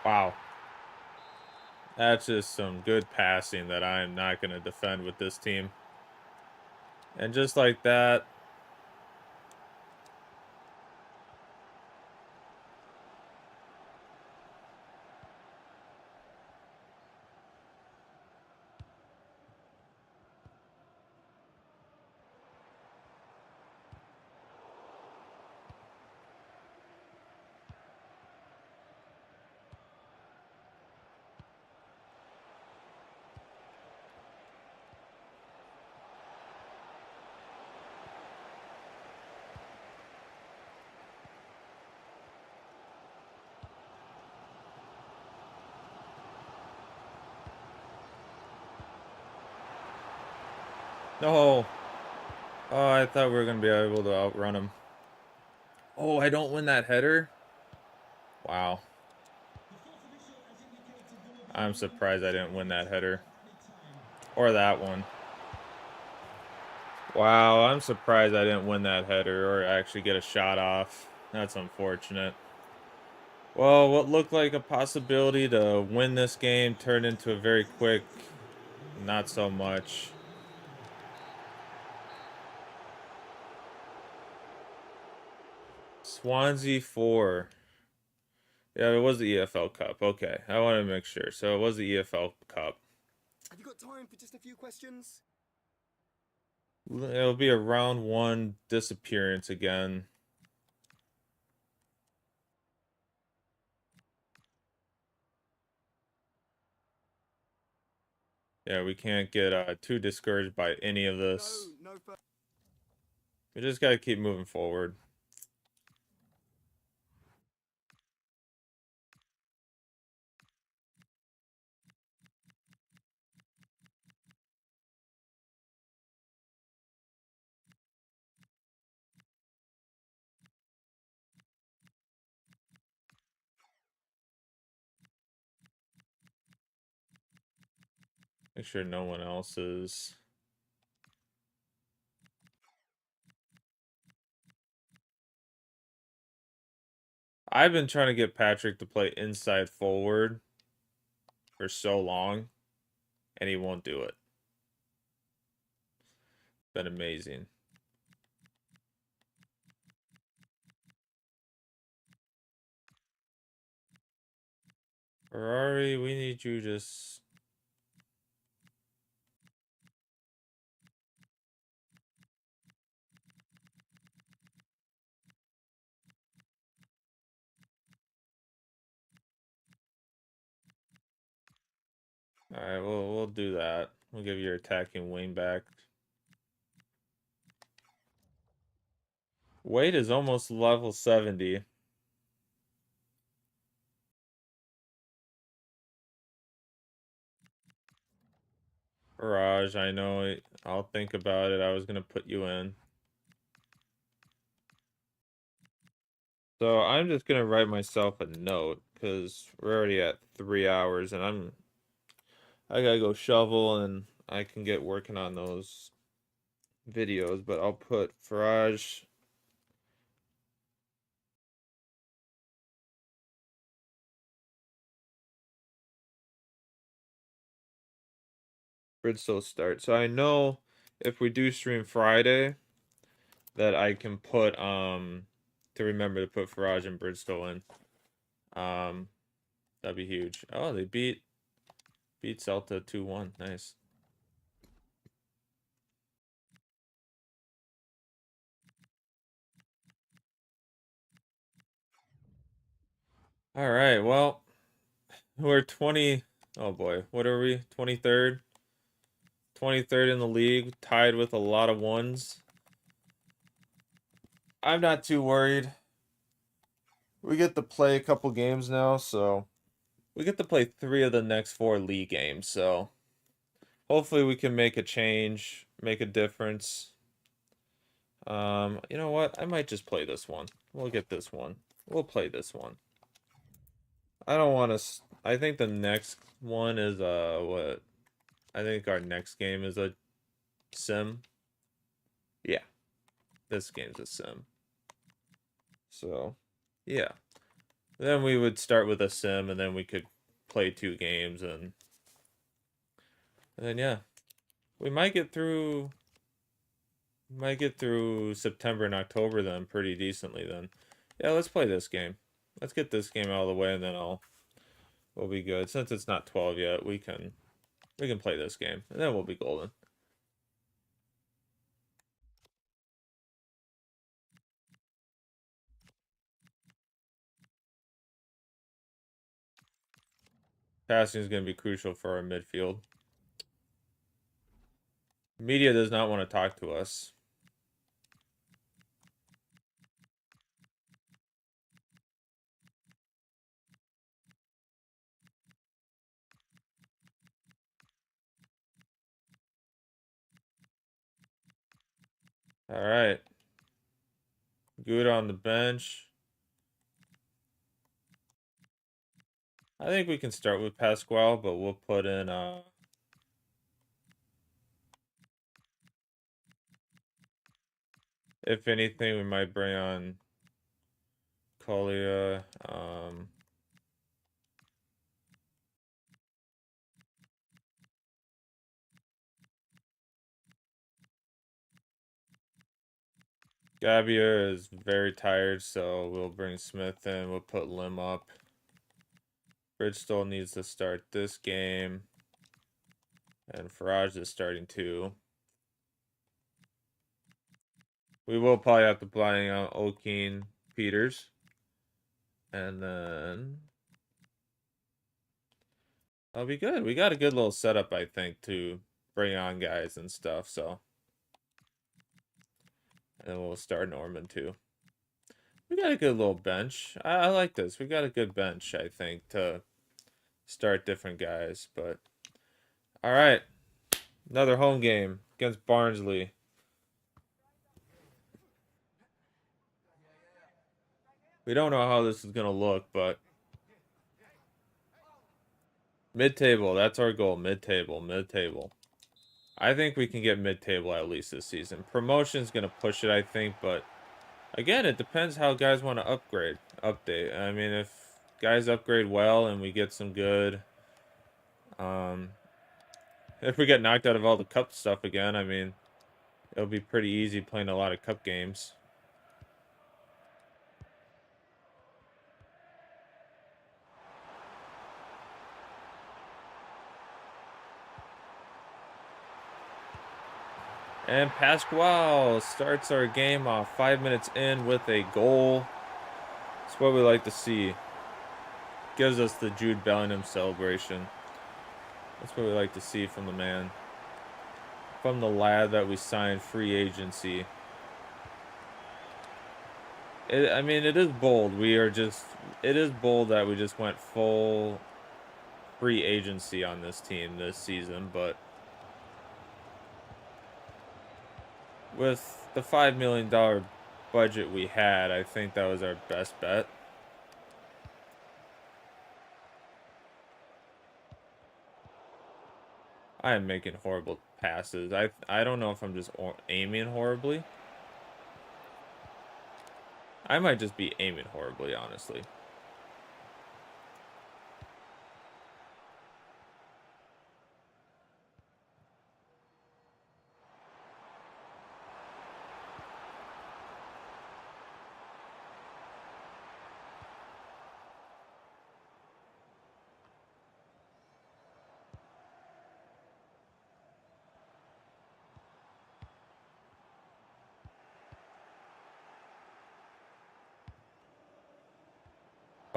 Wow. That's just some good passing that I am not going to defend with this team. And just like that, no. Oh, I thought we were going to be able to outrun him. Oh, I don't win that header? Wow. I'm surprised I didn't win that header. Or that one. Wow, I'm surprised I didn't win that header or actually get a shot off. That's unfortunate. Well, what looked like a possibility to win this game turned into a very quick, not so much. Swansea 4. Yeah, it was the EFL Cup. Okay, I want to make sure. So it was the EFL Cup. Have you got time for just a few questions? It'll be a round 1 disappearance again. Yeah, we can't get too discouraged by any of this. We just got to keep moving forward. Make sure no one else is. I've been trying to get Patrick to play inside forward for so long, and he won't do it. Been amazing. Ferrari, we need you just... Alright, we'll do that. We'll give your attacking wing back. Weight is almost level 70. Raj, I know. I'll think about it. I was gonna put you in. So I'm just gonna write myself a note because we're already at 3 hours and I gotta go shovel and I can get working on those videos, but I'll put Faraj. Bridgestone start. So I know if we do stream Friday that I can put to remember to put Faraj and Bridgestone in. That'd be huge. Oh, they beat Celta 2-1. Nice. All right. Well, we're 20 Oh boy, what are we? 23rd? 23rd in the league, tied with a lot of ones. I'm not too worried. We get to play a couple games now, so we get to play 3 of the next 4 league games, so hopefully we can make a change, make a difference. You know what? I might just play this one. We'll get this one. We'll play this one. I don't want to. I think the next one is what? I think our next game is a sim. Yeah, this game's a sim. So, yeah. Then we would start with a sim, and then we could play 2 games, and then yeah, we might get through. Might get through September and October then pretty decently then. Yeah, let's play this game. Let's get this game out of the way, and then we'll be good. Since it's not 12 yet, we can play this game, and then we'll be golden. Passing is going to be crucial for our midfield. Media does not want to talk to us. All right. Good on the bench. I think we can start with Pasquale, but we'll put in if anything, we might bring on Collier. Gabier is very tired, so we'll bring Smith in. We'll put Lim up. Bridgestone needs to start this game. And Farage is starting too. We will probably have to play out O'Keen Peters. And then that'll be good. We got a good little setup, I think, to bring on guys and stuff, so. And then we'll start Norman too. We got a good little bench. I like this. We got a good bench, I think, to start different guys. But all right, another home game against Barnsley. We don't know how this is gonna look, but mid-table. That's our goal. Mid-table. Mid-table. I think we can get mid-table at least this season. Promotion's gonna push it, I think, but again, it depends how guys want to update. I mean, if guys upgrade well and we get some good, if we get knocked out of all the cup stuff again, I mean, it'll be pretty easy playing a lot of cup games. And Pasquale starts our game off 5 minutes in with a goal. That's what we like to see. Gives us the Jude Bellingham celebration. That's what we like to see from the man. From the lad that we signed free agency. I mean, it is bold. It is bold that we just went full free agency on this team this season, but with the $5 million budget we had, I think that was our best bet. I am making horrible passes. I don't know if I'm just aiming horribly. I might just be aiming horribly, honestly.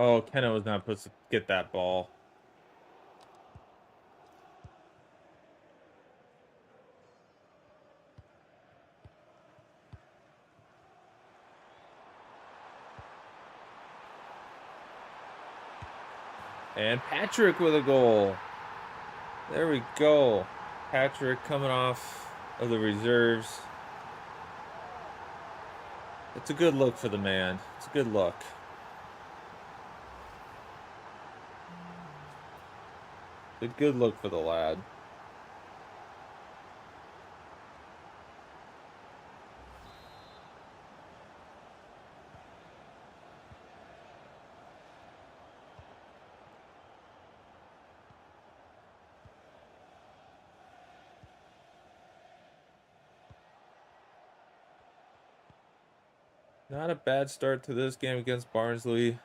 Oh, Kenna was not supposed to get that ball. And Patrick with a goal. There we go. Patrick coming off of the reserves. It's a good look for the man. It's a good look. A good look for the lad. Not a bad start to this game against Barnsley.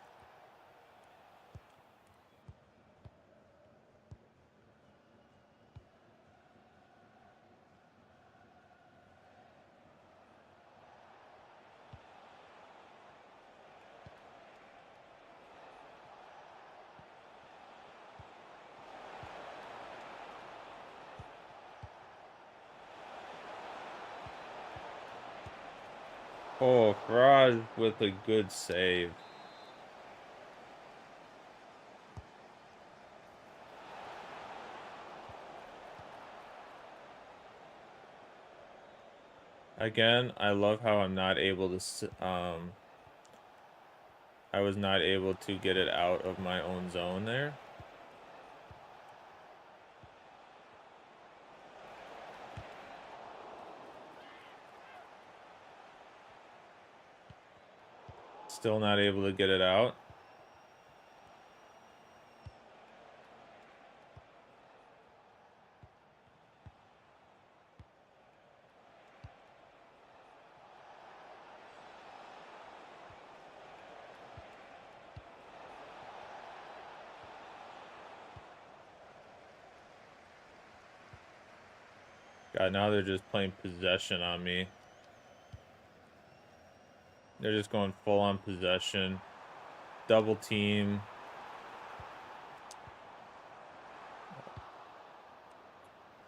Oh, Faraj with a good save. Again, I love how I'm not able to, I was not able to get it out of my own zone there. Still not able to get it out. God, now they're just playing possession on me. They're just going full on possession. Double team.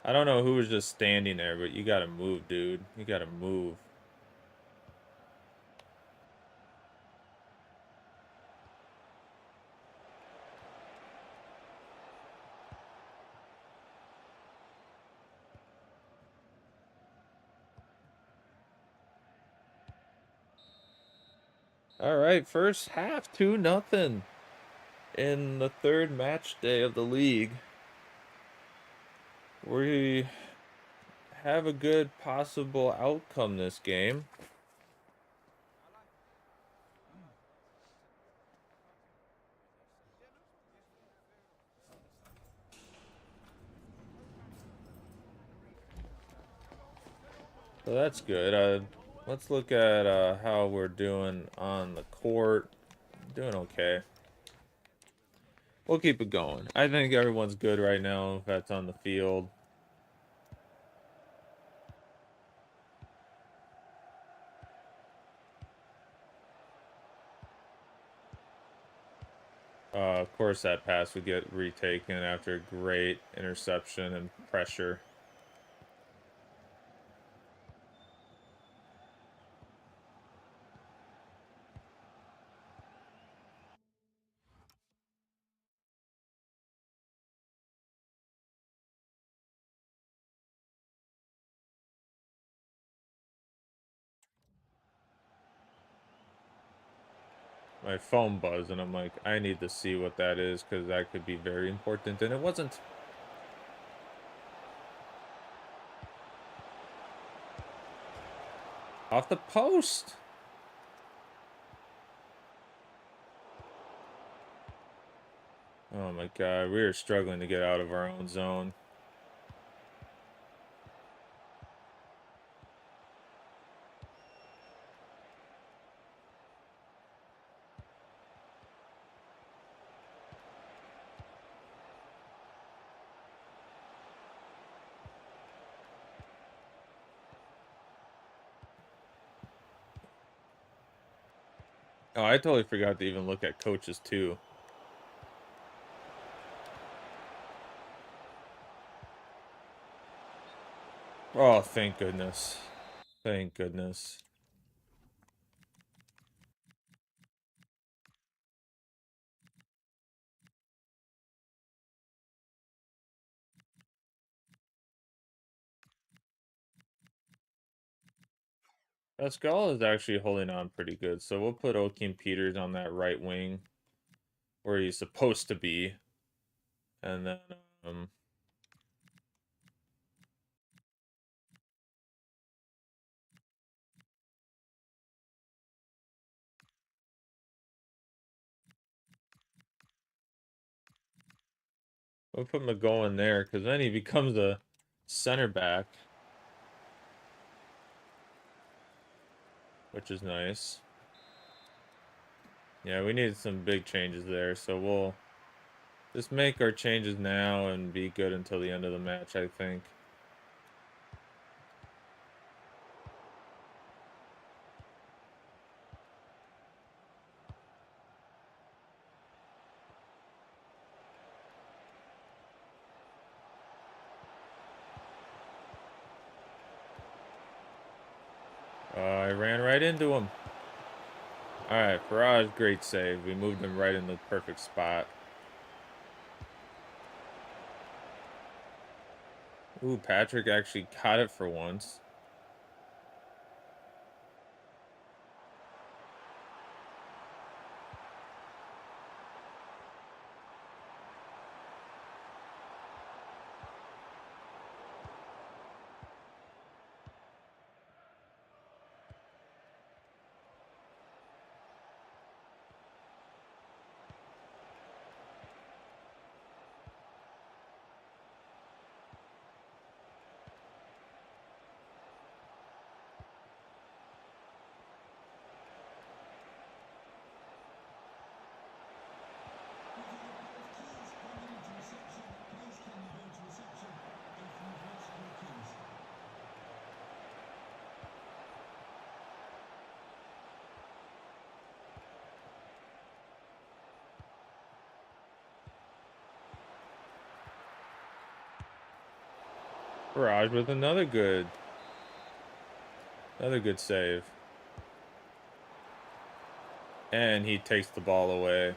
I don't know who was just standing there, but you gotta move, dude. You gotta move. All right, first half, 2-0 in the third match day of the league. We have a good possible outcome this game. So that's good. Let's look at how we're doing on the court. Doing okay. We'll keep it going. I think everyone's good right now that's on the field. Of course, that pass would get retaken after a great interception and pressure. My phone buzzed, and I'm like, I need to see what that is because that could be very important, and it wasn't. Off the post. Oh my God, we are struggling to get out of our own zone. Oh, I totally forgot to even look at coaches too. Oh, thank goodness. Thank goodness. Pascal is actually holding on pretty good, so we'll put Oakim Peters on that right wing where he's supposed to be. And then we'll put McGowan there because then he becomes a center back, which is nice. Yeah, we need some big changes there, so we'll just make our changes now and be good until the end of the match, I think. I ran right into him. All right, Farage, great save. We moved him right in the perfect spot. Ooh, Patrick actually caught it for once. Farage with another good save. And he takes the ball away.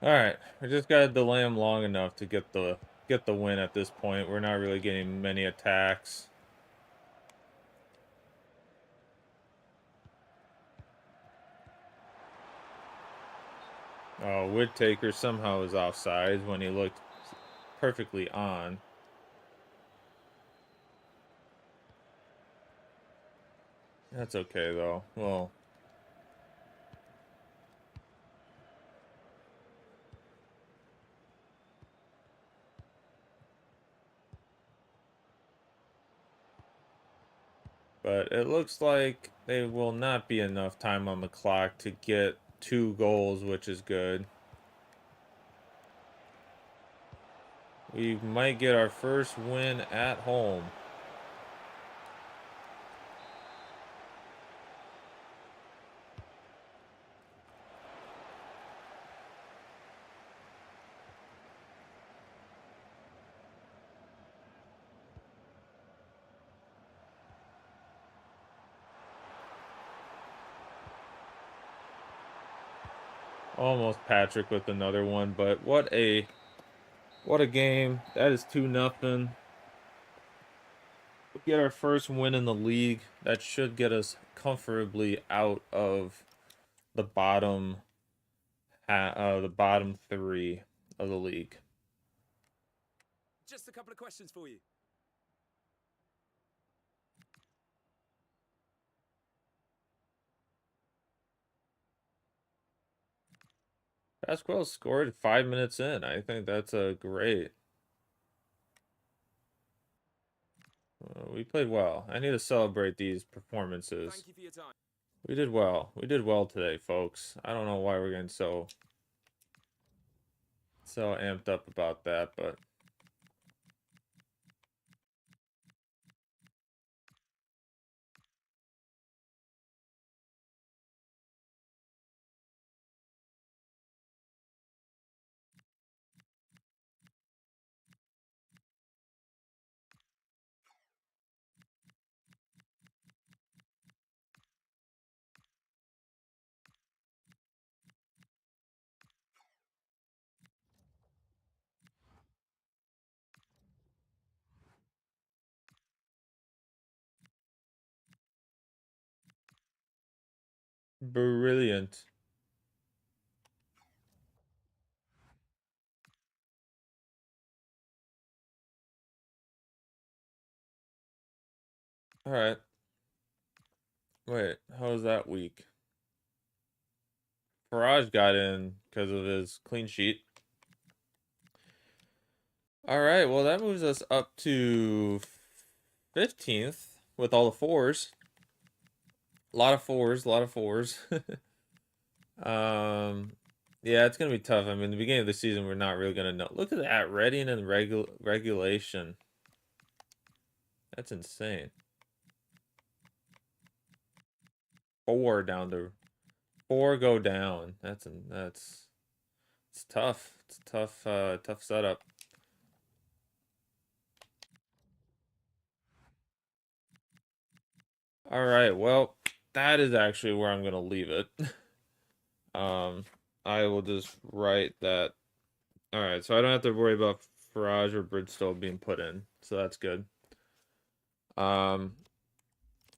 All right, we just got to delay him long enough to get the win at this point. We're not really getting many attacks. Oh, Whittaker somehow is offsides when he looked perfectly on. That's okay though. Well, but it looks like there will not be enough time on the clock to get 2 goals, which is good. We might get our first win at home. Almost Patrick with another one, but what a game. That is 2-0. We get our first win in the league. That should get us comfortably out of the bottom the bottom 3 of the league. Just a couple of questions for you. Pasquale scored 5 minutes in. I think that's a great. We played well. I need to celebrate these performances. Thank you for your time. We did well. We did well today, folks. I don't know why we're getting so amped up about that, but Brilliant. All right. Wait, how was that week? Faraj got in because of his clean sheet. All right, well, that moves us up to 15th with all the fours. A lot of fours, a lot of fours. Yeah, it's gonna be tough. I mean, the beginning of the season, we're not really gonna know. Look at that, reading and regulation. That's insane. Four go down. It's tough. It's tough. Tough setup. All right. Well, that is actually where I'm gonna leave it. I will just write that. All right, so I don't have to worry about Farage or Bridgestone being put in, so that's good. I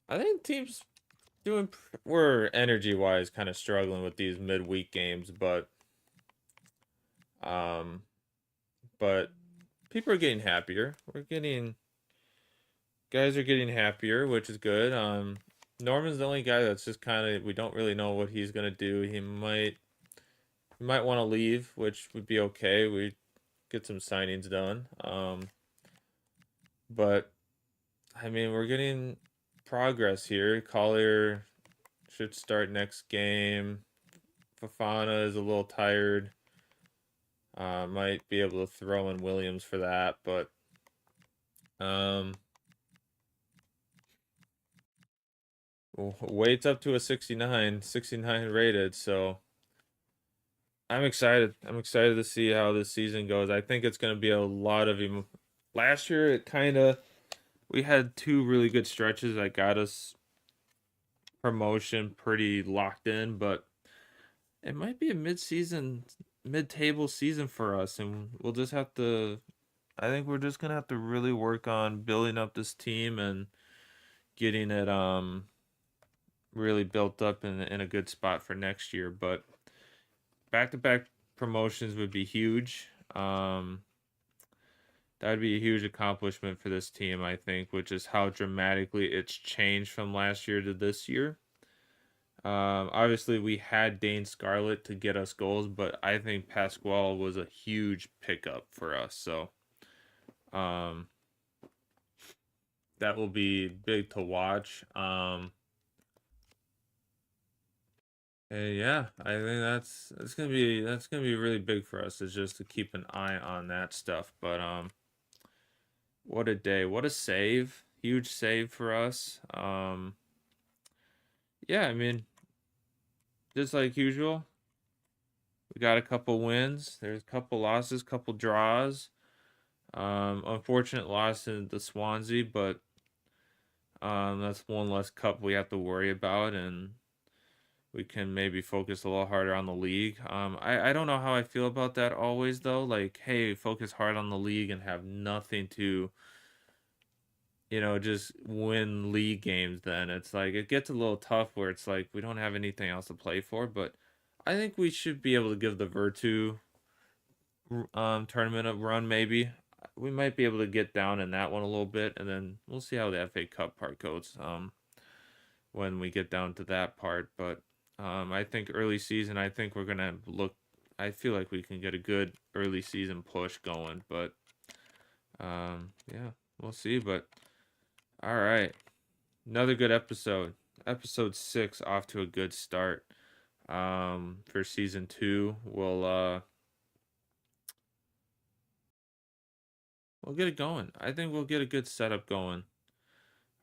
think teams we're energy wise kind of struggling with these midweek games, um, but people are getting happier. Guys are getting happier, which is good. Norman's the only guy that's just kind of we don't really know what he's gonna do. He might want to leave, which would be okay. We get some signings done. But I mean, we're getting progress here. Collier should start next game. Fafana is a little tired. Might be able to throw in Williams for that, but weight's up to a 69 rated, so I'm excited. I'm excited to see how this season goes. I think it's going to be a lot of last year we had two really good stretches that got us promotion pretty locked in, but it might be a mid-table season for us, and we'll just have to. I think we're just gonna have to really work on building up this team and getting it really built up in a good spot for next year. But back-to-back promotions would be huge. That would be a huge accomplishment for this team, I think, which is how dramatically it's changed from last year to this year. Obviously, we had Dane Scarlett to get us goals, but I think Pasquale was a huge pickup for us. So um, that will be big to watch. And yeah, I think that's gonna be really big for us. Is just to keep an eye on that stuff. But what a day! What a save! Huge save for us. Yeah, I mean, just like usual, we got a couple wins. There's a couple losses, couple draws. Unfortunate loss in the Swansea, but that's one less cup we have to worry about, and we can maybe focus a little harder on the league. I don't know how I feel about that always though. Like, hey, focus hard on the league and have nothing to, just win league games. Then it's like it gets a little tough where it's like we don't have anything else to play for. But I think we should be able to give the Virtu tournament a run maybe. We might be able to get down in that one a little bit, and then we'll see how the FA Cup part goes when we get down to that part. But I think early season, I think we're gonna look. I feel like we can get a good early season push going, but yeah, we'll see. But all right, another good episode. Episode 6 off to a good start. For season 2, we'll get it going. I think we'll get a good setup going.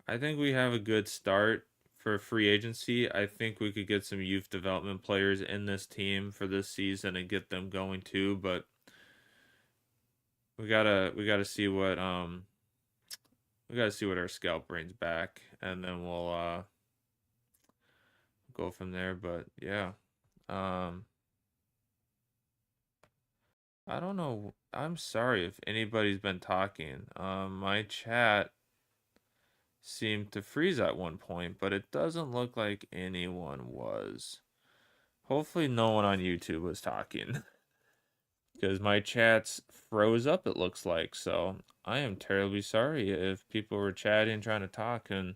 I think we have a good start for free agency. I think we could get some youth development players in this team for this season and get them going too, but we gotta see what our scout brings back, and then we'll go from there. But yeah. Um I don't know. I'm sorry if anybody's been talking. My chat seemed to freeze at one point, but it doesn't look like anyone was. Hopefully no one on YouTube was talking. Because my chats froze up, it looks like. So I am terribly sorry if people were chatting, trying to talk, and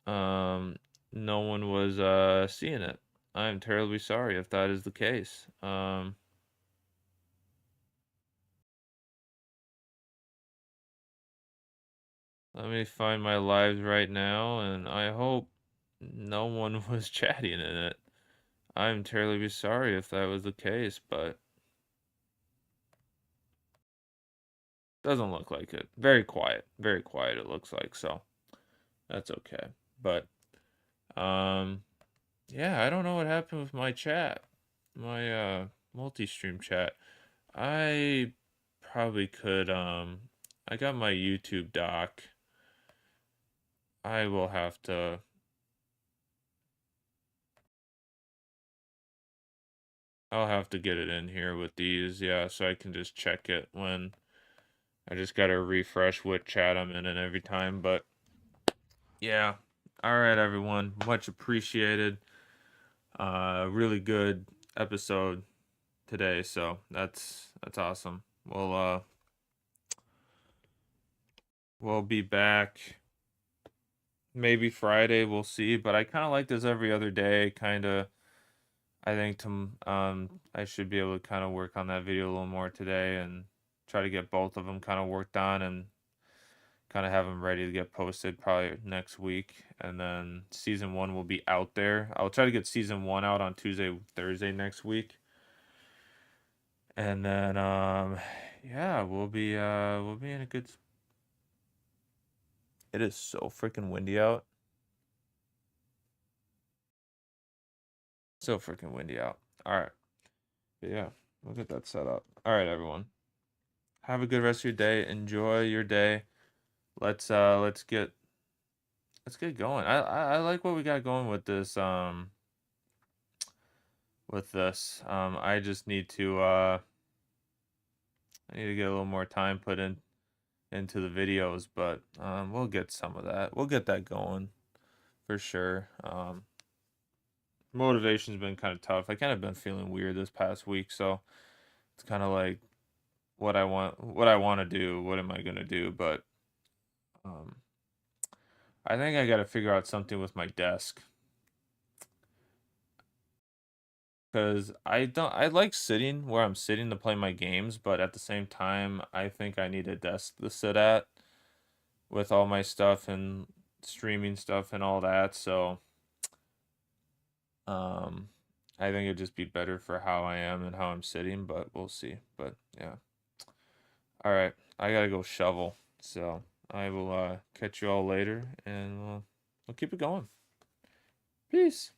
no one was seeing it. I am terribly sorry if that is the case. Let me find my lives right now, and I hope no one was chatting in it. I'm terribly sorry if that was the case, but doesn't look like it. Very quiet it looks like, so that's okay. But yeah, I don't know what happened with my chat. My multi-stream chat. I probably could I got my YouTube doc. I will have to I'll have to get it in here with these, yeah, so I can just check it when I just gotta refresh what chat I'm in and every time, but yeah. All right, everyone. Much appreciated. Really good episode today, so that's awesome. We'll be back maybe Friday, we'll see, but I kind of like this every other day, kind of. I think I should be able to kind of work on that video a little more today and try to get both of them kind of worked on and kind of have them ready to get posted probably next week. And then season 1 will be out there. I'll try to get season 1 out on Tuesday, Thursday next week. And then yeah, we'll be in a good. It is so freaking windy out. So freaking windy out. All right. But yeah, we'll get that set up. All right, everyone. Have a good rest of your day. Enjoy your day. Let's get going. I like what we got going with this I just need to I need to get a little more time put into the videos, but we'll get some of that. We'll get that going for sure. Motivation's been kind of tough. I kind of been feeling weird this past week, so it's kind of like what I want to do, what am I going to do, but I think I got to figure out something with my desk. Because I like sitting where I'm sitting to play my games, but at the same time, I think I need a desk to sit at with all my stuff and streaming stuff and all that. So, I think it'd just be better for how I am and how I'm sitting, but we'll see. But yeah. All right, I gotta go shovel. So I will catch you all later, and we'll keep it going. Peace.